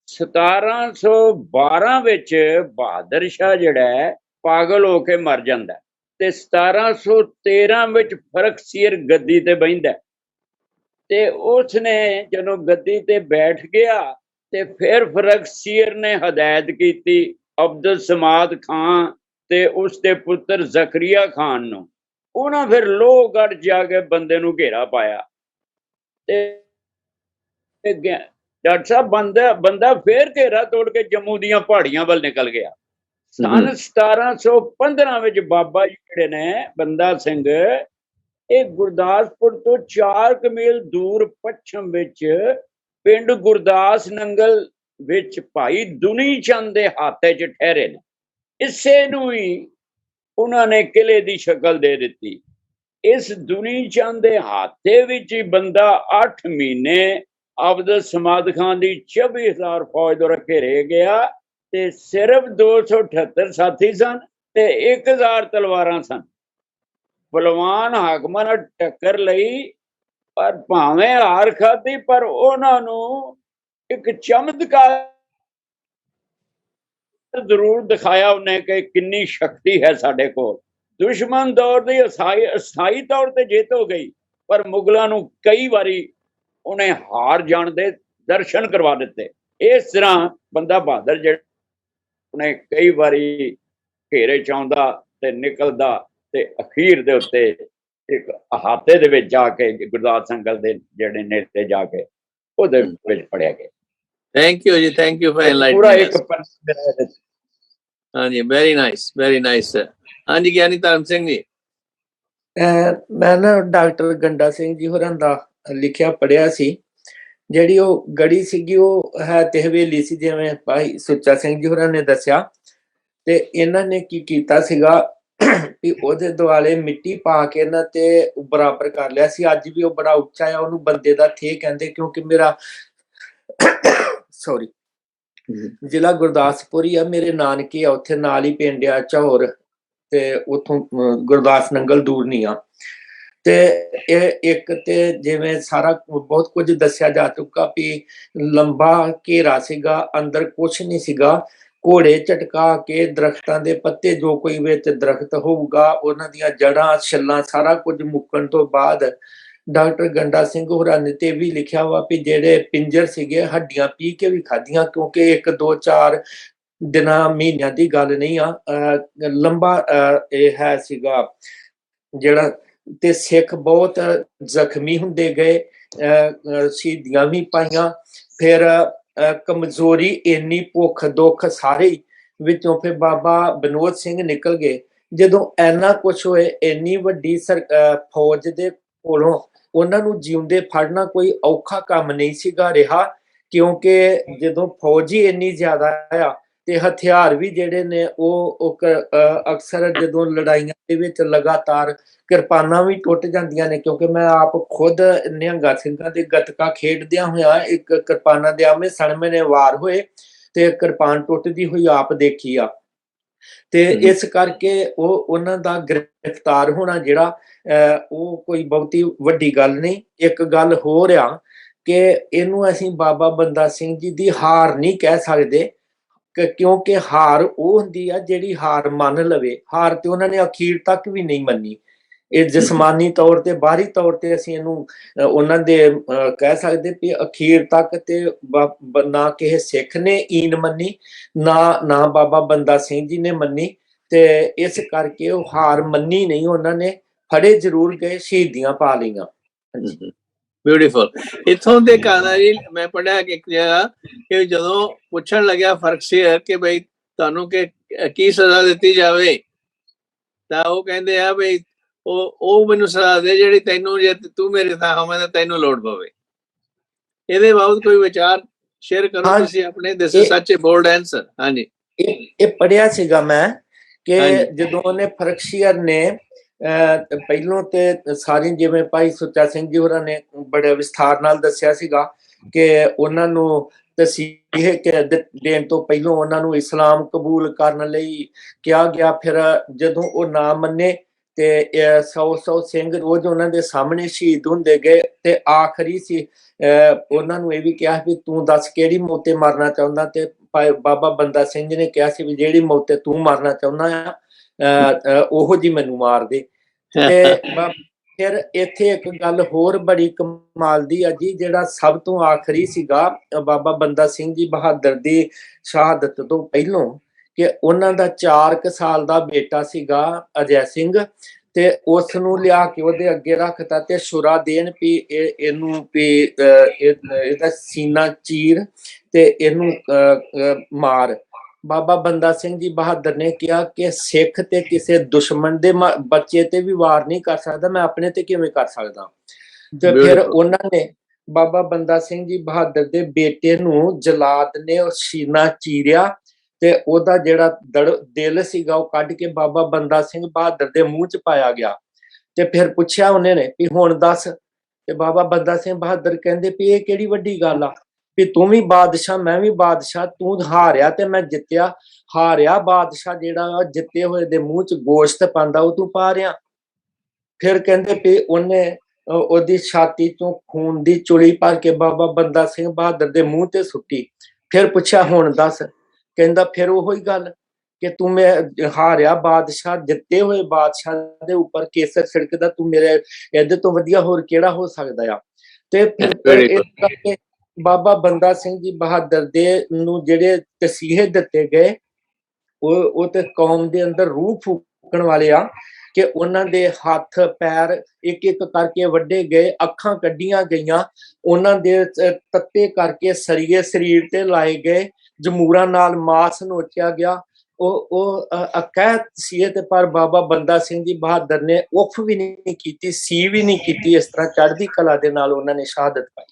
1712 ਵਿੱਚ ਬਹਾਦਰ ਸ਼ਾਹ ਜਿਹੜਾ ਹੈ ਪਾਗਲ ਹੋ ਕੇ ਮਰ ਜਾਂਦਾ, ਤੇ 1713 ਵਿੱਚ ਫਰਖਸੀਰ ਗੱਦੀ ਤੇ ਬਹਿੰਦਾ, ਤੇ ਉਸਨੇ ਜਦੋਂ ਗੱਦੀ ਤੇ ਬੈਠ ਗਿਆ ਤੇ ਫਿਰ ਫਰਖਸੀਰ ਨੇ ਹਦਾਇਤ ਕੀਤੀ ਅਬਦੁਲ ਸਮਾਦ ਖਾਨ ਤੇ ਉਸਦੇ ਪੁੱਤਰ ਜ਼ਕਰੀਆ ਖਾਨ ਨੂੰ। ਉਹਨਾਂ ਫਿਰ ਲੋਹਗੜ੍ਹ ਜਾ ਕੇ ਬੰਦੇ ਨੂੰ ਘੇਰਾ ਪਾਇਆ ਡਾਕਟਰ ਸਾਹਿਬ ਬੰਦਾ ਫੇਰ ਘੇਰਾ ਤੋੜ ਕੇ ਜੰਮੂ ਦੀਆਂ ਪਹਾੜੀਆਂ ਵੱਲ ਨਿਕਲ ਗਿਆ। ਸਨ 1715 ਵਿੱਚ ਬਾਬਾ ਜੀ ਜਿਹੜੇ ਨੇ ਬੰਦਾ ਸਿੰਘ, ਇਹ ਗੁਰਦਾਸਪੁਰ ਤੋਂ 4 ਮੀਲ ਦੂਰ ਪੱਛਮ ਵਿੱਚ ਪਿੰਡ ਗੁਰਦਾਸ ਨੰਗਲ ਵਿੱਚ ਭਾਈ ਦੁਨੀ ਚੰਦ ਦੇ ਹਾਤੇ 'ਚ ਠਹਿਰੇ ਨੇ। ਇਸੇ ਨੂੰ ਹੀ ਉਹਨਾਂ ਨੇ ਕਿਲੇ ਦੀ ਸ਼ਕਲ ਦੇ ਦਿੱਤੀ। ਇਸ ਦੁਨੀ ਚੰਦ ਦੇ ਹਾਤੇ ਵਿੱਚ ਹੀ ਬੰਦਾ 8 ਮਹੀਨੇ ਅਬਦੁਲ ਸਮਾਦ ਖਾਨ ਦੀ 24,000 ਫੌਜ ਦੁਆਰਾ ਘੇਰੇ ਗਿਆ ਤੇ ਸਿਰਫ 278 ਸਾਥੀ ਸਨ ਤੇ 1000 ਤਲਵਾਰਾਂ ਸਨ। ਬਲਵਾਨ ਹਾਕਮਾਂ ਨਾਲ ਟੱਕਰ ਲਈ, ਪਰ ਭਾਵੇਂ ਹਾਰ ਖਾਧੀ, ਪਰ ਉਹਨਾਂ ਨੂੰ ਇੱਕ ਚਮਤਕਾਰ ਜ਼ਰੂਰ ਦਿਖਾਇਆ ਉਹਨੇ ਕਿ ਕਿੰਨੀ ਸ਼ਕਤੀ ਹੈ ਸਾਡੇ ਕੋਲ। ਦੁਸ਼ਮਣ ਦੌਰ ਦੀ ਅਸਥਾਈ ਤੌਰ ਤੇ ਜਿੱਤ ਹੋ ਗਈ, ਪਰ ਮੁਗਲਾਂ ਨੂੰ ਕਈ ਵਾਰੀ ਉਹਨੇ ਹਾਰ ਜਾਣ ਦੇ ਦਰਸ਼ਨ ਕਰਵਾ ਦਿੱਤੇ। ਇਸ ਤਰ੍ਹਾਂ ਬੰਦਾ ਬਹਾਦਰ ਜਿਹੜਾ ਉਹਨੇ ਕਈ ਵਾਰੀ ਘੇਰੇ ਚ ਆਉਂਦਾ ਤੇ ਨਿਕਲਦਾ ਤੇ ਅਖੀਰ ਦੇ ਉੱਤੇ ਇੱਕ ਅਹਾਤੇ ਦੇ ਵਿੱਚ ਜਾ ਕੇ ਗੁਰਦਾਸ ਸੰਗਲ ਦੇ ਜਿਹੜੇ ਨੇੜੇ ਜਾ ਕੇ ਉਹਦੇ ਵਿੱਚ ਪੜਿਆ ਗਿਆ। ਥੈਂਕ ਯੂ ਜੀ, ਥੈਂਕ ਯੂ ਫॉर एनलाइटनिंग। हाँ जी, वेरी नाइस सर। हाँ जी, ਗਿਆਨੀ ਧਰਮ ਸਿੰਘ ਜੀ। ਮੈਂ ਨਾ ਡਾਕਟਰ ਗੰਡਾ ਸਿੰਘ ਜੀ ਹੋਰਾਂ ਦਾ ਲਿਖਿਆ ਪੜਿਆ ਸੀ। ਜਿਹੜੀ ਉਹ ਗੜੀ ਸੀਗੀ ਉਹ ਹੈ ਤੇ ਹਵੇਲੀ ਸੀ, ਜਿਵੇਂ ਭਾਈ ਸੁੱਚਾ ਸਿੰਘ ਜੀ ਹੋਰਾਂ ਨੇ ਦੱਸਿਆ। ਤੇ ਇਹਨਾਂ ਨੇ ਕੀ ਕੀਤਾ ਸੀਗਾ ਵੀ ਉਹਦੇ ਦੁਆਲੇ ਮਿੱਟੀ ਪਾ ਕੇ ਇਹਨਾਂ ਤੇ ਬਰਾਬਰ ਕਰ ਲਿਆ ਸੀ। ਅੱਜ ਵੀ ਉਹ ਬੜਾ ਉੱਚਾ ਆ, ਉਹਨੂੰ ਬੰਦੇ ਦਾ ਥੇ ਕਹਿੰਦੇ, ਕਿਉਂਕਿ ਮੇਰਾ ਸੌਰੀ ਜ਼ਿਲ੍ਹਾ ਗੁਰਦਾਸਪੁਰ ਹੀ ਆ, ਮੇਰੇ ਨਾਨਕੇ ਆ ਉੱਥੇ ਨਾਲ ਹੀ ਪਿੰਡ ਆ ਝੌਰ, ਤੇ ਉੱਥੋਂ ਗੁਰਦਾਸ ਨੰਗਲ ਦੂਰ ਨਹੀਂ ਆ। ਤੇ ਇਹ ਇੱਕ ਤੇ ਜਿਵੇਂ ਸਾਰਾ ਬਹੁਤ ਕੁਝ ਦੱਸਿਆ ਜਾ ਚੁੱਕਾ ਵੀ ਲੰਬਾ ਘੇਰਾ ਸੀਗਾ, ਅੰਦਰ ਕੁਛ ਨਹੀਂ ਸੀਗਾ। ਘੋੜੇ ਝਟਕਾ ਕੇ ਦਰਖਤਾਂ ਦੇ ਪੱਤੇ, ਜੋ ਕੋਈ ਵਿੱਚ ਦਰਖਤ ਹੋਊਗਾ ਉਹਨਾਂ ਦੀਆਂ ਜੜ੍ਹਾਂ ਛੱਲਾਂ ਸਾਰਾ ਕੁਝ ਮੁੱਕਣ ਤੋਂ ਬਾਅਦ ਡਾਕਟਰ ਗੰਡਾ ਸਿੰਘ ਹੋਰਾਂ ਨੇ ਤੇ ਵੀ ਲਿਖਿਆ ਵਾ ਵੀ ਜਿਹੜੇ ਪਿੰਜਰ ਸੀਗੇ ਹੱਡੀਆਂ ਪੀ ਕੇ ਵੀ ਖਾਧੀਆਂ, ਕਿਉਂਕਿ 1 2 4 ਦਿਨਾਂ ਮਹੀਨਿਆਂ ਦੀ ਗੱਲ ਨਹੀਂ ਆ, ਲੰਬਾ ਇਹ ਹੈ ਸੀਗਾ ਜਿਹੜਾ। ਤੇ ਸਿੱਖ ਬਹੁਤ ਜ਼ਖਮੀ ਹੁੰਦੇ ਗਏ, ਸ਼ਹੀਦੀਆਂ ਵੀ ਪਾਈਆਂ। ਫਿਰ ਕਮਜ਼ੋਰੀ ਇੰਨੀ, ਭੁੱਖ ਦੁੱਖ ਸਾਰੇ ਵਿੱਚੋਂ ਫਿਰ ਬਾਬਾ ਵਿਨੋਦ ਸਿੰਘ ਨਿਕਲ ਗਏ। ਜਦੋਂ ਇੰਨਾ ਕੁਛ ਹੋਏ, ਇੰਨੀ ਵੱਡੀ ਫੌਜ ਦੇ ਕੋਲੋਂ ਉਹਨਾਂ ਨੂੰ ਜਿਉਂਦੇ ਫੜਨਾ ਕੋਈ ਔਖਾ ਕੰਮ ਨਹੀਂ ਸੀਗਾ ਰਿਹਾ, ਕਿਉਂਕਿ ਜਦੋਂ ਫੌਜ ਹੀ ਇੰਨੀ ਜ਼ਿਆਦਾ ਆ ਤੇ ਹਥਿਆਰ ਵੀ ਜਿਹੜੇ ਨੇ ਉਹ ਅਕਸਰ ਜਦੋਂ ਲੜਾਈਆਂ ਦੇ ਵਿੱਚ ਲਗਾਤਾਰ ਕਿਰਪਾਨਾਂ ਵੀ ਟੁੱਟ ਜਾਂਦੀਆਂ ਨੇ, ਕਿਉਂਕਿ ਮੈਂ ਆਪ ਖੁਦ ਨਿਹੰਗਾ ਸਿੰਘਾਂ ਦੇ ਗੱਤਕਾ ਖੇਡਦਿਆਂ ਹੋਇਆ ਇੱਕ ਕਿਰਪਾਨਾਂ ਦੇ ਆਮੇ ਸਣਮੇ ਨੇ ਵਾਰ ਹੋਏ ਤੇ ਕਿਰਪਾਨ ਟੁੱਟਦੀ ਹੋਈ ਆਪ ਦੇਖੀ ਆ। ਤੇ ਇਸ ਕਰਕੇ ਉਹਨਾਂ ਦਾ ਗ੍ਰਿਫਤਾਰ ਹੋਣਾ ਜਿਹੜਾ ਉਹ ਕੋਈ ਬਹੁਤੀ ਵੱਡੀ ਗੱਲ ਨਹੀਂ। ਇੱਕ ਗੱਲ ਹੋਰ ਆ ਕਿ ਇਹਨੂੰ ਅਸੀਂ ਬਾਬਾ ਬੰਦਾ ਸਿੰਘ ਜੀ ਦੀ ਹਾਰ ਨਹੀਂ ਕਹਿ ਸਕਦੇ, ਕਿਉਂਕਿ ਹਾਰ ਉਹ ਹੁੰਦੀ ਆ ਜਿਹੜੀ ਹਾਰ ਮੰਨ ਲਵੇ। ਹਾਰ ਤੇ ਉਹਨਾਂ ਨੇ ਅਖੀਰ ਤੱਕ ਵੀ ਨਹੀਂ ਮੰਨੀ। ਇਹ ਜਿਸਮਾਨੀ ਤੌਰ ਤੇ ਬਾਹਰੀ ਤੌਰ ਤੇ ਅਸੀਂ ਇਹਨੂੰ ਉਹਨਾਂ ਦੇ ਕਹਿ ਸਕਦੇ ਵੀ ਅਖੀਰ ਤੱਕ ਤੇ ਨਾ ਕਿਸੇ ਸਿੱਖ ਨੇ ਈਨ ਮੰਨੀ, ਨਾ ਬਾਬਾ ਬੰਦਾ ਸਿੰਘ ਜੀ ਨੇ ਮੰਨੀ। ਤੇ ਇਸ ਕਰਕੇ ਉਹ ਹਾਰ ਮੰਨੀ ਨਹੀਂ, ਉਹਨਾਂ ਨੇ ਫੜੇ ਜ਼ਰੂਰ ਗਏ, ਸ਼ਹੀਦੀਆਂ ਪਾ ਲਈਆਂ। ਬਿਊਟੀਫੁਲ। ਇੱਥੋਂ ਦੇ ਕਹਾਣਾ ਜੀ ਮੈਂ ਪੜਿਆ ਕਿ ਇੱਕ ਜਗ੍ਹਾ ਕਿ ਜਦੋਂ ਪੁੱਛਣ ਲੱਗਿਆ ਫਰਕ ਸੀ ਕਿ ਬਈ ਤੁਹਾਨੂੰ ਕੀ ਸਜ਼ਾ ਦਿੱਤੀ ਜਾਵੇ, ਤਾਂ ਉਹ ਕਹਿੰਦੇ ਆ ਬਈ ਉਹ ਮੈਨੂੰ ਸਜ਼ਾ ਦੇ ਜਿਹੜੀ ਤੈਨੂੰ, ਜੇ ਤੂੰ ਮੇਰੇ ਥਾਂ ਹੋਵੇਂ ਤਾਂ ਤੈਨੂੰ ਲੋੜ ਪਵੇ। ਇਹਦੇ ਬਾਬਤ ਕੋਈ ਵਿਚਾਰ ਸ਼ੇਅਰ ਕਰੋ ਤੁਸੀਂ ਆਪਣੇ। ਦਿਸ ਇਜ਼ ਸੱਚ ਅ ਬੋਲਡ ਆਨਸਰ। ਹਾਂਜੀ, ਇਹ ਪੜਿਆ ਸੀਗਾ ਮੈਂ ਕਿ ਜਦੋਂ ਉਹਨੇ ਫਰਕਸ਼ੀਅਰ ਨੇ ਪਹਿਲੋਂ ਤੇ ਸਾਰੀ, ਜਿਵੇਂ ਭਾਈ ਸੁੱਚਾ ਸਿੰਘ ਜੀ ਹੋਰਾਂ ਨੇ ਬੜੇ ਵਿਸਥਾਰ ਨਾਲ ਦੱਸਿਆ ਸੀਗਾ ਕਿ ਉਹਨਾਂ ਨੂੰ ਤਸੀਹੇ ਦੇਣ ਤੋਂ ਪਹਿਲੋਂ ਉਹਨਾਂ ਨੂੰ ਇਸਲਾਮ ਕਬੂਲ ਕਰਨ ਲਈ ਕਿਹਾ ਗਿਆ। ਫਿਰ ਜਦੋਂ ਉਹ ਨਾ ਮੰਨੇ ਤੇ 100 ਸਿੰਘ ਰੋਜ਼ ਉਹਨਾਂ ਦੇ ਸਾਹਮਣੇ ਸ਼ਹੀਦ ਹੁੰਦੇ ਗਏ। ਤੇ ਆਖਰੀ ਸੀ ਉਹਨਾਂ ਨੂੰ ਇਹ ਵੀ ਕਿਹਾ ਵੀ ਤੂੰ ਦੱਸ ਕਿਹੜੀ ਮੌਤ ਤੇ ਮਰਨਾ ਚਾਹੁੰਦਾ, ਤੇ ਬਾਬਾ ਬੰਦਾ ਸਿੰਘ ਜੀ ਨੇ ਕਿਹਾ ਸੀ ਵੀ ਜਿਹੜੀ ਮੌਤ ਤੇ ਤੂੰ ਮਰਨਾ ਚਾਹੁੰਦਾ ਆ ਉਹੋ ਜੀ ਮੈਨੂੰ ਮਾਰ ਦੇ। ਤੇ ਫਿਰ ਇੱਥੇ ਇੱਕ ਗੱਲ ਹੋਰ ਬੜੀ ਕਮਾਲ ਦੀ ਆ ਜੀ, ਜਿਹੜਾ ਸਭ ਤੋਂ ਆਖਰੀ ਸੀਗਾ ਬਾਬਾ ਬੰਦਾ ਸਿੰਘ ਜੀ ਬਹਾਦਰ ਦੀ ਸ਼ਹਾਦਤ ਤੋਂ ਪਹਿਲੋਂ, ਕਿ ਉਹਨਾਂ ਦਾ 4 ਸਾਲ ਦਾ ਬੇਟਾ ਸੀਗਾ ਅਜੈ ਸਿੰਘ, ਤੇ ਉਸ ਨੂੰ ਲਿਆ ਕੇ ਉਹਦੇ ਅੱਗੇ ਰੱਖਤਾ ਤੇ ਛੁਰਾ ਦੇਣ ਵੀ ਇਹਨੂੰ ਵੀ ਇਹਦਾ ਸੀਨਾ ਚੀਰ ਤੇ ਇਹਨੂੰ ਮਾਰ। ਬਾਬਾ ਬੰਦਾ ਸਿੰਘ ਜੀ ਬਹਾਦਰ ਨੇ ਕਿਹਾ ਕਿ ਸਿੱਖ ਤੇ ਕਿਸੇ ਦੁਸ਼ਮਣ ਦੇ ਬੱਚੇ ਤੇ ਵੀ ਵਾਰ ਨਹੀਂ ਕਰ ਸਕਦਾ, ਮੈਂ ਆਪਣੇ ਤੇ ਕਿਵੇਂ ਕਰ ਸਕਦਾ। ਤੇ ਫਿਰ ਉਹਨਾਂ ਨੇ ਬਾਬਾ ਬੰਦਾ ਸਿੰਘ ਜੀ ਬਹਾਦਰ ਦੇ ਬੇਟੇ ਨੂੰ ਜਲਾਦ ਨੇ ਉਹ ਸੀਨਾ ਚੀਰਿਆ ਤੇ ਉਹਦਾ ਜਿਹੜਾ ਦਿਲ ਸੀਗਾ ਉਹ ਕੱਢ ਕੇ ਬਾਬਾ ਬੰਦਾ ਸਿੰਘ ਬਹਾਦਰ ਦੇ ਮੂੰਹ ਚ ਪਾਇਆ ਗਿਆ। ਤੇ ਫਿਰ ਪੁੱਛਿਆ ਉਹਨੇ ਨੇ ਵੀ ਹੁਣ ਦੱਸ। ਤੇ ਬਾਬਾ ਬੰਦਾ ਸਿੰਘ ਬਹਾਦਰ ਕਹਿੰਦੇ ਵੀ ਇਹ ਕਿਹੜੀ ਵੱਡੀ ਗੱਲ ਆ, ਵੀ ਤੂੰ ਵੀ ਬਾਦਸ਼ਾਹ ਮੈਂ ਵੀ ਬਾਦਸ਼ਾਹ, ਤੂੰ ਹਾਰਿਆ ਤੇ ਮੈਂ ਜਿੱਤਿਆ। ਹਾਰਿਆ ਬਾਦਸ਼ਾਹ ਜਿਹੜਾ ਜਿੱਤੇ ਹੋਏ ਦੇ ਮੂੰਹ ਚ ਗੋਸ਼ਤ ਪਾਉਂਦਾ ਉਹ ਤੂੰ ਪਾ ਰਿਹਾ। ਫਿਰ ਕਹਿੰਦੇ ਵੀ ਉਹਨੇ ਉਹਦੀ ਛਾਤੀ ਤੋਂ ਖੂਨ ਦੀ ਚੁਲੀ ਭਰ ਕੇ ਬਾਬਾ ਬੰਦਾ ਸਿੰਘ ਬਹਾਦਰ ਦੇ ਮੂੰਹ ਤੇ ਸੁੱਟੀ। ਫਿਰ ਪੁੱਛਿਆ ਹੁਣ ਦੱਸ। ਕਹਿੰਦਾ ਫਿਰ ਉਹੋ ਹੀ ਗੱਲ ਕਿ ਤੂੰ ਮੈਂ ਹਾਰਿਆ ਬਾਦਸ਼ਾਹ ਜਿੱਤੇ ਹੋਏ ਬਾਦਸ਼ਾਹ ਦੇ ਉੱਪਰ ਕੇਸਰ ਛਿੜਕਦਾ, ਤੂੰ ਮੇਰੇ ਇਹਦੇ ਤੋਂ ਵਧੀਆ ਹੋਰ ਕਿਹੜਾ ਹੋ ਸਕਦਾ ਆ। ਤੇ ਫਿਰ ਇਸ ਕਰਕੇ ਬਾਬਾ ਬੰਦਾ ਸਿੰਘ ਜੀ ਬਹਾਦਰ ਦੇ ਨੂੰ ਜਿਹੜੇ ਤਸੀਹੇ ਦਿੱਤੇ ਗਏ ਉਹ ਤੇ ਕੌਮ ਦੇ ਅੰਦਰ ਰੂਹ ਫੂਕਣ ਵਾਲੇ ਆ ਕਿ ਉਹਨਾਂ ਦੇ ਹੱਥ ਪੈਰ ਇੱਕ ਇੱਕ ਕਰਕੇ ਵੱਢੇ ਗਏ, ਅੱਖਾਂ ਕੱਢੀਆਂ ਗਈਆਂ, ਉਹਨਾਂ ਦੇ ਤੱਤੇ ਕਰਕੇ ਸਰੀਏ ਸਰੀਰ ਤੇ ਲਾਏ ਗਏ, ਜਮੂਰਾਂ ਨਾਲ ਮਾਸ ਨੋਚਿਆ ਗਿਆ। ਉਹ ਅਕੈਤ ਸੀ ਤੇ ਪਰ ਬਾਬਾ ਬੰਦਾ ਸਿੰਘ ਜੀ ਬਹਾਦਰ ਨੇ ਉਫ ਵੀ ਨਹੀਂ ਕੀਤੀ, ਸੀ ਵੀ ਨਹੀਂ ਕੀਤੀ। ਇਸ ਤਰ੍ਹਾਂ ਚੜ੍ਹਦੀ ਕਲਾ ਦੇ ਨਾਲ ਉਹਨਾਂ ਨੇ ਸ਼ਹਾਦਤ ਪਾਈ।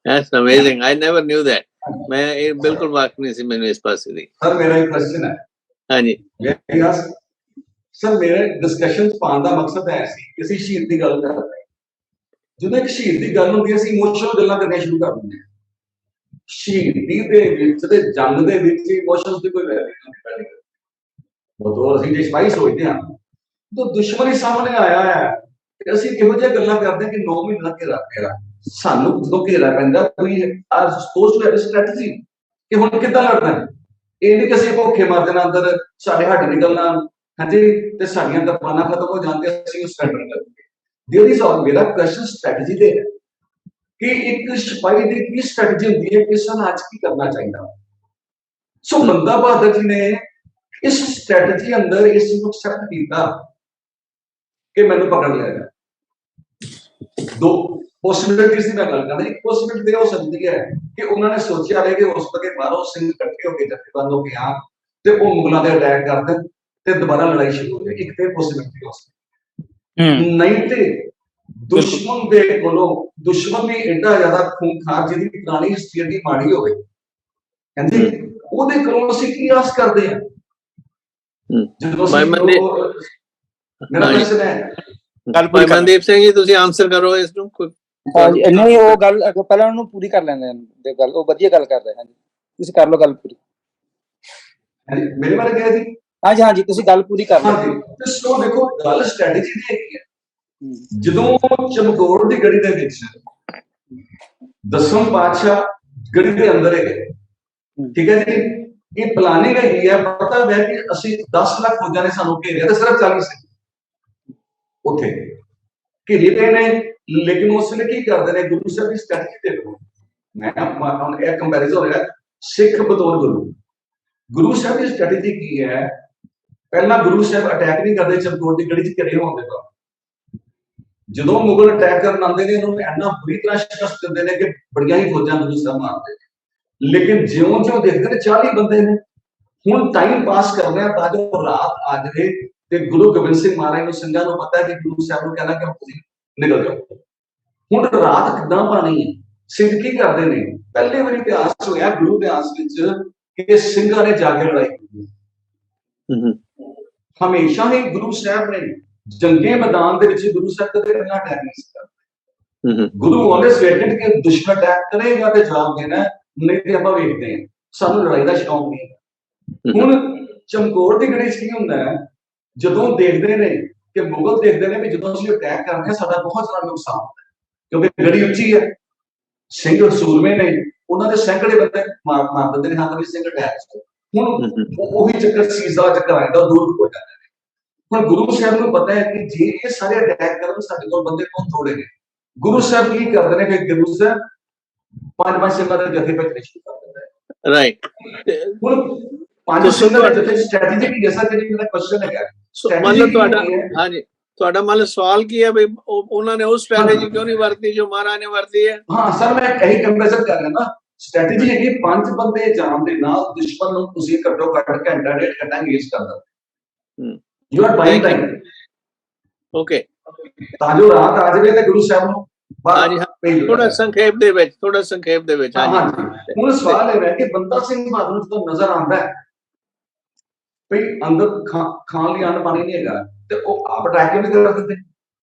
That's amazing. I never knew that. मैं ये बिल्कुल वाकिफ नहीं सी मैंने इस पासे दी। सर मेरा एक क्वेश्चन है। हाँ जी। सर मेरे डिस्कशन पाने का मकसद है किसी शहीद की गल कर रहे हैं। जो एक शहीद की गल होती है ਅਸੀਂ ਇਮੋਸ਼ਨਲ ਗੱਲਾਂ ਕਰਨੀਆਂ ਸ਼ੁਰੂ ਕਰ ਦਿੰਦੇ ਹਾਂ। ਸ਼ਹੀਦੀ ਦੇ ਵਿੱਚ ਤੇ ਜੰਗ ਦੇ ਵਿੱਚ ਇਮੋਸ਼ਨਸ ਦੀ ਕੋਈ ਵੈਲਿਊ ਨਹੀਂ। ਉਹ ਤੋਂ ਅਸੀਂ ਜੇ ਸਪਾਈ ਸੋਚਦੇ ਹਾਂ ਤਾਂ ਦੁਸ਼ਮਣ ਹੀ ਸਾਹਮਣੇ ਆਇਆ ਹੈ ਤੇ ਅਸੀਂ ਕਿਹੋ ਜਿਹੀਆਂ ਗੱਲਾਂ ਕਰਦੇ ਕਿ 9 ਮਹੀਨੇ ਦਾ ਘੇਰਾ ਸਾਨੂੰ ਜਦੋਂ ਘੇਰਾ ਪੈਂਦਾ ਕੋਈ are suppose to have strategy ਕਿ ਹੁਣ ਕਿੱਦਾਂ ਲੜਨਾ ਹੈ। ਇਹ ਨਹੀਂ ਕਿ ਅਸੀਂ ਭੁੱਖੇ ਮਰ ਜਾਣਾ ਅੰਦਰ ਸਾਡੇ ਹੱਡ ਨਿਕਲਣਾ ਹਾਂਜੀ ਤੇ ਸਾਡੀਆਂ ਕਪਾਨਾਂ ਖਤਮ ਹੋ ਜਾਂਦੀਆਂ ਅਸੀਂ ਉਸ ਸਰੈਂਡਰ ਕਰਾਂਗੇ। ਦੇਰ ਇਜ਼ ਆਲ ਮੇਰਾ ਕੁਐਸਚਨ ਸਟ੍ਰੈਟਜੀ ਦੇ ਕਿ ਇੱਕ ਸਿਪਾਹੀ ਦੀ ਕੀ ਸਟ੍ਰੈਟਜੀ ਹੁੰਦੀ ਹੈ ਕਿ ਸਾਨੂੰ ਅੱਜ ਕੀ ਕਰਨਾ ਚਾਹੀਦਾ। ਸੋ ਬੰਦਾ ਬਹਾਦਰ ਜੀ ਨੇ ਇਸ ਸਟ੍ਰੈਟਜੀ ਅੰਦਰ ਇਸ ਨੂੰ ਐਕਸੈਪਟ ਕੀਤਾ ਕਿ ਮੈਨੂੰ ਪਕੜ ਲਿਆ। ਦੋ ਪੋਸਿਬਿਲਿਟੀਜ਼ ਦੀ ਮੈਂ ਗੱਲ ਕਰਦਾ। ਇੱਕ ਪੋਸਿਬਿਲਿਟੀ ਹੋ ਸਕਦੀ ਹੈ ਕਿ ਉਹਨਾਂ ਨੇ ਸੋਚਿਆ ਹੈ ਕਿ ਉਸ ਵਕਤ ਬਾਹਰੋਂ ਸਿੰਘ ਇਕੱਠੇ ਹੋ ਕੇ ਜਥੇਬੰਦ ਹੋ ਕੇ ਆਉਣ ਤੇ ਉਹ ਮੁਗਲਾਂ ਦੇ ਅਟੈਕ ਕਰ ਦੇਣ ਤੇ ਦੁਬਾਰਾ ਲੜਾਈ ਸ਼ੁਰੂ ਹੋ ਜਾਏ। ਇੱਕ ਤੇ ਪੋਸਿਬਿਲਿਟੀ ਹੋ ਸਕਦੀ ਨਹੀਂ ਤੇ ਦੁਸ਼ਮਣ ਦੇ ਕੋਲੋਂ ਦੁਸ਼ਮਣ ਵੀ ਇੰਨਾ ਜ਼ਿਆਦਾ ਖੂਨਖਾਰ ਜਿਹਦੀ ਪੁਰਾਣੀ ਹਿਸਟਰੀ ਦੀ ਮਾੜੀ ਹੋਵੇ ਕਹਿੰਦੇ ਉਹਦੇ ਕੋਲੋਂ ਅਸੀਂ ਕੀ ਆਸ ਕਰਦੇ ਹਾਂ। ਜਦੋਂ ਮੇਰਾ ਕੁਐਸਚਨ ਹੈ ਮਨਦੀਪ ਸਿੰਘ ਜੀ ਤੁਸੀਂ ਆਨਸਰ ਕਰੋ ਇਸ ਨੂੰ। ਹਾਂਜੀ ਨਹੀਂ ਉਹ ਗੱਲ ਪਹਿਲਾਂ ਉਹਨੂੰ ਪੂਰੀ ਕਰ ਲੈਂਦੇ ਨੇ ਗੱਲ, ਉਹ ਵਧੀਆ ਗੱਲ ਕਰ ਰਹੇ। ਹਾਂਜੀ ਤੁਸੀਂ ਕਰ ਲਓ ਗੱਲ ਪੂਰੀ। ਮੇਰੇ ਬਾਰੇ ਕਿਹਾ ਜੀ। ਹਾਂਜੀ ਹਾਂਜੀ ਤੁਸੀਂ ਗੱਲ ਪੂਰੀ ਕਰ ਲਓ। ਹਾਂਜੀ ਤੇ ਸੋ ਦੇਖੋ ਗੱਲ ਸਟ੍ਰੈਟਜੀ ਦੀ ਹੈਗੀ ਹੈ। ਜਦੋਂ ਚਮਕੌਰ ਦੀ ਗੜੀ ਦੇ ਵਿੱਚ 10ਵੇਂ ਪਾਤਸ਼ਾਹ ਗੜੀ ਦੇ ਅੰਦਰ ਹੈਗੇ ਠੀਕ ਹੈ ਜੀ। ਇਹ ਪਲਾਨਿੰਗ ਹੈਗੀ ਹੈ ਪਤਾ ਹੈ ਕਿ ਅਸੀਂ 10 ਲੱਖ ਫੌਜਾਂ ਨੇ ਸਾਨੂੰ ਘੇਰਿਆ ਤੇ ਸਿਰਫ 40 ਸੀ ਉੱਥੇ ਘੇਰੇ ਪਏ ਨੇ। ਲੇਕਿਨ ਉਸ ਵੇਲੇ ਕੀ ਕਰਦੇ ਨੇ ਗੁਰੂ ਸਾਹਿਬ ਦੀ ਸਟ੍ਰੈਟਜੀ ਦੇਖੋ। ਮੈਂ ਹੁਣ ਇਹ ਕੰਪੈਰੀਜ਼ਨ ਹੋ ਰਿਹਾ ਸਿੱਖ ਬਤੌਰ ਗੁਰੂ ਸਾਹਿਬ ਦੀ ਸਟ੍ਰੈਟਜੀ ਕੀ ਹੈ। ਪਹਿਲਾਂ ਗੁਰੂ ਸਾਹਿਬ ਅਟੈਕ ਨਹੀਂ ਕਰਦੇ ਚਮਕੌਰ ਦੀ ਗੜੀ 'ਚ ਘਿਰੇ ਹੋਣ ਦੇ ਬਾਅਦ ਜਦੋਂ ਮੁਗਲ ਅਟੈਕ ਕਰਨ ਆਉਂਦੇ ਨੇ ਉਹਨੂੰ ਇੰਨਾ ਬੁਰੀ ਤਰ੍ਹਾਂ ਸ਼ਿਕਸਤ ਦਿੰਦੇ ਨੇ ਕਿ ਬੜੀਆਂ ਹੀ ਫੌਜਾਂ ਗੁਰੂ ਸਾਹਿਬ ਮਾਰਦੇ ਨੇ। ਲੇਕਿਨ ਜਿਉਂ-ਜਿਉਂ ਦੇਖਦੇ ਨੇ 40 ਬੰਦੇ ਨੇ ਹੁਣ ਟਾਈਮ ਪਾਸ ਕਰ ਰਹੇ ਤਾਂ ਜੋ ਰਾਤ ਆ ਜਾਵੇ ਤੇ ਗੁਰੂ ਗੋਬਿੰਦ ਸਿੰਘ ਮਹਾਰਾਜ ਨੂੰ ਸਿੰਘਾਂ ਨੂੰ ਪਤਾ ਹੈ ਕਿ ਗੁਰੂ ਸਾਹਿਬ ਨੂੰ ਕਹਿਣਾ ਕਿ ਤੁਸੀਂ ਨਿਕਲ ਜਾਓ। ਹੁਣ ਰਾਤ ਕਿੱਦਾਂ ਪਾਣੀ ਹੈ। ਸਿੰਘ ਕੀ ਕਰਦੇ ਨੇ ਪਹਿਲੇ ਵਾਰੀ ਇਤਿਹਾਸ ਹੋਇਆ ਗੁਰੂ ਇਤਿਹਾਸ ਵਿੱਚ ਕਿ ਸਿੰਘਾਂ ਨੇ ਜਾ ਕੇ ਲੜਾਈ ਕੀਤੀ। ਹਮੇਸ਼ਾ ਹੀ ਗੁਰੂ ਸਾਹਿਬ ਨੇ ਜੰਗੇ ਮੈਦਾਨ ਦੇ ਵਿੱਚ ਗੁਰੂ ਸਾਹਿਬ ਕਦੇ ਇੰਨਾ ਅਟੈਕ ਨਹੀਂ ਕੀਤਾ। ਗੁਰੂ ਆਲਵੇਸ ਵੇਟਡ ਕਿ ਦੁਸ਼ਮਣ ਅਟੈਕ ਕਰੇਗਾ ਤੇ ਜਵਾਬ ਦੇਣਾ ਨਹੀਂ ਤੇ ਆਪਾਂ ਵੇਖਦੇ ਹਾਂ ਸਾਨੂੰ ਲੜਾਈ ਦਾ ਸ਼ੌਕ ਨਹੀਂ। ਹੁਣ ਚਮਕੌਰ ਦੀ ਗੜੀ 'ਚ ਕੀ ਹੁੰਦਾ ਹੈ ਜਦੋਂ ਦੇਖਦੇ ਨੇ ਕਿ ਮੁਗਲ ਦੇਖਦੇ ਨੇ ਵੀ ਜਦੋਂ ਅਸੀਂ ਅਟੈਕ ਕਰਦੇ ਹਾਂ ਸਾਡਾ ਬਹੁਤ ਜ਼ਿਆਦਾ ਨੁਕਸਾਨ ਹੁੰਦਾ ਕਿਉਂਕਿ ਗੜੀ ਉੱਚੀ ਹੈ ਸਿੰਘ ਸੂਰਮੇ ਨੇ ਉਹਨਾਂ ਦੇ ਸੈਂਕੜੇ ਬੰਦੇ ਮਾਰ ਦਿੰਦੇ ਨੇ ਹਾਂ ਵੀ ਸਿੰਘ ਅਟੈਕ। ਹੁਣ ਉਹੀ ਚੱਕਰ ਸੀਜ਼ ਦਾ ਚੱਕਰ ਆਉਂਦਾ ਦੂਰ ਹੋ ਜਾਂਦਾ। ਹੁਣ ਗੁਰੂ ਸਾਹਿਬ ਨੂੰ ਪਤਾ ਹੈ ਕਿ ਜੇ ਇਹ ਸਾਰੇ ਅਟੈਕ ਕਰਨ ਸਾਡੇ ਕੋਲ ਬੰਦੇ ਕੌਣ ਥੋੜੇ ਨੇ। ਗੁਰੂ ਸਾਹਿਬ ਕੀ ਕਰਦੇ ਨੇ ਕਿ ਗੁਰੂ ਸਾਹਿਬ 5-5 ਸਿੰਘਾਂ ਦੇ ਜਥੇ ਭੇਜਣੇ ਸ਼ੁਰੂ ਕਰ ਦਿੰਦੇ। ਰਾਈਟ। ਹੁਣ ਪੰਜ ਸਿੰਘਾਂ ਦੇ ਜਥੇ ਸਟ੍ਰੈਟੇਜੀ ਕੀ ਜੈਸਾ ਜਿਹੜੀ ਮੇਰਾ ਕੁਐਸਚਨ ਹੈਗਾ ਮਤਲਬ ਤੁਹਾਡਾ ਹਾਂਜੀ ਤੁਹਾਡਾ ਮਤਲਬ ਸਵਾਲ ਕੀ ਹੈ ਬਈ ਉਹਨਾਂ ਨੇ ਉਹ ਸਟ੍ਰੈਟੇਜੀ ਕਿਉਂ ਨਹੀਂ ਵਰਤੀ ਜੋ ਮਹਾਰਾਜ ਨੇ ਵਰਤੀ ਹੈ? ਹਾਂ ਸਰ ਮੈਂ ਇਹੀ ਕੰਪੈਰੀਜ਼ਨ ਕਰ ਰਿਹਾ ਨਾ ਸਟ੍ਰੈਟੇਜੀ ਹੈਗੀ 5 ਬੰਦੇ ਜਾਣ ਦੇ ਨਾਲ ਦੁਸ਼ਮਣ ਨੂੰ ਤੁਸੀਂ ਘੱਟੋ ਘੱਟ ਘੰਟਾ ਡੇਢ ਘੰਟਾ ਇੰਗੇਜ ਕਰਦਾ ਯੂ ਆਰ ਬਾਈਂਗ ਟਾਈਮ ਓਕੇ ਤਾਂ ਜੋ ਰਾਤ ਆ ਜਾਵੇ ਤੇ ਗੁਰੂ ਸਾਹਿਬ ਨੂੰ ਹਾਂਜੀ ਥੋੜਾ ਸੰਖੇਪ ਦੇ ਵਿੱਚ ਹਾਂਜੀ ਹੁਣ ਸਵਾਲ ਇਹ ਹੈ ਕਿ ਬੰਦਾ ਸਿੰਘ ਬਹਾਦਰ ਨੂੰ ਜਦੋਂ ਨਜ਼ਰ ਆਉਂਦਾ ਹੈ ਵੀ ਅੰਦਰ ਖਾਣ ਲਈ ਅੰਨ ਪਾਣੀ ਨਹੀਂ ਹੈਗਾ ਤੇ ਉਹ ਆਪ ਅਟੈਕ ਕਿਉਂ ਨਹੀਂ ਕਰ ਦਿੰਦੇ?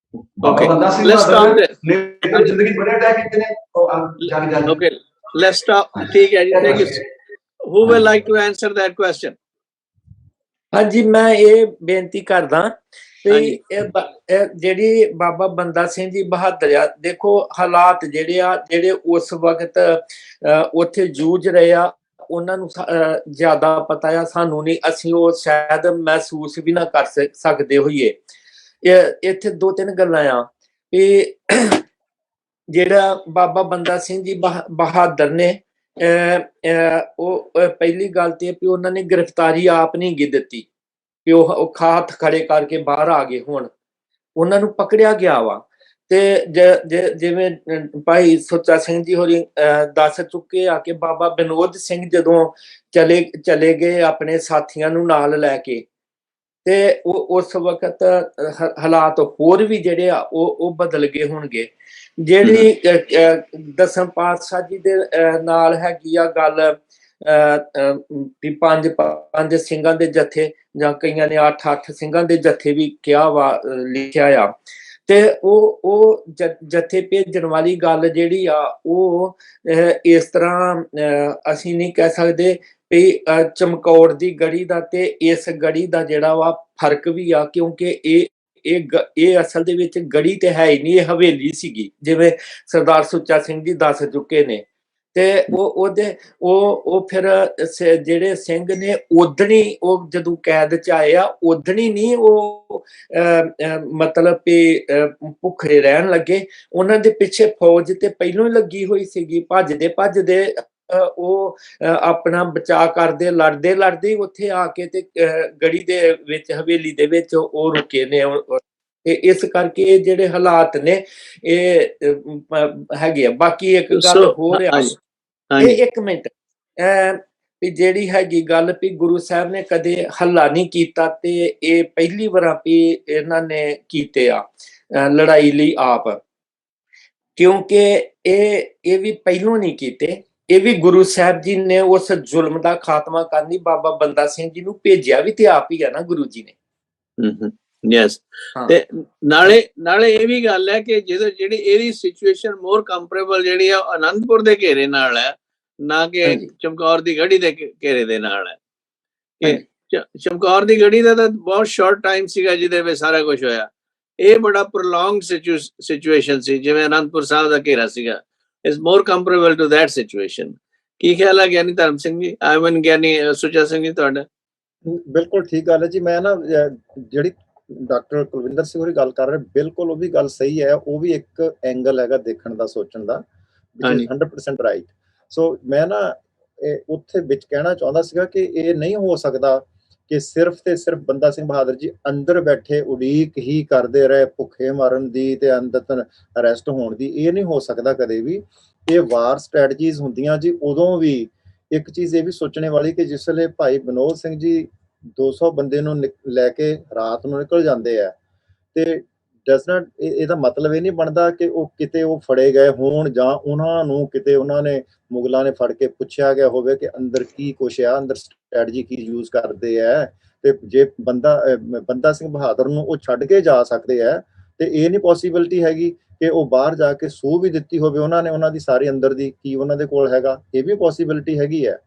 Okay, ਬੰਦਾ ਸਿੰਘ let's stop there. ਨੇ ਜ਼ਿੰਦਗੀ ਬੜੇ ਅਟੈਕ ਕੀਤੇ ਨੇ ਉਹ Okay, let's stop. ਠੀਕ ਹੈ ਜੀ, thank you. Who will like to answer that question? ਹਾਂਜੀ ਮੈਂ ਇਹ ਬੇਨਤੀ ਕਰਦਾ ਵੀ ਇਹ ਜਿਹੜੀ ਬਾਬਾ ਬੰਦਾ ਸਿੰਘ ਜੀ ਬਹਾਦਰ ਆ, ਦੇਖੋ ਹਾਲਾਤ ਜਿਹੜੇ ਉਸ ਵਕਤ ਉੱਥੇ ਜੂਝ ਰਹੇ ਆ ਉਹਨਾਂ ਨੂੰ ਜ਼ਿਆਦਾ ਪਤਾ ਆ, ਸਾਨੂੰ ਨਹੀਂ, ਅਸੀਂ ਉਹ ਸ਼ਾਇਦ ਮਹਿਸੂਸ ਵੀ ਨਾ ਕਰ ਸਕਦੇ ਹੋਈਏ। ਇੱਥੇ 2-3 ਗੱਲਾਂ ਆ ਵੀ ਜਿਹੜਾ ਬਾਬਾ ਬੰਦਾ ਸਿੰਘ ਜੀ ਬਹਾਦਰ ਨੇ ਉਹ ਪਹਿਲੀ ਗੱਲ ਤੇ ਵੀ ਉਹਨਾਂ ਨੇ ਗ੍ਰਿਫਤਾਰੀ ਆਪ ਨਹੀਂ ਗੀ ਦਿੱਤੀ ਕਿ ਉਹ ਹੱਥ ਖੜੇ ਕਰਕੇ ਬਾਹਰ ਆ ਗਏ ਹੋਣ, ਉਹਨਾਂ ਨੂੰ ਪਕੜਿਆ ਗਿਆ ਵਾ। ਤੇ ਜਿਵੇਂ ਭਾਈ ਸੁੱਚਾ ਸਿੰਘ ਜੀ ਹੋਰੀ ਦੱਸ ਚੁੱਕੇ ਆ ਕਿ ਬਾਬਾ ਵਿਨੋਦ ਸਿੰਘ ਜਦੋਂ ਚਲੇ ਗਏ ਆਪਣੇ ਸਾਥੀਆਂ ਨੂੰ ਨਾਲ ਲੈ ਕੇ, ਤੇ ਉਸ ਵਕਤ ਹਾਲਾਤ ਹੋਰ ਵੀ ਜਿਹੜੇ ਆ ਉਹ ਬਦਲ ਗਏ ਹੋਣਗੇ। ਜਿਹੜੀ ਦਸਮ ਪਾਤਸ਼ਾਹ ਜੀ ਦੇ ਨਾਲ ਹੈਗੀ ਆ ਗੱਲ ਵੀ ਪੰਜ ਸਿੰਘਾਂ ਦੇ ਜਥੇ ਜਾਂ ਕਈਆਂ ਨੇ 8 ਸਿੰਘਾਂ ਦੇ ਜਥੇ ਵੀ ਕਿਹਾ ਵਾ, ਲਿਖਿਆ ਆ, ਤੇ ਉਹ ਜਥੇ ਭੇਜਣ ਵਾਲੀ ਗੱਲ ਜਿਹੜੀ ਆ ਉਹ ਇਸ ਤਰ੍ਹਾਂ ਅਸੀਂ ਨਹੀਂ ਕਹਿ ਸਕਦੇ ਵੀ ਚਮਕੌਰ ਦੀ ਗੜੀ ਦਾ ਤੇ ਇਸ ਗੜੀ ਦਾ ਜਿਹੜਾ ਵਾ ਫਰਕ ਵੀ ਆ, ਕਿਉਂਕਿ ਇਹ ਅਸਲ ਦੇ ਵਿੱਚ ਗੜੀ ਤੇ ਹੈ ਹੀ ਨਹੀਂ, ਇਹ ਹਵੇਲੀ ਸੀਗੀ, ਜਿਵੇਂ ਸਰਦਾਰ ਸੁੱਚਾ ਸਿੰਘ ਜੀ ਦੱਸ ਚੁੱਕੇ ਨੇ। ਤੇ ਉਹ ਫਿਰ ਜਿਹੜੇ ਸਿੰਘ ਨੇ ਉਦਣੀ, ਉਹ ਜਦੋਂ ਕੈਦ ਚ ਆਏ ਆ ਉਦਣੀ ਨਹੀਂ ਉਹ ਮਤਲਬ ਵੀ ਭੁੱਖੇ ਰਹਿਣ ਲੱਗੇ, ਉਹਨਾਂ ਦੇ ਪਿੱਛੇ ਫੌਜ ਤੇ ਪਹਿਲੋਂ ਹੀ ਲੱਗੀ ਹੋਈ ਸੀਗੀ, ਭੱਜਦੇ ਉਹ ਆਪਣਾ ਬਚਾਅ ਕਰਦੇ ਲੜਦੇ ਉੱਥੇ ਆ ਕੇ ਤੇ ਗੜੀ ਦੇ ਵਿੱਚ ਹਵੇਲੀ ਦੇ ਵਿੱਚ ਉਹ ਰੁਕੇ ਨੇ। ਤੇ ਇਸ ਕਰਕੇ ਜਿਹੜੇ ਹਾਲਾਤ ਨੇ ਇਹ ਹੈਗੇ ਆ। ਬਾਕੀ ਇੱਕ ਗੱਲ ਹੋਰ ਆ, ਇਹ 1 ਮਿੰਟ ਵੀ ਜਿਹੜੀ ਹੈਗੀ ਗੱਲ ਵੀ ਗੁਰੂ ਸਾਹਿਬ ਨੇ ਕਦੇ ਹੱਲਾ ਨਹੀਂ ਕੀਤਾ, ਤੇ ਇਹ ਪਹਿਲੀ ਵਾਰ ਵੀ ਇਹਨਾਂ ਨੇ ਕੀਤੇ ਆ ਲੜਾਈ ਲਈ ਆਪ, ਕਿਉਂਕਿ ਇਹ ਵੀ ਪਹਿਲੋਂ ਨਹੀਂ ਕੀਤੇ, ਇਹ ਵੀ ਗੁਰੂ ਸਾਹਿਬ ਜੀ ਨੇ ਉਸ ਜ਼ੁਲਮ ਦਾ ਖਾਤਮਾ ਕਰਨ ਲਈ ਬਾਬਾ ਬੰਦਾ ਸਿੰਘ ਜੀ ਨੂੰ ਭੇਜਿਆ ਵੀ ਤੇ ਆਪ ਹੀ ਆ ਨਾ ਗੁਰੂ ਜੀ ਨੇ। ਯੈਸ, ਤੇ ਨਾਲੇ ਇਹ ਵੀ ਗੱਲ ਹੈ ਕਿ ਜਿਹੜੀ ਇਹਦੀ ਸਿਚੁਏਸ਼ਨ ਮੋਰ ਕੰਪੈਰੇਬਲ ਜਿਹੜੀ ਆ ਆਨੰਦਪੁਰ ਦੇ ਘੇਰੇ ਨਾਲ ਹੈ, ਨਾ ਕਿ ਚਮਕੌਰ ਦੀ ਗੜੀ ਦੇ ਘੇਰੇ ਦੇ ਨਾਲ ਹੈ। ਚਮਕੌਰ ਦੀ ਗੜੀ ਦਾ ਤਾਂ ਬਹੁਤ ਸ਼ਾਰਟ ਟਾਈਮ ਸੀਗਾ ਜਿਹਦੇ ਵਿੱਚ ਸਾਰਾ ਕੁਝ ਹੋਇਆ, ਇਹ ਬੜਾ ਪ੍ਰੋਲੋਂਗਡ ਸਿਚੁਏਸ਼ਨ ਸੀ, ਜਿਵੇਂ ਆਨੰਦਪੁਰ ਸਾਹਿਬ ਦਾ ਘੇਰਾ ਸੀਗਾ। is more comparable to that situation. ਕੀ ਖਿਆਲ ਹੈ ਗਿਆਨੀ ਧਰਮ ਸਿੰਘ ਜੀ? ਆਇਮਨ ਗਿਆਨੀ ਸੁੱਚਾ ਸਿੰਘ ਜੀ ਤੁਹਾਡਾ? ਬਿਲਕੁਲ ਠੀਕ ਗੱਲ ਹੈ ਜੀ। ਮੈਂ ਨਾ ਜਿਹੜੀ ਡਾਕਟਰ ਕੁਲਵਿੰਦਰ ਸਿੰਘ ਹੋਰੀ ਗੱਲ ਕਰ ਰਹੇ, ਬਿਲਕੁਲ ਉਹ ਵੀ ਗੱਲ ਸਹੀ ਹੈ, ਉਹ ਵੀ ਇੱਕ ਐਂਗਲ ਹੈਗਾ ਦੇਖਣ ਦਾ, ਸੋਚਣ ਦਾ, 100% ਰਾਈਟ। ਸੋ ਮੈਂ ਨਾ ਉੱਥੇ ਵਿੱਚ ਕਹਿਣਾ ਚਾਹੁੰਦਾ ਸੀਗਾ ਕਿ ਇਹ ਨਹੀਂ ਹੋ ਸਕਦਾ ਕਿ ਸਿਰਫ ਤੇ ਸਿਰਫ ਬੰਦਾ ਸਿੰਘ ਬਹਾਦਰ ਜੀ ਅੰਦਰ ਬੈਠੇ ਉਡੀਕ ਹੀ ਕਰਦੇ ਰਹੇ ਭੁੱਖੇ ਮਰਨ ਦੀ ਤੇ ਅੰਦਰ ਅਰੈਸਟ ਹੋਣ ਦੀ, ਇਹ ਨਹੀਂ ਹੋ ਸਕਦਾ ਕਦੇ ਵੀ। ਇਹ ਵਾਰ ਸਟ੍ਰੈਟਜੀਜ਼ ਹੁੰਦੀਆਂ ਜੀ। ਉਦੋਂ ਵੀ ਇੱਕ ਚੀਜ਼ ਇਹ ਵੀ ਸੋਚਣੇ ਵਾਲੀ ਕਿ ਜਿਸ ਵੇਲੇ ਭਾਈ ਵਿਨੋਦ ਸਿੰਘ ਜੀ 200 ਬੰਦੇ ਨੂੰ ਲੈ ਕੇ ਰਾਤ ਨੂੰ ਨਿਕਲ ਜਾਂਦੇ ਆ, ਤੇ ਡਸ ਨਾਟ, ਇਹਦਾ ਮਤਲਬ ਇਹ ਨਹੀਂ ਬਣਦਾ ਕਿ ਉਹ ਕਿਤੇ ਉਹ ਫੜੇ ਗਏ ਹੋਣ ਜਾਂ ਉਹਨਾਂ ਨੂੰ ਕਿਤੇ ਉਹਨਾਂ ਨੇ ਮੁਗਲਾਂ ਨੇ ਫੜ ਕੇ ਪੁੱਛਿਆ ਗਿਆ ਹੋਵੇ ਕਿ ਅੰਦਰ ਕੀ ਕੁਛ ਆ, ਅੰਦਰ ਸਟ੍ਰੈਟਜੀ ਕੀ ਯੂਜ਼ ਕਰਦੇ ਆ। ਤੇ ਜੇ ਬੰਦਾ ਸਿੰਘ ਬਹਾਦਰ ਨੂੰ ਉਹ ਛੱਡ ਕੇ ਜਾ ਸਕਦੇ ਆ, ਤੇ ਇਹ ਨਹੀਂ ਪੋਸੀਬਿਲਿਟੀ ਹੈਗੀ ਕਿ ਉਹ ਬਾਹਰ ਜਾ ਕੇ ਸੂਹ ਵੀ ਦਿੱਤੀ ਹੋਵੇ ਉਹਨਾਂ ਨੇ, ਉਹਨਾਂ ਦੀ ਸਾਰੀ ਅੰਦਰ ਦੀ ਕੀ ਉਹਨਾਂ ਦੇ ਕੋਲ ਹੈਗਾ, ਇਹ ਵੀ ਪੋਸੀਬਿਲਿਟੀ ਹੈਗੀ ਹੈ।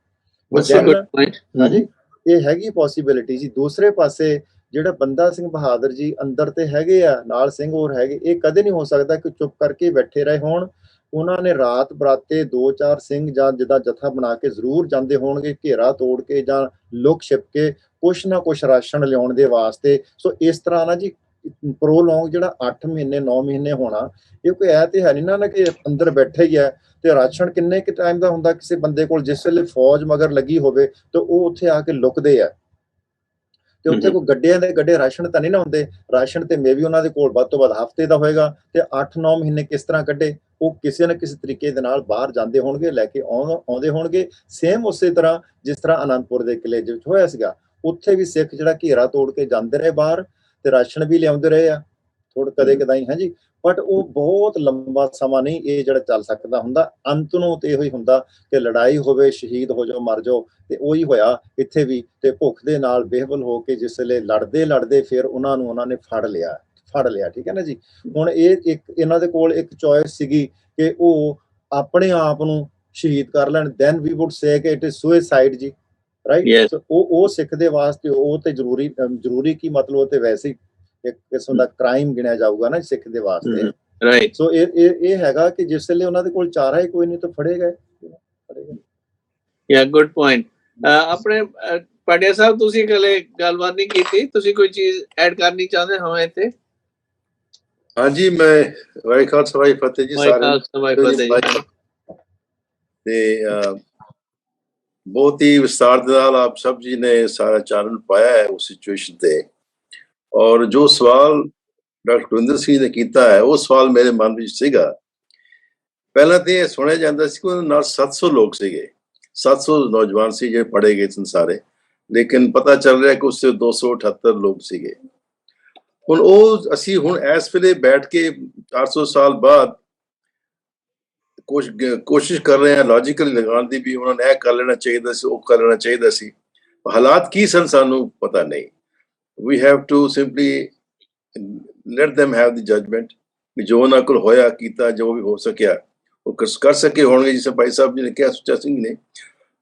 ਹਾਂਜੀ, ਇਹ ਹੈਗੀ ਪੋਸੀਬਿਲਿਟੀ ਜੀ। ਦੂਸਰੇ ਪਾਸੇ ਜਿਹੜਾ ਬੰਦਾ ਸਿੰਘ ਬਹਾਦਰ ਜੀ ਅੰਦਰ ਤੇ ਹੈਗੇ ਆ, ਨਾਲ ਸਿੰਘ ਹੋਰ ਹੈਗੇ, ਇਹ ਕਦੇ ਨਹੀਂ ਹੋ ਸਕਦਾ ਕਿ ਚੁੱਪ ਕਰਕੇ ਬੈਠੇ ਰਹੇ ਹੋਣ। ਉਹਨਾਂ ਨੇ ਰਾਤ ਬਰਾਤੇ 2-4 ਸਿੰਘ ਜਾਂ ਜਿੱਦਾਂ ਜਥਾ ਬਣਾ ਕੇ ਜ਼ਰੂਰ ਜਾਂਦੇ ਹੋਣਗੇ, ਘੇਰਾ ਤੋੜ ਕੇ ਜਾਂ ਲੁਕ ਛਿਪ ਕੇ ਕੁਛ ਨਾ ਕੁਛ ਰਾਸ਼ਨ ਲਿਆਉਣ ਦੇ ਵਾਸਤੇ। ਸੋ ਇਸ ਤਰ੍ਹਾਂ ਨਾ ਜੀ ਪ੍ਰੋਲੋਂਗ ਜਿਹੜਾ 8 ਮਹੀਨੇ 9 ਮਹੀਨੇ ਹੋਣਾ, ਇਹ ਕੋਈ ਐ ਤੇ ਹੈ ਨਹੀਂ ਨਾ ਕਿ ਅੰਦਰ ਬੈਠੇ ਹੀ ਹੈ। ਤੇ ਰਾਸ਼ਨ ਕਿੰਨੇ ਕਿ ਟਾਈਮ ਦਾ ਹੁੰਦਾ ਕਿਸੇ ਬੰਦੇ ਕੋਲ, ਜਿਸ ਵੇਲੇ ਫੌਜ ਮਗਰ ਲੱਗੀ ਹੋਵੇ ਤੇ ਉਹ ਉੱਥੇ ਆ ਕੇ ਲੁਕਦੇ ਆ, ਤੇ ਉੱਥੇ ਕੋਈ ਗੱਡਿਆਂ ਦੇ ਗੱਡੇ ਰਾਸ਼ਨ ਤਾਂ ਨਹੀਂ ਨਾ ਹੁੰਦੇ। ਰਾਸ਼ਨ ਤੇ ਮੇਬੀ ਉਹਨਾਂ ਦੇ ਕੋਲ ਵੱਧ ਤੋਂ ਵੱਧ ਹਫ਼ਤੇ ਦਾ ਹੋਏਗਾ, ਤੇ 8-9 ਮਹੀਨੇ ਕਿਸ ਤਰ੍ਹਾਂ ਕੱਢੇ? ਉਹ ਕਿਸੇ ਨਾ ਕਿਸੇ ਤਰੀਕੇ ਦੇ ਨਾਲ ਬਾਹਰ ਜਾਂਦੇ ਹੋਣਗੇ, ਲੈ ਕੇ ਆਉਂਦੇ ਹੋਣਗੇ। ਸੇਮ ਉਸੇ ਤਰ੍ਹਾਂ ਜਿਸ ਤਰ੍ਹਾਂ ਅਨੰਦਪੁਰ ਦੇ ਕਿਲੇ ਦੇ ਵਿੱਚ ਹੋਇਆ ਸੀਗਾ, ਉੱਥੇ ਵੀ ਸਿੱਖ ਜਿਹੜਾ ਘੇਰਾ ਤੋੜ ਕੇ ਜਾਂਦੇ ਰਹੇ ਬਾਹਰ, ਤੇ ਰਾਸ਼ਨ ਵੀ ਲਿਆਉਂਦੇ ਰਹੇ ਆ ਥੋੜਾ ਕਦੇ ਕਦਾਈ, ਹਾਂਜੀ। ਬਟ ਉਹ ਬਹੁਤ ਲੰਬਾ ਸਮਾਂ ਨਹੀਂ ਇਹ ਜਿਹੜਾ ਚੱਲ ਸਕਦਾ ਹੁੰਦਾ। ਅੰਤ ਨੂੰ ਤੇ ਇਹੋ ਹੀ ਹੁੰਦਾ ਕਿ ਲੜਾਈ ਹੋਵੇ, ਸ਼ਹੀਦ ਹੋ ਜਾਓ, ਮਰ ਜਾਓ। ਤੇ ਉਹੀ ਹੋਇਆ ਇੱਥੇ ਵੀ, ਤੇ ਭੁੱਖ ਦੇ ਨਾਲ ਬੇਹਵਲ ਹੋ ਕੇ ਜਿਸ ਵੇਲੇ ਲੜਦੇ ਫਿਰ ਉਹਨਾਂ ਨੇ ਫੜ ਲਿਆ, ਠੀਕ ਹੈ ਨਾ ਜੀ। ਹੁਣ ਇਹ ਇੱਕ ਇਹਨਾਂ ਦੇ ਕੋਲ ਇੱਕ ਚੋਇਸ ਸੀਗੀ ਕਿ ਉਹ ਆਪਣੇ ਆਪ ਨੂੰ ਸ਼ਹੀਦ ਕਰ ਲੈਣ, ਦੈਨ ਵੀ ਵੁੱਡ ਸੇ ਕਿ ਇਟ ਇਜ਼ ਸੁਸਾਈਡ ਜੀ, ਰਾਈਟ। ਉਹ ਸਿੱਖ ਦੇ ਵਾਸਤੇ ਉਹ ਤੇ ਜ਼ਰੂਰੀ ਕੀ ਮਤਲਬ, ਉਹ ਤੇ ਵੈਸੇ ਹੀ ਇੱਕ ਕਿਸਮ ਦਾ ਕ੍ਰਾਈਮ ਗਿਣਿਆ ਜਾਊਗਾ ਨਾ ਸਿੱਖ ਦੇ ਵਾਸਤੇ, ਰਾਈਟ। ਸੋ ਇਹ ਹੈਗਾ ਕਿ ਜਿਸ ਵੇਲੇ ਉਹਨਾਂ ਦੇ ਕੋਲ ਚਾਰਾ ਹੀ ਕੋਈ ਨਹੀਂ ਤਾਂ ਫੜੇ ਗਏ। ਯਾ ਗੁੱਡ ਪੁਆਇੰਟ। ਆਪਣੇ ਪਾਟਿਆ ਸਾਹਿਬ, ਤੁਸੀਂ ਕਦੇ ਗੱਲਬਾਤ ਨਹੀਂ ਕੀਤੀ, ਤੁਸੀਂ ਕੋਈ ਚੀਜ਼ ਐਡ ਕਰਨੀ ਚਾਹੁੰਦੇ ਹੋ ਇੱਥੇ? ਹਾਂਜੀ, ਮੈਂ ਵਾਹਿਗੁਰੂ ਖਾਲਸਾ ਵਾਹਿਗੁਰੂ ਫਤਿਹ ਜੀ ਸਾਰਿਆਂ ਨੂੰ। ਤੇ ਬਹੁਤ ਹੀ ਵਿਸਤਾਰ ਦੇ ਨਾਲ ਆਪ ਸਭ ਜੀ ਨੇ ਸਾਰਾ ਚਾਨਣ ਪਾਇਆ ਹੈ ਉਸ ਸਿਚੁਏਸ਼ਨ ਤੇ। ਔਰ ਜੋ ਸਵਾਲ ਡਾਕਟਰ ਕੁਲਵਿੰਦਰ ਸਿੰਘ ਨੇ ਕੀਤਾ ਹੈ, ਉਹ ਸਵਾਲ ਮੇਰੇ ਮਨ ਵਿੱਚ ਸੀਗਾ। ਪਹਿਲਾਂ ਤੇ ਇਹ ਸੁਣਿਆ ਜਾਂਦਾ ਸੀ ਕਿ ਉਹਨਾਂ ਨਾਲ 700 ਲੋਕ ਸੀਗੇ, 700 ਨੌਜਵਾਨ ਸੀ ਜਿਹੜੇ ਪੜ੍ਹੇ ਗਏ ਸਨ ਸਾਰੇ, ਲੇਕਿਨ ਪਤਾ ਚੱਲ ਰਿਹਾ ਕਿ ਉਸ ਤੋਂ 278 ਲੋਕ ਸੀਗੇ। ਹੁਣ ਉਹ ਅਸੀਂ ਹੁਣ ਇਸ ਵੇਲੇ ਬੈਠ ਕੇ 400 ਸਾਲ ਬਾਅਦ ਕੋਸ਼ਿਸ਼ ਕਰ ਰਹੇ ਹਾਂ ਲੌਜੀਕਲੀ ਲਗਾਉਣ ਦੀ, ਵੀ ਉਹਨਾਂ ਨੇ ਇਹ ਕਰ ਲੈਣਾ ਚਾਹੀਦਾ ਸੀ, ਉਹ ਕਰ ਲੈਣਾ ਚਾਹੀਦਾ ਸੀ। ਹਾਲਾਤ ਕੀ ਸਨ ਸਾਨੂੰ ਪਤਾ ਨਹੀਂ। We have to simply let them have the judgment, ਕਿ ਜੋ ਉਹਨਾਂ ਕੋਲ ਹੋਇਆ ਕੀਤਾ, ਜੋ ਵੀ ਹੋ ਸਕਿਆ ਉਹ ਕਰ ਸਕੇ ਹੋਣਗੇ। ਜਿਸ ਭਾਈ ਸਾਹਿਬ ਜੀ ਨੇ ਕਿਹਾ, ਸੁੱਚਾ ਸਿੰਘ ਨੇ,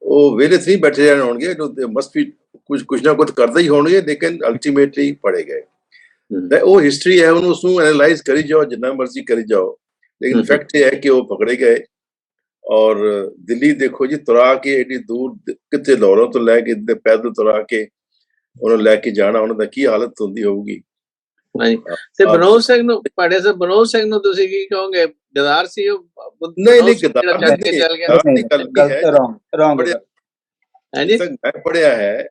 ਉਹ ਵੇਲੇ ਨਹੀਂ ਬੈਠੇ ਰਹਿਣ ਹੋਣਗੇ, ਮਸਟ ਵੀ ਕੁਝ ਨਾ ਕੁਝ ਕਰਦੇ ਹੀ ਹੋਣਗੇ, ਲੇਕਿਨ ਅਲਟੀਮੇਟਲੀ ਪੜੇ ਗਏ। ਉਹ ਹਿਸਟਰੀ ਹੈ, ਉਹਨੂੰ ਉਸਨੂੰ ਐਨਾਲਾਈਜ਼ ਕਰੀ ਜਾਓ, ਜਿੰਨਾ ਮਰਜ਼ੀ ਕਰੀ ਜਾਓ, ਲੇਕਿਨ ਫੈਕਟ ਇਹ ਹੈ ਕਿ ਉਹ ਪਕੜੇ ਗਏ। ਔਰ ਦਿੱਲੀ ਦੇਖੋ ਜੀ, ਤੁਰਾ ਕੇ ਏਡੀ ਦੂਰ, ਕਿਤੇ ਲਾਹੌਰ ਤੋਂ ਲੈ ਕੇ ਪੈਦਲ ਤੁਰਾ ਕੇ ਉਹਨੂੰ ਲੈ ਕੇ ਜਾਣਾ, ਉਹਨਾਂ ਦਾ ਕੀ ਹਾਲਤ ਹੁੰਦੀ ਹੋਊਗੀ। ਤੇ ਬਨੋਦ ਸਿੰਘ ਨੂੰ, ਪਾਟਿਆ ਸਾਹਿਬ, ਬਨੋਦ ਸਿੰਘ ਨੂੰ ਤੁਸੀਂ ਕੀ ਕਹੋਗੇ? ਗਦਾਰ ਸੀ ਉਹ? ਨਹੀਂ, ਮੈਂ ਪੜਿਆ ਹੈ,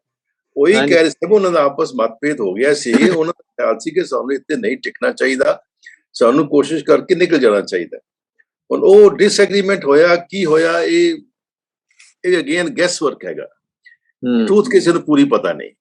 ਉਹੀ ਕਹਿ ਰਹੇ ਸੀ, ਉਹਨਾਂ ਦਾ ਆਪਸ ਮਤਭੇਦ ਹੋ ਗਿਆ ਸੀ। ਉਹਨਾਂ ਦਾ ਖਿਆਲ ਸੀ ਕਿ ਸਾਨੂੰ ਇੱਥੇ ਨਹੀਂ ਟਿਕਣਾ ਚਾਹੀਦਾ, ਸਾਨੂੰ ਕੋਸ਼ਿਸ਼ ਕਰਕੇ ਨਿਕਲ ਜਾਣਾ ਚਾਹੀਦਾ। ਹੁਣ ਉਹ ਡਿਸਐਗਰੀਮੈਂਟ ਹੋਇਆ, ਕੀ ਹੋਇਆ, ਇਹ ਅਗੇਨ ਗੈਸ ਵਰਕ ਹੈਗਾ। ਟਰੂਥ ਕਿਸੇ ਨੂੰ ਪੂਰੀ ਪਤਾ ਨਹੀਂ।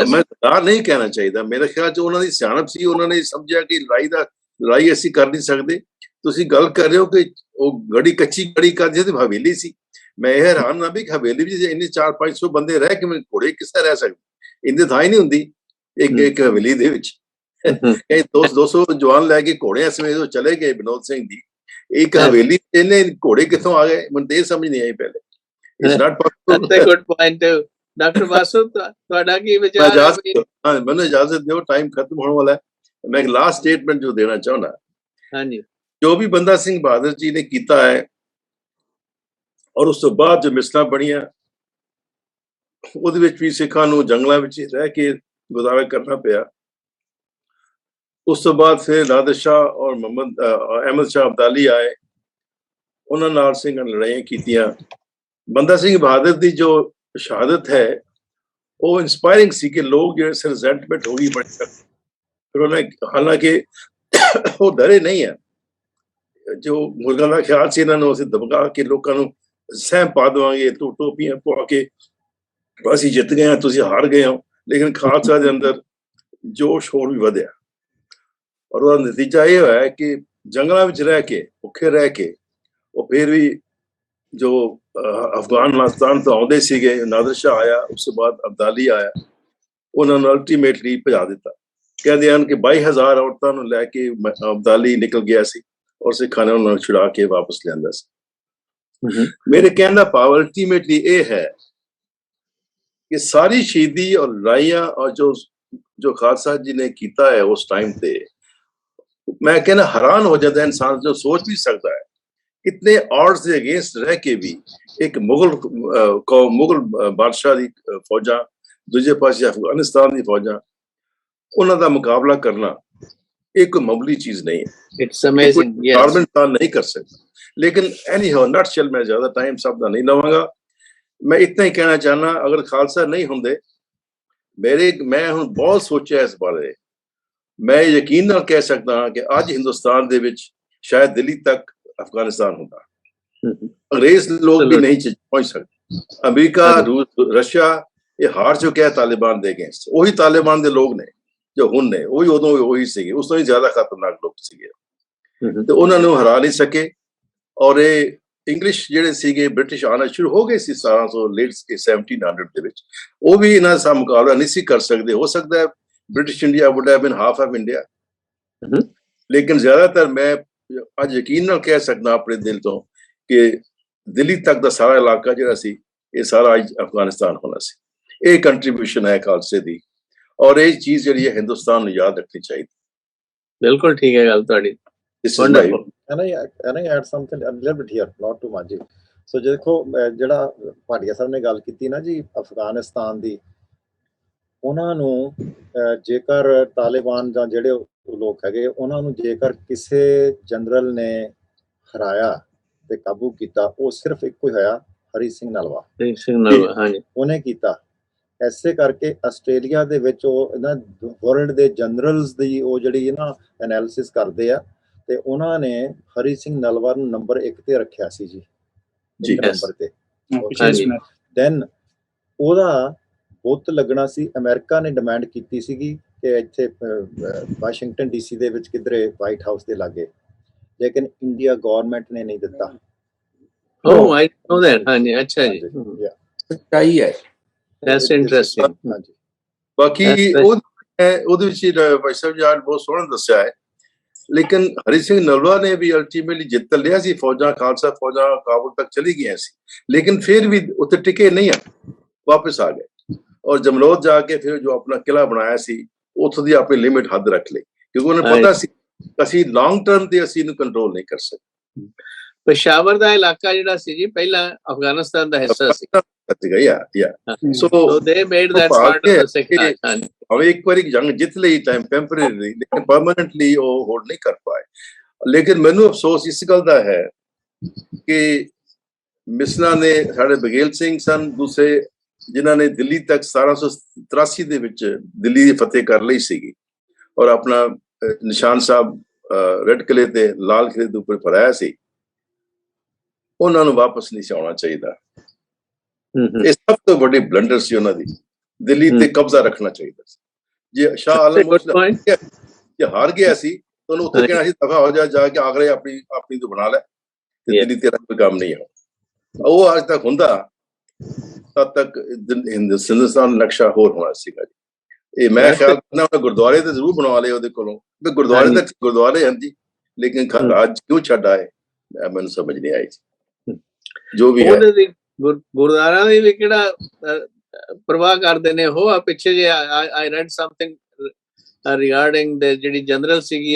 ਮੈਂ ਗਦਾਰ ਨਹੀਂ ਕਹਿਣਾ ਚਾਹੀਦਾ, ਮੇਰੇ ਖਿਆਲ ਚ ਉਹਨਾਂ ਦੀ ਸਿਆਣਪ ਸੀ। ਉਹਨਾਂ ਨੇ ਸਮਝਿਆ ਕਿ ਲੜਾਈ ਅਸੀਂ ਕਰ ਨਹੀਂ ਸਕਦੇ। ਤੁਸੀਂ ਗੱਲ ਕਰ ਰਹੇ ਹੋ ਕਿ ਉਹ ਕੱਚੀ ਗੜੀ ਕਰਦੇ ਤੇ ਹਵੇਲੀ ਸੀ। ਮੈਂ ਇਹ ਹੈਰਾਨ ਨਾ ਵੀ ਹਵੇਲੀ ਵਿੱਚ ਇੰਨੇ 400-500 ਬੰਦੇ ਰਹਿ ਕਿਵੇਂ, ਘੋੜੇ ਕਿਸ ਤਰ੍ਹਾਂ ਰਹਿ ਸਕਦੇ? ਇੰਨੇ ਥਾਂ ਹੀ ਨਹੀਂ ਹੁੰਦੀ ਇੱਕ ਹਵੇਲੀ ਦੇ ਵਿੱਚ। ਕਈ 200 ਜਵਾਨ ਲੈ ਕੇ ਘੋੜਿਆਂ ਸਮੇਤ ਚਲੇ ਗਏ ਬਨੋਦ ਸਿੰਘ ਦੀ ਇੱਕ ਹਵੇਲੀ। ਇੰਨੇ ਘੋੜੇ ਕਿੱਥੋਂ ਆ ਗਏ, ਮੈਨੂੰ ਤੇ ਸਮਝ ਨਹੀਂ ਆਈ ਪਹਿਲੇ। It's not possible. Good point. Doctor Basu, ਤੁਹਾਡਾ ਕੀ ਵਿਚਾਰ ਹੈ? ਹਾਂ, ਮੈਨੂੰ ਇਜਾਜ਼ਤ ਦਿਓ, ਟਾਈਮ ਖਤਮ ਹੋਣ ਵਾਲਾ ਹੈ। ਮੈਂ ਇੱਕ ਲਾਸਟ ਸਟੇਟਮੈਂਟ ਜੋ ਦੇਣਾ ਚਾਹੁੰਦਾ। ਹਾਂਜੀ, ਜੋ ਵੀ ਬੰਦਾ ਸਿੰਘ ਬਹਾਦਰ ਜੀ ਨੇ ਕੀਤਾ ਹੈ, ਔਰ ਉਸ ਤੋਂ ਬਾਅਦ ਜੋ ਮਿਸਲਾਂ ਬਣੀਆਂ, ਉਹਦੇ ਵਿੱਚ ਵੀ ਸਿੱਖਾਂ ਨੂੰ ਜੰਗਲਾਂ ਵਿੱਚ ਰਹਿ ਕੇ ਗੁਜ਼ਾਰਾ ਕਰਨਾ ਪਿਆ। ਉਸ ਤੋਂ ਬਾਅਦ ਫਿਰ ਨਾਦਰ ਸ਼ਾਹ ਔਰ ਅਹਿਮਦ ਸ਼ਾਹ ਅਬਦਾਲੀ ਆਏ, ਉਹਨਾਂ ਨਾਲ ਸਿੰਘਾਂ ਨੇ ਲੜਾਈਆਂ ਕੀਤੀਆਂ। ਬੰਦਾ ਸਿੰਘ ਬਹਾਦਰ ਦੀ ਜੋ ਸ਼ਹਾਦਤ ਹੈ ਉਹ ਇੰਸਪਾਇਰਿੰਗ ਸੀ ਕਿ ਲੋਕ ਜਿਹੜੇ ਰਿਜ਼ੈਂਟਮੈਂਟ ਹੋ ਗਈ ਬੜੀ ਸਖਤ, ਫਿਰ ਉਹਨੇ, ਹਾਲਾਂਕਿ ਉਹ ਡਰੇ ਨਹੀਂ ਹੈ। ਜੋ ਮੁਲਕਾਂ ਦਾ ਖਿਆਲ ਸੀ, ਇਹਨਾਂ ਨੂੰ ਅਸੀਂ ਦਬਕਾ ਕੇ ਲੋਕਾਂ ਨੂੰ ਸਹਿਮ ਪਾ ਦੇਵਾਂਗੇ, ਟੋਪੀਆਂ ਪਾ ਕੇ ਅਸੀਂ ਜਿੱਤ ਗਏ ਹਾਂ, ਤੁਸੀਂ ਹਾਰ ਗਏ ਹੋ। ਲੇਕਿਨ ਖਾਲਸਾ ਦੇ ਅੰਦਰ ਜੋਸ਼ ਹੋਰ ਵੀ ਵਧਿਆ, ਔਰ ਉਹਦਾ ਨਤੀਜਾ ਇਹ ਹੋਇਆ ਕਿ ਜੰਗਲਾਂ ਵਿੱਚ ਰਹਿ ਕੇ, ਭੁੱਖੇ ਰਹਿ ਕੇ, ਉਹ ਫਿਰ ਵੀ ਜੋ ਅਫਗਾਨਿਸਤਾਨ ਤੋਂ ਆਉਂਦੇ ਸੀਗੇ, ਨਾਦਰ ਸ਼ਾਹ ਆਇਆ, ਉਸ ਤੋਂ ਬਾਅਦ ਅਬਦਾਲੀ ਆਇਆ, ਉਹਨਾਂ ਨੂੰ ਅਲਟੀਮੇਟਲੀ ਭਜਾ ਦਿੱਤਾ। ਕਹਿੰਦੇ ਹਨ ਕਿ 22,000 ਔਰਤਾਂ ਨੂੰ ਲੈ ਕੇ ਅਬਦਾਲੀ ਨਿਕਲ ਗਿਆ ਸੀ, ਔਰ ਸਿੱਖਾਂ ਨੇ ਉਹਨਾਂ ਨੂੰ ਛੁਡਾ ਕੇ ਵਾਪਸ ਲਿਆਂਦਾ ਸੀ। ਮੇਰੇ ਕਹਿਣ ਦਾ ਭਾਵ ਅਲਟੀਮੇਟਲੀ ਇਹ ਹੈ ਕਿ ਸਾਰੀ ਸ਼ਹੀਦੀ ਔਰ ਲੜਾਈਆਂ ਔਰ ਜੋ ਖਾਲਸਾ ਜੀ ਨੇ ਕੀਤਾ ਹੈ ਉਸ ਟਾਈਮ ਤੇ, ਮੈਂ ਕਹਿੰਦਾ ਹੈਰਾਨ ਹੋ ਜਾਂਦਾ ਇਨਸਾਨ ਜੋ ਸੋਚ ਵੀ ਸਕਦਾ ਹੈ। इतने ऑड्स के अगेंस्ट रह के भी एक मुगल बादशाह की फौजा, दूजे पासे अफगानिस्तान की फौजा, ਉਹਨਾਂ ਦਾ ਮੁਕਾਬਲਾ ਕਰਨਾ ਇਹ ਕੋਈ ਮਾਮੂਲੀ ਚੀਜ਼ ਨਹੀਂ ਹੈ। It's amazing. Yes. ਗਵਰਨਮੈਂਟ ਤਾਂ ਨਹੀਂ ਕਰ ਸਕਦਾ, ਲੇਕਿਨ ਐਨੀਹਾਉ ਨਟਸ਼ੈਲ ਮੈਂ ਜ਼ਿਆਦਾ ਟਾਈਮ ਸਭ ਦਾ ਨਹੀਂ ਲਵਾਂਗਾ। ਮੈਂ ਇਤਨਾ ਹੀ ਕਹਿਣਾ ਚਾਹਨਾ, ਅਗਰ ਖਾਲਸਾ ਨਹੀਂ ਹੁੰਦੇ ਮੈਂ ਹੁਣ ਬਹੁਤ ਸੋਚਿਆ ਇਸ ਬਾਰੇ, ਮੈਂ ਯਕੀਨ ਨਾਲ ਕਹਿ ਸਕਦਾ ਹਾਂ ਕਿ ਅੱਜ ਹਿੰਦੁਸਤਾਨ ਦੇ ਵਿੱਚ ਸ਼ਾਇਦ ਦਿੱਲੀ ਤੱਕ ਅਫਗਾਨਿਸਤਾਨ ਹੁੰਦਾ। ਅੰਗਰੇਜ਼ ਲੋਕ ਵੀ ਨਹੀਂ ਪਹੁੰਚ ਸਕਦੇ। ਅਮਰੀਕਾ, ਰੂਸ, ਰਸ਼ੀਆ ਇਹ ਹਾਰ ਚੁੱਕਿਆ ਤਾਲਿਬਾਨ ਦੇ ਅਗੇਂਸਟ। ਉਹੀ ਤਾਲਿਬਾਨ ਦੇ ਲੋਕ ਨੇ ਜੋ ਹੁਣ ਨੇ, ਉਹੀ ਉਦੋਂ ਉਹੀ ਸੀਗੇ, ਉਸ ਤੋਂ ਹੀ ਜ਼ਿਆਦਾ ਖਤਰਨਾਕ ਲੋਕ ਸੀਗੇ ਤੇ ਉਹਨਾਂ ਨੂੰ ਹਰਾ ਨਹੀਂ ਸਕੇ। ਔਰ ਇਹ ਇੰਗਲਿਸ਼ ਜਿਹੜੇ ਸੀਗੇ ਬ੍ਰਿਟਿਸ਼ ਆਉਣਾ ਸ਼ੁਰੂ ਹੋ ਗਏ ਸੀ 1700 ਲੇਟ 1700 ਦੇ ਵਿੱਚ, ਉਹ ਵੀ ਇਹਨਾਂ ਦਾ ਮੁਕਾਬਲਾ ਨਹੀਂ ਸੀ ਕਰ ਸਕਦੇ। ਹੋ ਸਕਦਾ ਹੈ British India wood have been half of India, ਲੇਕਿਨ ਜ਼ਿਆਦਾਤਰ ਮੈਂ ਅੱਜ ਯਕੀਨ ਨਾਲ ਕਹਿ ਸਕਦਾ ਆਪਣੇ ਦਿਲ ਤੋਂ ਕਿ ਦਿੱਲੀ ਤੱਕ ਦਾ ਸਾਰਾ ਇਲਾਕਾ ਜਿਹੜਾ ਸੀ ਇਹ ਸਾਰਾ ਅੱਜ ਅਫਗਾਨਿਸਤਾਨ ਹੋਣਾ ਸੀ। ਇਹ ਕੰਟਰੀਬਿਊਸ਼ਨ ਹੈ ਖਾਲਸੇ ਦੀ, ਔਰ ਇਹ ਚੀਜ਼ ਜਿਹੜੀ ਹੈ ਹਿੰਦੁਸਤਾਨ ਨੂੰ ਯਾਦ ਰੱਖਣੀ ਚਾਹੀਦੀ। ਬਿਲਕੁਲ ਠੀਕ ਹੈ ਗੱਲ ਤੁਹਾਡੀ। Wonderful. And I add something a little bit here, not too much. So ਦੇਖੋ ਜਿਹੜਾ ਭਾਟੀਆ ਸਾਹਿਬ ਨੇ ਗੱਲ ਕੀਤੀ ਨਾ ਜੀ ਅਫਗਾਨਿਸਤਾਨ ਦੀ, ਉਹਨਾਂ ਨੂੰ ਜੇਕਰ ਤਾਲਿਬਾਨ ਜਾਂ ਜਿਹੜੇ ਲੋਕ ਹੈਗੇ ਉਹਨਾਂ ਨੂੰ ਜੇਕਰ ਕਿਸੇ ਜਨਰਲ ਨੇ ਹਰਾਇਆ ਤੇ ਕਾਬੂ ਕੀਤਾ, ਉਹ ਸਿਰਫ ਇੱਕੋ ਹੀ ਹੋਇਆ, ਹਰੀ ਸਿੰਘ ਨਲਵਾ। ਹਾਂਜੀ, ਉਹਨੇ ਕੀਤਾ। ਐਸੇ ਕਰਕੇ ਆਸਟ੍ਰੇਲੀਆ ਦੇ ਵਿੱਚ ਉਹ ਇਹਨਾਂ ਵਰਲਡ ਦੇ ਜਨਰਲਸ ਦੀ ਉਹ ਜਿਹੜੀ ਨਾ ਐਨਾਲਿਸਿਸ ਕਰਦੇ ਆ, ਤੇ ਉਹਨਾਂ ਨੇ ਹਰੀ ਸਿੰਘ ਨਲਵਾ ਨੂੰ ਨੰਬਰ 1 ਤੇ ਰੱਖਿਆ ਸੀ ਜੀ ਨੰਬਰ ਤੇ। ਦੈਨ ਉਹਦਾ ਬੁੱਤ ਲੱਗਣਾ ਸੀ, ਅਮਰੀਕਾ ਨੇ ਡਿਮਾਂਡ ਕੀਤੀ ਸੀਗੀ ਕਿ ਇੱਥੇ ਵਾਸ਼ਿੰਗਟਨ DC ਦੇ ਵਿੱਚ ਕਿਧਰੇ ਵਾਈਟ ਹਾਊਸ ਦੇ ਲਾਗੇ, ਲੇਕਿਨ ਇੰਡੀਆ ਗਵਰਨਮੈਂਟ ਨੇ ਨਹੀਂ ਦਿੱਤਾ। Oh, I know that. ਹਾਂਜੀ, ਅੱਛਾ ਜੀ, ਸਹੀ ਹੈ। That's interesting. ਹਾਂਜੀ, ਬਾਕੀ ਉਹਦੇ ਵਿੱਚ ਭਾਈ ਸਾਹਿਬ ਜੀ ਬਹੁਤ ਸੋਹਣਾ ਦੱਸਿਆ ਹੈ, ਲੇਕਿਨ ਹਰੀ ਸਿੰਘ ਨਲਵਾ ਨੇ ਵੀ ਅਲਟੀਮੇਟਲੀ ਜਿੱਤ ਲਿਆ ਸੀ। ਫੌਜਾਂ, ਖਾਲਸਾ ਫੌਜਾਂ ਕਾਬੁਲ ਤੱਕ ਚਲੀ ਗਈਆਂ ਸੀ, ਲੇਕਿਨ ਫਿਰ ਵੀ ਉੱਥੇ ਟਿਕੇ ਨਹੀਂ ਆ, ਵਾਪਸ ਆ ਗਏ। ਔਰ ਜਮਲੋਦ ਜਾ ਕੇ ਫਿਰ ਜੋ ਆਪਣਾ ਕਿਲਾ ਬਣਾਇਆ ਸੀ ਉੱਥੋਂ ਦੀ ਆਪਣੀ ਲਿਮਿਟ ਹੱਦ ਰੱਖ ਲਈ, ਕਿਉਂਕਿ ਉਹਨੂੰ ਪਤਾ ਸੀ ਅਸੀਂ ਲੌਂਗ ਟਰਮ ਤੇ ਅਸੀਂ ਇਹਨੂੰ ਕੰਟਰੋਲ ਨਹੀਂ ਕਰ ਸਕਦੇ। ਪਸ਼ਾਵਰ ਦਾ ਇਲਾਕਾ ਜਿਹੜਾ ਸੀ ਜੀ ਪਹਿਲਾਂ ਅਫਗਾਨਿਸਤਾਨ ਦਾ ਹਿੱਸਾ ਸੀ। So they made that part of the Sikh. ਹਮੇ ਇੱਕ ਵਾਰੀ ਜੰਗ ਜਿੱਤ ਲਈ ਟਾਈਮ ਟੈਂਪਰੇਰੀ, ਲੇਕਿਨ ਪਰਮਾਨੈਂਟਲੀ ਉਹ ਹੋਲਡ ਨਹੀਂ ਕਰ ਪਾਏ। ਲੇਕਿਨ ਮੈਨੂੰ ਅਫਸੋਸ ਇਸ ਗੱਲ ਦਾ ਹੈ ਕਿ ਮਿਸਲਾਂ ਨੇ, ਸਾਡੇ ਬਗੇਲ ਸਿੰਘ ਸਨ ਦੂਸਰੇ, ਜਿਨ੍ਹਾਂ ਨੇ ਦਿੱਲੀ ਤੱਕ 1783 ਦੇ ਵਿੱਚ ਦਿੱਲੀ ਦੀ ਫਤਿਹ ਕਰ ਲਈ ਸੀਗੀ, ਔਰ ਆਪਣਾ ਨਿਸ਼ਾਨ ਸਾਹਿਬ ਰੈੱਡ ਕਿਲੇ ਤੇ ਲਾਲ ਕਿਲੇ ਦੇ ਉੱਪਰ ਫੜਾਇਆ ਸੀ, ਉਹਨਾਂ ਨੂੰ ਵਾਪਸ ਨਹੀਂ ਆਉਣਾ ਚਾਹੀਦਾ। ਇਹ ਸਭ ਤੋਂ ਵੱਡੀ ਬਲੰਡਰ ਸੀ ਉਹਨਾਂ ਦੀ, ਦਿੱਲੀ ਤੇ ਕਬਜ਼ਾ ਰੱਖਣਾ ਚਾਹੀਦਾ ਸੀ। ਜੇ ਸ਼ਾਹ ਆਲਮ ਜੇ ਹਾਰ ਗਿਆ ਸੀ ਤਾਂ ਉਹਨੂੰ ਉੱਥੇ ਕਹਿਣਾ ਸੀ ਦਫਾ ਹੋ ਜਾ ਕੇ ਆਗਰੇ ਆਪਣੀ ਤੋਂ ਬਣਾ ਲੈ, ਤੇ ਦਿੱਲੀ ਤੇਰਾ ਕੋਈ ਕੰਮ ਨਹੀਂ ਹੈ। ਉਹ ਅੱਜ ਤੱਕ ਹੁੰਦਾ, ਤਦ ਤੱਕ ਹਿੰਦੁਸਤਾਨ ਨਕਸ਼ਾ ਹੋਰ ਹੋਣਾ ਸੀਗਾ ਜੀ। ਇਹ ਮੈਂ ਖਿਆਲ ਕਰਨਾ ਗੁਰਦੁਆਰੇ ਤੇ ਜ਼ਰੂਰ ਬਣਵਾ ਲਏ ਉਹਦੇ ਕੋਲੋਂ, ਗੁਰਦੁਆਰੇ ਤਾਂ ਗੁਰਦੁਆਰੇ ਹਨ ਜੀ, ਲੇਕਿਨ ਅੱਜ ਕਿਉਂ ਛੱਡ ਆਏ ਮੈਨੂੰ ਸਮਝ ਨਹੀਂ ਆਈ। ਜੋ ਵੀ ਹੈ ਗੁਰਦੁਆਰਾ ਦੀ ਵੀ ਕਿਹੜਾ ਪਰਵਾਹ ਕਰਦੇ ਨੇ ਉਹ। ਆ ਪਿੱਛੇ ਜੇ ਆਈ ਰੈਡ ਸਮਥਿੰਗ ਰਿਗਾਰਡਿੰਗ ਦੇ ਜਿਹੜੀ ਜਨਰਲ ਸੀਗੀ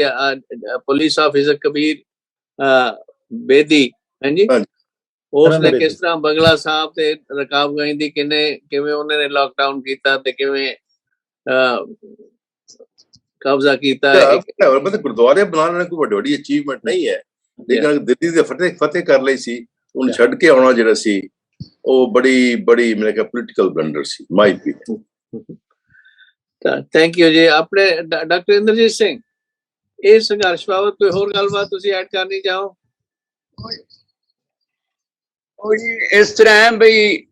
ਪੁਲਿਸ ਆਫਿਸਰ ਕਬੀਰ ਬੇਦੀ, ਹਾਂਜੀ, ਉਸਨੇ ਕਿਸ ਤਰ੍ਹਾਂ ਬੰਗਲਾ ਸਾਹਿਬ ਤੇ ਰਕਾਬਗੰਜ ਦੀ ਕਿਵੇਂ ਉਹਨਾਂ ਨੇ ਲਾਕਡਾਊਨ ਕੀਤਾ ਤੇ ਕਿਵੇਂ ਕਬਜ਼ਾ ਕੀਤਾ। ਮਤਲਬ ਗੁਰਦੁਆਰੇ ਬਣਾਉਣਾ ਕੋਈ ਵੱਡੀ ਅਚੀਵਮੈਂਟ ਨਹੀਂ ਹੈ, ਲੇਕਿਨ ਦਿੱਲੀ ਦੇ ਫਤਿਹ ਕਰ ਲਈ ਸੀ, ਉਹਨੂੰ ਛੱਡ ਕੇ ਆਉਣਾ ਜਿਹੜਾ ਸੀ ਉਹ ਬੜੀ ਮੇਰੇ ਖਿਆਲ political blunder C, might B. Thank you ਜੀ। ਆਪਣੇ ਡਾਕਟਰ ਇੰਦਰਜੀਤ ਸਿੰਘ, ਇਹ ਸੰਘਰਸ਼ ਬਾਬਤ ਕੋਈ ਹੋਰ ਗੱਲਬਾਤ ਤੁਸੀਂ ਐਡ ਕਰਨੀ ਚਾਹੋ? ਉਹ ਜੀ ਇਸ ਤਰ੍ਹਾਂ ਬਈ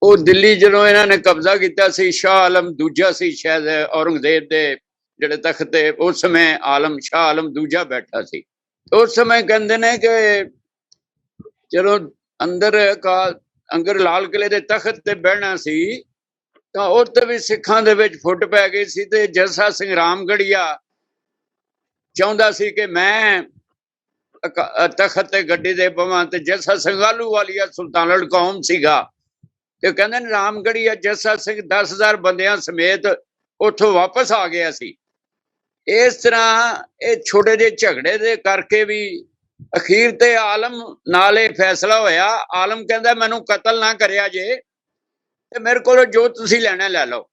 ਉਹ ਦਿੱਲੀ ਜਦੋਂ ਇਹਨਾਂ ਨੇ ਕਬਜ਼ਾ ਕੀਤਾ ਸੀ, ਸ਼ਾਹ ਆਲਮ ਦੂਜਾ ਸੀ ਸ਼ਾਇਦ ਔਰੰਗਜ਼ੇਬ ਦੇ ਜਿਹੜੇ ਤਖਤ ਤੇ, ਉਸ ਸਮੇਂ ਸ਼ਾਹ ਆਲਮ ਦੂਜਾ ਬੈਠਾ ਸੀ। ਉਸ ਸਮੇਂ ਕਹਿੰਦੇ ਨੇ ਕਿ ਜਦੋਂ ਅੰਦਰ ਲਾਲ ਕਿਲੇ ਦੇ ਤਖਤ ਤੇ ਬਹਿਣਾ ਸੀ ਤਾਂ ਉੱਥੇ ਵੀ ਸਿੱਖਾਂ ਦੇ ਵਿੱਚ ਫੁੱਟ ਪੈ ਗਈ ਸੀ, ਤੇ ਜੱਸਾ ਸਿੰਘ ਰਾਮਗੜੀਆ ਚਾਹੁੰਦਾ ਸੀ ਕਿ ਮੈਂ ਤਖਤ ਤੇ ਗੱਡੀ ਦੇ ਪਵਾਂ, ਤੇ ਜੱਸਾ ਸਿੰਘ ਆਹਲੂਵਾਲੀਆ ਸੁਲਤਾਨੁਲ ਕੌਮ ਸੀਗਾ, ਤੇ ਕਹਿੰਦੇ ਨੇ ਰਾਮਗੜੀਆ ਜੱਸਾ ਸਿੰਘ 10,000 ਬੰਦਿਆਂ ਸਮੇਤ ਉੱਥੋਂ ਵਾਪਸ ਆ ਗਿਆ ਸੀ। ਇਸ ਤਰ੍ਹਾਂ ਇਹ ਛੋਟੇ ਜਿਹੇ ਝਗੜੇ ਦੇ ਕਰਕੇ ਵੀ ਅਖੀਰ ਤੇ ਆਲਮ ਨਾਲ ਇਹ ਫੈਸਲਾ ਹੋਇਆ। ਆਲਮ ਕਹਿੰਦਾ ਮੈਨੂੰ ਕਤਲ ਨਾ ਕਰਿਆ ਜੇ, ਤੇ ਮੇਰੇ ਕੋਲ ਜੋ ਤੁਸੀਂ ਲੈਣਾ ਲੈ ਲਓ।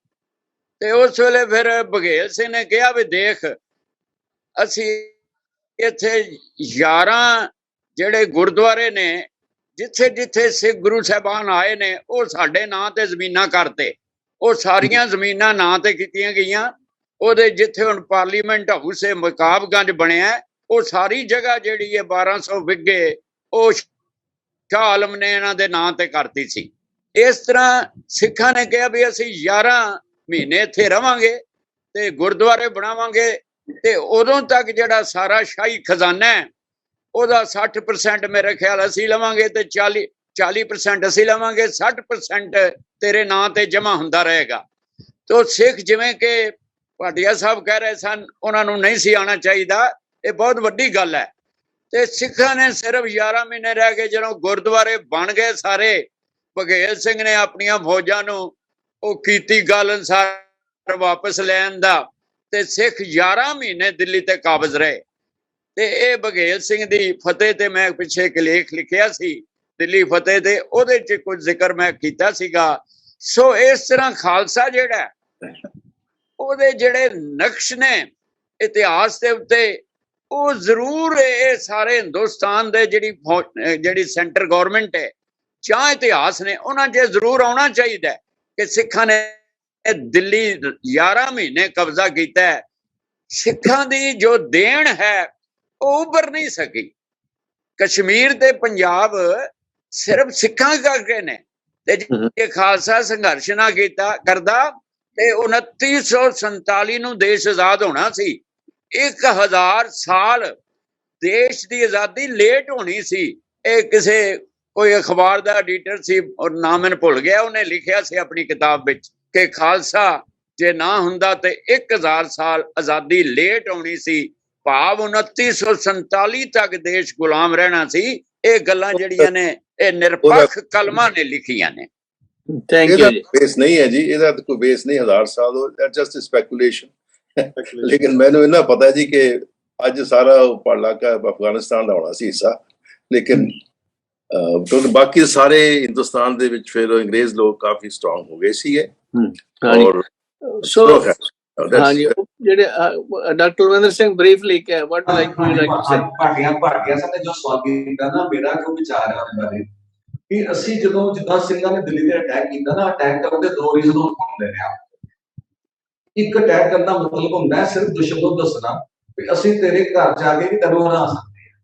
ਤੇ ਉਸ ਵੇਲੇ ਫਿਰ ਬਘੇਲ ਸਿੰਘ ਨੇ ਕਿਹਾ ਵੀ ਦੇਖ ਅਸੀਂ ਇੱਥੇ 11 ਜਿਹੜੇ ਗੁਰਦੁਆਰੇ ਨੇ ਜਿੱਥੇ ਜਿੱਥੇ ਸਿੱਖ ਗੁਰੂ ਸਾਹਿਬਾਨ ਆਏ ਨੇ ਉਹ ਸਾਡੇ ਨਾਂ ਤੇ ਜ਼ਮੀਨਾਂ ਕਰਤੇ, ਉਹ ਸਾਰੀਆਂ ਜ਼ਮੀਨਾਂ ਨਾਂ ਤੇ ਕੀਤੀਆਂ ਗਈਆਂ। ਉਹਦੇ ਜਿੱਥੇ ਹੁਣ ਪਾਰਲੀਮੈਂਟ ਹਾਊਸ ਮਕਾਬਗੰਜ ਬਣਿਆ ਉਹ ਸਾਰੀ ਜਗ੍ਹਾ ਜਿਹੜੀ ਹੈ 1200 ਵਿੱਗੇ ਉਹ ਸ਼ਾਹ ਆਲਮ ਨੇ ਇਹਨਾਂ ਦੇ ਨਾਂ ਤੇ ਕਰਤੀ ਸੀ। ਇਸ ਤਰ੍ਹਾਂ ਸਿੱਖਾਂ ਨੇ ਕਿਹਾ ਵੀ ਅਸੀਂ 11 ਮਹੀਨੇ ਇੱਥੇ ਰਵਾਂਗੇ ਤੇ ਗੁਰਦੁਆਰੇ ਬਣਾਵਾਂਗੇ ਤੇ ਉਦੋਂ ਤੱਕ ਜਿਹੜਾ ਸਾਰਾ ਸ਼ਾਹੀ ਖਜ਼ਾਨਾ ਹੈ ਉਹਦਾ 60% ਮੇਰੇ ਖਿਆਲ ਅਸੀਂ ਲਵਾਂਗੇ ਤੇ 40% ਅਸੀਂ ਲਵਾਂਗੇ, 60% ਤੇਰੇ ਨਾਂ ਤੇ ਜਮਾ ਹੁੰਦਾ ਰਹੇਗਾ। ਤੇ ਸਿੱਖ ਜਿਵੇਂ ਕਿ ਭਾਟੀਆ ਸਾਹਿਬ ਕਹਿ ਰਹੇ ਸਨ ਉਹਨਾਂ ਨੂੰ ਨਹੀਂ ਸੀ ਆਉਣਾ ਚਾਹੀਦਾ, ਇਹ ਬਹੁਤ ਵੱਡੀ ਗੱਲ ਹੈ। ਤੇ ਸਿੱਖਾਂ ਨੇ ਸਿਰਫ 11 ਮਹੀਨੇ ਰਹਿ ਗਏ, ਜਦੋਂ ਗੁਰਦੁਆਰੇ ਬਣ ਗਏ ਸਾਰੇ, ਬਘੇਲ ਸਿੰਘ ਨੇ ਆਪਣੀਆਂ ਫੌਜਾਂ ਨੂੰ ਉਹ ਕੀਤੀ ਗੱਲ ਅਨੁਸਾਰ ਵਾਪਸ ਲੈਣ ਦਾ ਤੇ ਸਿੱਖ 11 ਮਹੀਨੇ ਦਿੱਲੀ ਤੇ ਕਾਬਜ਼ ਰਹੇ। ਤੇ ਇਹ ਬਘੇਲ ਸਿੰਘ ਦੀ ਫਤਿਹ ਤੇ ਮੈਂ ਪਿੱਛੇ ਇੱਕ ਲੇਖ ਲਿਖਿਆ ਸੀ ਦਿੱਲੀ ਫਤਿਹ ਤੇ, ਉਹਦੇ ਚ ਕੁਝ ਜ਼ਿਕਰ ਮੈਂ ਕੀਤਾ ਸੀਗਾ। ਸੋ ਇਸ ਤਰ੍ਹਾਂ ਖਾਲਸਾ ਜਿਹੜਾ ਉਹਦੇ ਜਿਹੜੇ ਨਕਸ਼ ਨੇ ਇਤਿਹਾਸ ਦੇ ਉੱਤੇ ਉਹ ਜ਼ਰੂਰ ਇਹ ਸਾਰੇ ਹਿੰਦੁਸਤਾਨ ਦੇ ਜਿਹੜੀ ਸੈਂਟਰ ਗਵਰਨਮੈਂਟ ਹੈ ਜਾਂ ਇਤਿਹਾਸ ਨੇ ਉਹਨਾਂ 'ਚ ਜ਼ਰੂਰ ਆਉਣਾ ਚਾਹੀਦਾ ਕਿ ਸਿੱਖਾਂ ਨੇ ਦਿੱਲੀ 11 ਮਹੀਨੇ ਕਬਜ਼ਾ ਕੀਤਾ ਹੈ। ਸਿੱਖਾਂ ਦੀ ਜੋ ਦੇਣ ਹੈ ਉਹ ਉੱਭਰ ਨਹੀਂ ਸਕੀ। ਕਸ਼ਮੀਰ ਤੇ ਪੰਜਾਬ ਸਿਰਫ ਸਿੱਖਾਂ ਕਰਕੇ ਨੇ ਤੇ ਜੇ ਖਾਲਸਾ ਸੰਘਰਸ਼ ਨਾ ਕਰਦਾ ਤੇ 2947 ਨੂੰ ਦੇਸ਼ ਆਜ਼ਾਦ ਹੋਣਾ ਸੀ। 1000 ਸਾਲ ਦੇਸ਼ ਦੀ ਆਜ਼ਾਦੀ ਲੇਟ ਹੋਣੀ ਸੀ। ਇਹ ਕਿਸੇ ਕੋਈ ਅਖਬਾਰ ਦਾ ਐਡੀਟਰ ਸੀ ਔਰ ਨਾਮ ਮੈਨੂੰ ਭੁੱਲ ਗਿਆ, ਉਹਨੇ ਲਿਖਿਆ ਸੀ ਆਪਣੀ ਕਿਤਾਬ ਵਿੱਚ ਕਿ ਖਾਲਸਾ ਜੇ ਨਾ ਹੁੰਦਾ ਤੇ 1000 ਸਾਲ ਆਜ਼ਾਦੀ ਲੇਟ ਹੋਣੀ ਸੀ, ਭਾਵ 2947 ਤੱਕ ਦੇਸ਼ ਗੁਲਾਮ ਰਹਿਣਾ ਸੀ। ਇਹ ਗੱਲਾਂ ਜਿਹੜੀਆਂ ਨੇ ਇਹ ਨਿਰਪੱਖ ਕਲਮਾਂ ਨੇ ਲਿਖੀਆਂ ਨੇ। ਥੈਂਕ ਯੂ ਜੀ। ਬੇਸ ਨਹੀਂ ਹੈ ਜੀ, ਇਹਦਾ ਕੋਈ ਬੇਸ ਨਹੀਂ 1000 ਸਾਲ, ਜਸਟ ਸਪੈਕੂਲੇਸ਼ਨ। ਲੇਕਿਨ ਮੈਨੂੰ ਇਹਨਾਂ ਪਤਾ ਜੀ ਕਿ ਅੱਜ ਸਾਰਾ ਇਲਾਕਾ ਅਫਗਾਨਿਸਤਾਨ ਦਾ ਹੋਣਾ ਸੀ ਹਿੱਸਾ, ਲੇਕਿਨ ਕਿਉਂਕਿ ਬਾਕੀ ਸਾਰੇ ਹਿੰਦੁਸਤਾਨ ਦੇ ਵਿੱਚ ਫਿਰ ਅੰਗਰੇਜ਼ ਲੋਕ ਕਾਫੀ ਸਟਰੋਂਗ ਹੋ ਗਏ ਸੀਗੇ। ਔਰ ਸੋ ਹਾਂਜੀ ਜਿਹੜੇ ਡਾਕਟਰ ਰਵਿੰਦਰ ਸਿੰਘ ਬਰੀਫਲੀ ਕਿ what like you like to say Bhatia Sahib ਨੇ ਜੋ ਸਵਾਲ ਕੀਤਾ ਨਾ, ਮੇਰਾ ਜੋ ਵਿਚਾਰ ਹੈ ਉਹਦੇ ਬਾਰੇ ਕਿ ਅਸੀਂ ਜਦੋਂ ਜਿੱਦਾਂ ਸਿੰਘਾਂ ਨੇ ਦਿੱਲੀ ਤੇ ਅਟੈਕ ਕੀਤਾ ਨਾ, ਅਟੈਕ ਕਰਨ ਦੇ 2 ਰੀਜ਼ਨ ਹੁੰਦੇ ਨੇ। ਇੱਕ ਅਟੈਕ ਕਰਨ ਦਾ ਮਤਲਬ ਹੁੰਦਾ ਹੈ ਸਿਰਫ ਦੁਸ਼ਮਣ ਨੂੰ ਦੱਸਣਾ ਵੀ ਅਸੀਂ ਤੇਰੇ ਘਰ ਜਾ ਕੇ ਵੀ ਤੈਨੂੰ ਹਰਾ ਸਕਦੇ ਹਾਂ।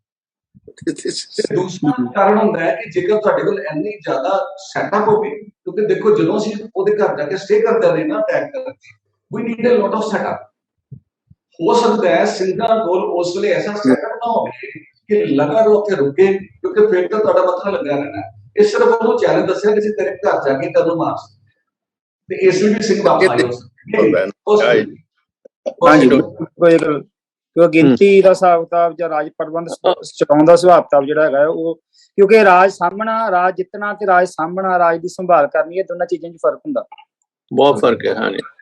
ਦੂਸਰਾ ਕਾਰਨ ਹੁੰਦਾ ਹੈ ਕਿ ਜੇਕਰ ਤੁਹਾਡੇ ਕੋਲ ਇੰਨੀ ਜ਼ਿਆਦਾ ਸੈਟਅਪ ਹੋਵੇ, ਕਿਉਂਕਿ ਦੇਖੋ ਜਦੋਂ ਅਸੀਂ ਉਹਦੇ ਘਰ ਜਾ ਕੇ ਸਟੇ ਕਰਦੇ ਰਹੇ ਨਾ ਅਟੈਕ ਕਰਕੇ, we need a lot of setup। ਹੋ ਸਕਦਾ ਹੈ ਸਿੰਘਾਂ ਕੋਲ ਉਸ ਵੇਲੇ ਐਸਾ ਸੈਟਅਪ ਨਾ ਹੋਵੇ ਕਿ ਲਗਾਤਾਰ ਉੱਥੇ ਰੁਕੇ, ਕਿਉਂਕਿ ਫਿਰ ਤਾਂ ਤੁਹਾਡਾ ਮੱਥਾ ਲੱਗਿਆ ਰਹਿਣਾ। ਇਹ ਸਿਰਫ ਉਹਨੂੰ ਚੈਲੰਜ ਦੱਸਿਆ ਕਿ ਅਸੀਂ ਤੇਰੇ ਘਰ ਜਾ ਕੇ ਤੈਨੂੰ ਮਾਰ ਸਕਦੇ, ਤੇ ਇਸ ਲਈ ਵੀ ਸਿੰਘ ਵਾਪਸ ਆਏ ਕਿਉਂਕਿ ਗਿਣਤੀ ਦਾ ਹਿਸਾਬ ਕਿਤਾਬ ਜਾਂ ਰਾਜ ਪ੍ਰਬੰਧ ਚਲਾਉਣ ਦਾ ਹਿਸਾਬ ਕਿਤਾਬ ਜਿਹੜਾ ਹੈਗਾ ਉਹ, ਕਿਉਂਕਿ ਰਾਜ ਸਾਂਭਣਾ, ਰਾਜ ਜਿੱਤਣਾ ਤੇ ਰਾਜ ਸਾਂਭਣਾ, ਰਾਜ ਦੀ ਸੰਭਾਲ ਕਰਨੀ, ਇਹ ਦੋਨਾਂ ਚੀਜ਼ਾਂ 'ਚ ਫਰਕ ਹੁੰਦਾ, ਬਹੁਤ ਫਰਕ ਹੈ।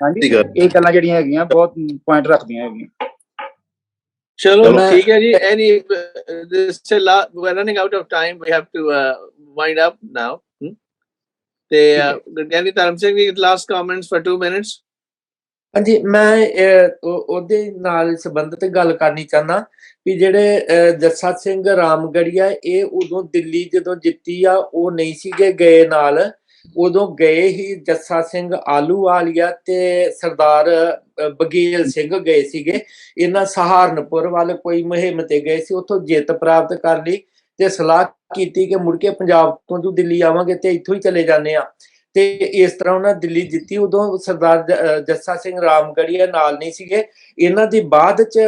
ਹਾਂਜੀ ਇਹ ਗੱਲਾਂ ਜਿਹੜੀਆਂ ਹੈਗੀਆਂ ਬਹੁਤ ਪੁਆਇੰਟ ਰੱਖਦੀਆਂ ਹੈਗੀਆਂ। ਚਲੋ ਠੀਕ ਹੈ ਜੀ। Any this running out of time, we have to wind up now. ਤੇ ਗਿਆਨੀ ਧਰਮ Singh ji last comments for 2 minutes. ਹਾਂਜੀ, ਮੈਂ ਉਹਦੇ ਨਾਲ ਸੰਬੰਧਿਤ ਗੱਲ ਕਰਨੀ ਚਾਹੁੰਦਾ ਵੀ ਜਿਹੜੇ ਜੱਸਾ ਸਿੰਘ ਰਾਮਗੜੀਆ ਇਹ ਉਦੋਂ ਦਿੱਲੀ ਜਦੋਂ ਜਿੱਤੀ ਆ ਉਹ ਨਹੀਂ ਸੀਗੇ ਗਏ ਨਾਲ, ਉਦੋਂ ਗਏ ਹੀ ਜੱਸਾ ਸਿੰਘ ਆਲੂਵਾਲੀਆ ਤੇ ਸਰਦਾਰ ਬਘੇਲ ਸਿੰਘ ਗਏ ਸੀਗੇ। ਇਹਨਾਂ ਸਹਾਰਨਪੁਰ ਵੱਲ ਕੋਈ ਮੁਹਿੰਮ ਤੇ ਗਏ ਸੀ, ਉੱਥੋਂ ਜਿੱਤ ਪ੍ਰਾਪਤ ਕਰ ਲਈ ਤੇ ਸਲਾਹ ਕੀਤੀ ਕਿ ਮੁੜ ਕੇ ਪੰਜਾਬ ਤੋਂ ਜੋ ਦਿੱਲੀ ਆਵਾਂਗੇ ਤੇ ਇੱਥੋਂ ਹੀ ਚਲੇ ਜਾਂਦੇ ਆ, ਤੇ ਇਸ ਤਰ੍ਹਾਂ ਉਹਨਾਂ ਦਿੱਲੀ ਜਿੱਤੀ। ਉਦੋਂ ਸਰਦਾਰ ਜੱਸਾ ਸਿੰਘ ਰਾਮਗੜੀਆ ਨਾਲ ਨਹੀਂ ਸੀਗੇ। ਇਹਨਾਂ ਦੀ ਬਾਅਦ ਚ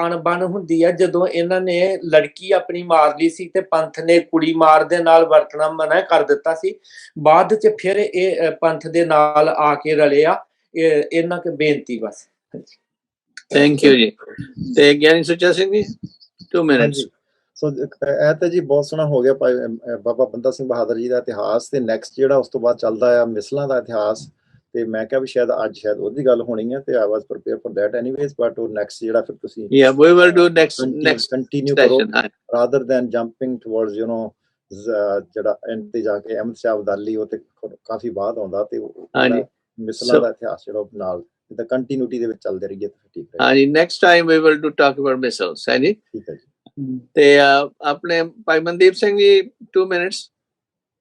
ਅਣਬਣ ਹੁੰਦੀ ਆ ਜਦੋਂ ਇਹਨਾਂ ਨੇ ਲੜਕੀ ਆਪਣੀ ਮਾਰ ਲਈ ਸੀ ਤੇ ਪੰਥ ਨੇ ਕੁੜੀ ਮਾਰ ਦੇ ਨਾਲ ਵਰਤਣਾ ਮਨਾ ਕਰ ਦਿੱਤਾ ਸੀ। ਬਾਅਦ ਚ ਫਿਰ ਇਹ ਪੰਥ ਦੇ ਨਾਲ ਆ ਕੇ ਰਲੇ ਆ। ਇਹਨਾਂ ਕੇ ਬੇਨਤੀ ਬਸ। ਥੈਂਕ ਯੂ ਜੀ। ਤੇ ਗਿਆਨੀ ਸੁੱਚਾ ਸਿੰਘ ਜੀ 2 ਮਿੰਟਸ। ਸੋ ਇਹ ਤਾਂ ਜੀ ਬਹੁਤ ਸੋਹਣਾ ਹੋ ਗਿਆ ਬਾਬਾ ਬੰਦਾ ਸਿੰਘ ਬਹਾਦਰ ਜੀ ਦਾ ਇਤਿਹਾਸ, ਤੇ ਨੈਕਸਟ ਜਿਹੜਾ ਉਸ ਤੋਂ ਬਾਅਦ ਚੱਲਦਾ ਆ ਮਿਸਲਾਂ ਦਾ ਇਤਿਹਾਸ। ਤੇ ਮੈਂ ਕਿਹਾ ਵੀ ਸ਼ਾਇਦ ਅੱਜ ਉਹਦੀ ਗੱਲ ਹੋਣੀ ਹੈ, ਤੇ I was prepare for that anyways, but ਉਹ ਨੈਕਸਟ ਜਿਹੜਾ ਫਿਰ ਤੁਸੀਂ we will do next continue ਕਰੋ ਰਾਦਰ ਦੈਨ ਜੰਪਿੰਗ ਟੁਵਰਡਸ ਜਿਹੜਾ ਐਂਡ ਤੇ ਜਾ ਕੇ ਅਹਿਮਦ ਸ਼ਾਹ ਅਬਦਾਲੀ, ਉਹ ਤੇ ਕਾਫੀ ਬਾਅਦ ਆਉਂਦਾ, ਤੇ ਮਿਸਲਾਂ ਦਾ ਇਤਿਹਾਸ ਜਿਹੜਾ ਨਾਲ ਜਿੱਦਾਂ ਕੰਟੀਨਿਊਟੀ ਦੇ ਵਿੱਚ ਚੱਲਦੇ ਰਹੀਏ ਤਾਂ ਠੀਕ ਰਹੇਗਾ। ਹਾਂਜੀ, next time we will to talk about misls ਹੈ ਜੀ। ਠੀਕ ਹੈ ਜੀ। ਤੇ ਆਪਣੇ ਭਾਈ ਮਨਦੀਪ ਸਿੰਘ ਜੀ 2 ਮਿੰਟਸ।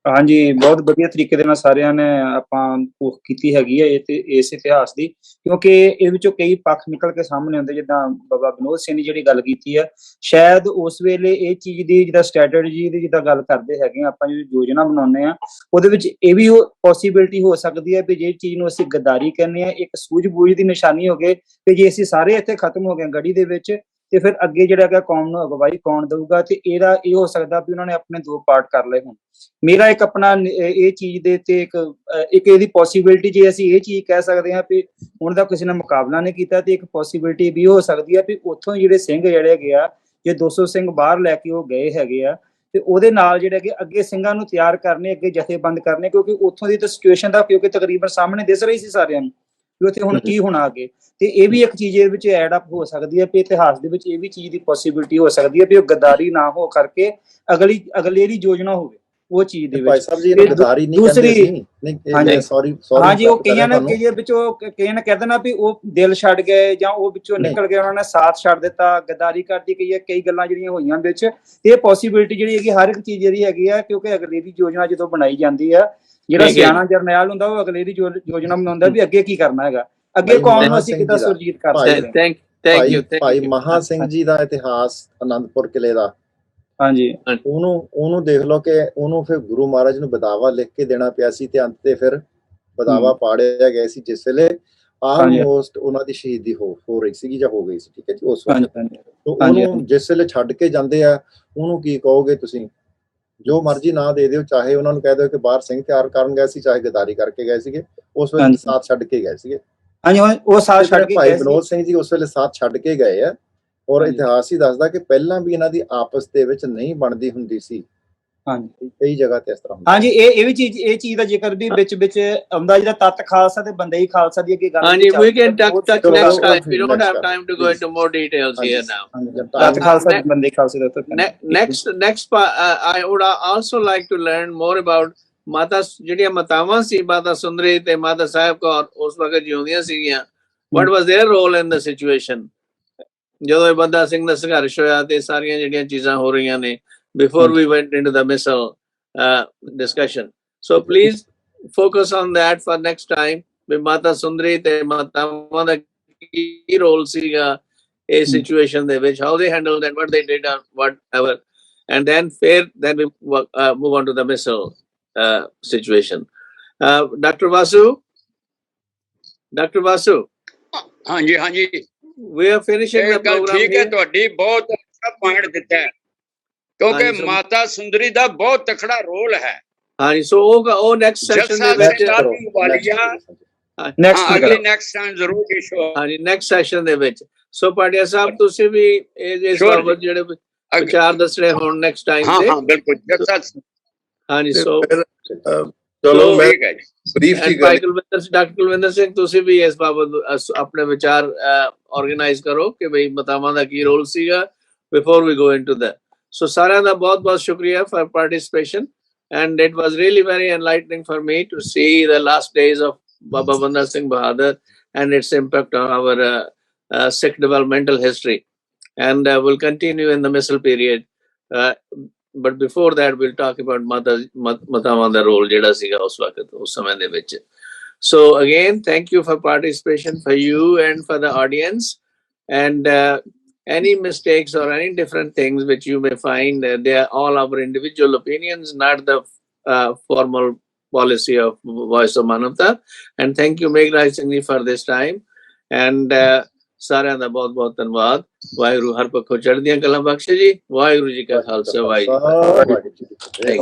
ਹਾਂਜੀ, ਬਹੁਤ ਵਧੀਆ ਤਰੀਕੇ ਦੇ ਨਾਲ ਸਾਰਿਆਂ ਨੇ ਆਪਾਂ ਭੁੱਖ ਕੀਤੀ ਹੈਗੀ ਹੈ ਇਹ ਤੇ ਇਸ ਇਤਿਹਾਸ ਦੀ, ਕਿਉਂਕਿ ਇਹ ਵਿੱਚੋਂ ਕਈ ਪੱਖ ਨਿਕਲ ਕੇ ਸਾਹਮਣੇ ਆਉਂਦੇ। ਜਿੱਦਾਂ ਬਾਬਾ ਵਿਨੋਦ ਸਿੰਘ ਨੇ ਜਿਹੜੀ ਗੱਲ ਕੀਤੀ ਹੈ, ਸ਼ਾਇਦ ਉਸ ਵੇਲੇ ਇਹ ਚੀਜ਼ ਦੀ ਜਿੱਦਾਂ ਸਟ੍ਰੈਟਜੀ ਦੀ ਜਿੱਦਾਂ ਗੱਲ ਕਰਦੇ ਹੈਗੇ ਆ, ਆਪਾਂ ਜਿਹੜੀ ਯੋਜਨਾ ਬਣਾਉਂਦੇ ਆ ਉਹਦੇ ਵਿੱਚ ਇਹ ਵੀ ਪੋਸੀਬਿਲਿਟੀ ਹੋ ਸਕਦੀ ਹੈ ਵੀ ਜਿਹੜੀ ਚੀਜ਼ ਨੂੰ ਅਸੀਂ ਗੱਦਾਰੀ ਕਹਿੰਦੇ ਆ, ਇੱਕ ਸੂਝ-ਬੂਝ ਦੀ ਨਿਸ਼ਾਨੀ ਹੋ ਗਏ ਕਿ ਜੇ ਅਸੀਂ ਸਾਰੇ ਇੱਥੇ ਖਤਮ ਹੋ ਗਏ ਗੜੀ ਦੇ ਵਿੱਚ ਤੇ ਫਿਰ ਅੱਗੇ ਜਿਹੜਾ ਹੈਗਾ ਕੌਮ ਨੂੰ ਅਗਵਾਈ ਕੌਣ ਦਊਗਾ, ਤੇ ਇਹਦਾ ਇਹ ਹੋ ਸਕਦਾ ਵੀ ਉਹਨਾਂ ਨੇ ਆਪਣੇ 2 ਪਾਰਟ ਕਰ ਲਏ ਹੋਣ। ਮੇਰਾ ਇੱਕ ਆਪਣਾ ਇਹ ਚੀਜ਼ ਦੇ ਤੇ ਇੱਕ ਇਹਦੀ ਪੋਸੀਬਿਲਿਟੀ, ਜੇ ਅਸੀਂ ਇਹ ਚੀਜ਼ ਕਹਿ ਸਕਦੇ ਹਾਂ ਵੀ ਹੁਣ ਦਾ ਕਿਸੇ ਨੇ ਮੁਕਾਬਲਾ ਨਹੀਂ ਕੀਤਾ, ਤੇ ਇੱਕ ਪੋਸੀਬਿਲਿਟੀ ਵੀ ਹੋ ਸਕਦੀ ਹੈ ਵੀ ਉੱਥੋਂ ਜਿਹੜੇ ਸਿੰਘ ਜਿਹੜੇ ਹੈਗੇ ਆ, ਜੇ 200 ਸਿੰਘ ਬਾਹਰ ਲੈ ਕੇ ਉਹ ਗਏ ਹੈਗੇ ਆ, ਤੇ ਉਹਦੇ ਨਾਲ ਜਿਹੜੇ ਕਿ ਅੱਗੇ ਸਿੰਘਾਂ ਨੂੰ ਤਿਆਰ ਕਰਨੇ, ਅੱਗੇ ਜਥੇਬੰਦ ਕਰਨੇ, ਕਿਉਂਕਿ ਉੱਥੋਂ ਦੀ ਤਾਂ ਸਿਚੁਏਸ਼ਨ ਦਾ ਕਿਉਂਕਿ ਤਕਰੀਬਨ ਸਾਹਮਣੇ ਦਿਸ ਰਹੀ ਸੀ ਸਾਰਿਆਂ ਨੂੰ ਵੀ ਉੱਥੇ ਹੁਣ ਕੀ ਹੋਣਾ ਅੱਗੇ। ਤੇ ਇਹ ਵੀ ਇੱਕ ਚੀਜ਼ ਇਹਦੇ ਵਿੱਚ ਐਡ ਅਪ ਹੋ ਸਕਦੀ ਹੈ ਵੀ ਇਤਿਹਾਸ ਦੇ ਵਿੱਚ ਇਹ ਵੀ ਚੀਜ਼ ਦੀ ਪੋਸੀਬਿਲਿਟੀ ਹੋ ਸਕਦੀ ਹੈ ਵੀ ਉਹ ਗੱਦਾਰੀ ਨਾ ਹੋ ਕਰਕੇ ਅਗਲੇਰੀ ਯੋਜਨਾ ਹੋਵੇ ਉਹ ਚੀਜ਼ ਦੇ ਵਿੱਚ। ਸਾਹਿਬ ਜੀ ਇਹਨੂੰ ਗੱਦਾਰੀ ਨਹੀਂ ਕਹਿੰਦੇ ਸੀ। ਨਹੀਂ, ਸੌਰੀ ਹਾਂਜੀ, ਉਹ ਕਈਆਂ ਨੇ ਕਈ ਵਿੱਚੋਂ ਕਈਆਂ ਨੇ ਕਹਿ ਦੇਣਾ ਵੀ ਉਹ ਦਿਲ ਛੱਡ ਗਏ ਜਾਂ ਉਹ ਵਿੱਚੋਂ ਨਿਕਲ ਗਏ, ਉਹਨਾਂ ਨੇ ਸਾਥ ਛੱਡ ਦਿੱਤਾ, ਗੱਦਾਰੀ ਕਰਦੀ ਕਈ ਗੱਲਾਂ ਜਿਹੜੀਆਂ ਹੋਈਆਂ ਵਿੱਚ। ਤੇ ਇਹ ਪੋਸੀਬਿਲਿਟੀ ਜਿਹੜੀ ਹੈਗੀ ਹਰ ਇੱਕ ਚੀਜ਼ ਜਿਹੜੀ ਹੈਗੀ ਆ, ਕਿਉਂਕਿ ਅਗਲੇਰੀ ਯੋਜਨਾ ਜਦੋਂ ਬਣਾਈ ਜਾਂਦੀ ਆ, ਜਿਹੜਾ ਸਿਆਣਾ ਜਰਨੈਲ ਹੁੰਦਾ ਉਹ ਅਗਲੇਰੀ ਯੋਜਨਾ ਬਣਾਉਂਦਾ ਵੀ ਅੱਗੇ ਕੀ ਕਰਨਾ ਹੈਗਾ, ਅੱਗੇ ਕੌਮ ਨੂੰ ਅਸੀਂ ਕਿੱਦਾਂ ਸੁਰਜੀਤ ਕਰ ਸਕਦੇ ਹਾਂ। ਭਾਈ ਮਹਾ ਸਿੰਘ ਜੀ ਦਾ ਇਤਿਹਾਸ ਅਨੰਦਪੁਰ ਕਿਲੇ ਦਾ, ਹਾਂਜੀ, ਉਹਨੂੰ ਦੇਖ ਲਓ ਕਿ ਉਹਨੂੰ ਫਿਰ ਗੁਰੂ ਮਹਾਰਾਜ ਨੂੰ ਬਦਾਵਾ ਲਿਖ ਕੇ ਦੇਣਾ ਪਿਆ ਸੀ, ਤੇ ਅੰਤ ਤੇ ਫਿਰ ਬਦਾਵਾ ਪਾੜਿਆ ਗਿਆ ਸੀ ਜਿਸ ਵੇਲੇ ਆਲਮੋਸਟ ਉਹਨਾਂ ਦੀ ਸ਼ਹੀਦੀ ਹੋ ਰਹੀ ਸੀਗੀ ਜਾਂ ਹੋ ਗਈ ਸੀ। ਠੀਕ ਹੈ ਜੀ। ਉਸ ਵੇਲੇ ਉਹਨੂੰ ਜਿਸ ਵੇਲੇ ਛੱਡ ਕੇ ਜਾਂਦੇ ਆ, ਉਹਨੂੰ ਕੀ ਕਹੋਗੇ ਤੁਸੀਂ? ਜੋ ਮਰਜ਼ੀ ਨਾ ਦੇ ਦਿਓ, ਚਾਹੇ ਉਹਨਾਂ ਨੂੰ ਕਹਿ ਦਿਓ ਕਿ ਬਾਹਰ ਸਿੰਘ ਤਿਆਰ ਕਰਨ ਗਏ ਸੀ, ਚਾਹੇ ਗਦਾਰੀ ਕਰਕੇ ਗਏ ਸੀਗੇ, ਉਸ ਵੇਲੇ ਸਾਥ ਛੱਡ ਕੇ ਗਏ ਸੀਗੇ। ਹਾਂਜੀ, ਉਹ ਸਾਥ ਛੱਡ ਕੇ ਭਾਈ ਵਿਨੋਦ ਸਿੰਘ ਜੀ ਉਸ ਵੇਲੇ ਸਾਥ ਛੱਡ ਕੇ ਗਏ ਆ, ਔਰ ਇਤਿਹਾਸ ਹੀ ਦੱਸਦਾ ਕਿ ਪਹਿਲਾਂ ਵੀ ਇਹਨਾਂ ਦੀ ਆਪਸ ਦੇ ਵਿੱਚ ਨਹੀਂ ਬਣਦੀ ਹੁੰਦੀ ਸੀ। ਹਾਂਜੀ, ਕਈ ਜਗ੍ਹਾ ਤੇ ਇਸ ਤਰ੍ਹਾਂ ਹੁੰਦਾ। ਹਾਂਜੀ, ਇਹ ਚੀਜ਼ ਦਾ ਜ਼ਿਕਰ ਵੀ ਵਿੱਚ ਆਉਂਦਾ, ਜਿਹੜਾ ਤੱਤ ਖਾਲਸਾ ਤੇ ਬੰਦੇ ਹੀ ਖਾਲਸਾ ਦੀ ਅੱਗੇ ਗੱਲ। ਹਾਂਜੀ, we can touch next time. We don't have time to go into more details here now. ਤੱਤ ਖਾਲਸਾ ਤੇ ਬੰਦੇ ਖਾਲਸੇ ਦਾ next I would also like to learn more about ਮਾਤਾ ਜਿਹੜੀਆਂ ਮਾਤਾਵਾਂ ਸੀ, ਮਾਤਾ ਸੁੰਦਰੀ ਤੇ ਮਾਤਾ ਸਾਹਿਬ ਕੌਰ ਉਸ ਵਕਤ ਜਿਉਂਦੀਆਂ ਸੀਗੀਆਂ। What was their role in the situation? ਜਦੋਂ ਬੰਦਾ ਸਿੰਘ ਦਾ ਸੰਘਰਸ਼ ਹੋਇਆ ਤੇ ਸਾਰੀਆਂ ਜਿਹੜੀਆਂ ਚੀਜ਼ਾਂ ਹੋ ਰਹੀਆਂ ਨੇ, before we went into the missile discussion. So please focus on that for next time. ਵੀ ਮਾਤਾ ਸੁੰਦਰੀ ਤੇ ਮਾਤਾਵਾਂ ਦਾ ਕੀ ਰੋਲ ਸੀਗਾ ਇਸ situation ਦੇ ਵਿੱਚ, how they handled and what they did or whatever, and then we move on to the missile situation. Dr. Vasu. ਹਾਂਜੀ, we are finishing the program. ਠੀਕ ਹੈ, ਤੁਹਾਡੀ ਬਹੁਤ ਅੱਛਾ ਪੁਆਇੰਟ ਦਿੱਤਾ ਹੈ, ਕਿਉਂਕਿ ਮਾਤਾ ਸੁੰਦਰੀ ਦਾ ਬਹੁਤ ਤਕੜਾ ਰੋਲ ਹੈ। ਹਾਂਜੀ, ਸੋ ਉਹ ਨੈਕਸਟ ਸੈਸ਼ਨ ਦੇ ਵਿੱਚ ਨੈਕਸਟ ਟਾਈਮ ਜ਼ਰੂਰ ਇਸ਼ੂ। ਹਾਂਜੀ, ਨੈਕਸਟ ਸੈਸ਼ਨ ਦੇ ਵਿੱਚ। ਸੋ ਪਾਟਿਆ ਸਾਹਿਬ, ਤੁਸੀਂ ਵੀ ਇਸ ਬਾਬਤ ਜਿਹੜੇ ਵਿਚਾਰ ਦੱਸਣੇ ਹੁਣ ਨੈਕਸਟ ਟਾਈਮ ਤੇ। ਹਾਂ, ਬਿਲਕੁਲ। ਹਾਂਜੀ, ਸੋ ਚਲੋ ਮੈਂ ਬਰੀਫ ਜੀ ਡਾਕਟਰ ਕੁਲਵਿੰਦਰ ਸਿੰਘ, ਤੁਸੀਂ ਵੀ ਇਸ ਬਾਬਤ ਆਪਣੇ ਵਿਚਾਰ ਆਰਗੇਨਾਈਜ਼ ਕਰੋ ਕਿ ਬਈ ਮਾਤਾਵਾਂ ਦਾ ਕੀ ਰੋਲ ਸੀਗਾ before we go into that. So ਸਾਰਿਆਂ ਦਾ ਬਹੁਤ ਬਹੁਤ ਸ਼ੁਕਰੀਆ for participation, and it was really very enlightening for me to see the last days of Baba Banda Singh Bahadur and its impact on our Sikh developmental history, and we'll continue in the missile period, but before that we'll talk about mataਵਾਂ the role ਜਿਹੜਾ ਸੀਗਾ ਉਸ ਵਕਤ ਉਸ ਸਮੇਂ ਦੇ ਵਿੱਚ। So again, thank you for participation for you and for the audience, and any mistakes or any different things which you may find, they are all our individual opinions, not the formal policy of Voice of Manavta. And thank you Meghraj Singh ji for this time, and ਸਾਰਿਆਂ ਦਾ ਬਹੁਤ ਬਹੁਤ ਧੰਨਵਾਦ। ਵਾਹਿਗੁਰੂ ਹਰ ਪੱਖੋਂ ਚੜ੍ਹਦੀਆਂ ਕਲਾਂ ਬਖਸ਼ੇ ਜੀ। ਵਾਹਿਗੁਰੂ ਜੀ ਕਾ ਖਾਲਸਾ, ਵਾਹਿਗੁਰੂ ਜੀ ਕੀ ਫਤਿਹ।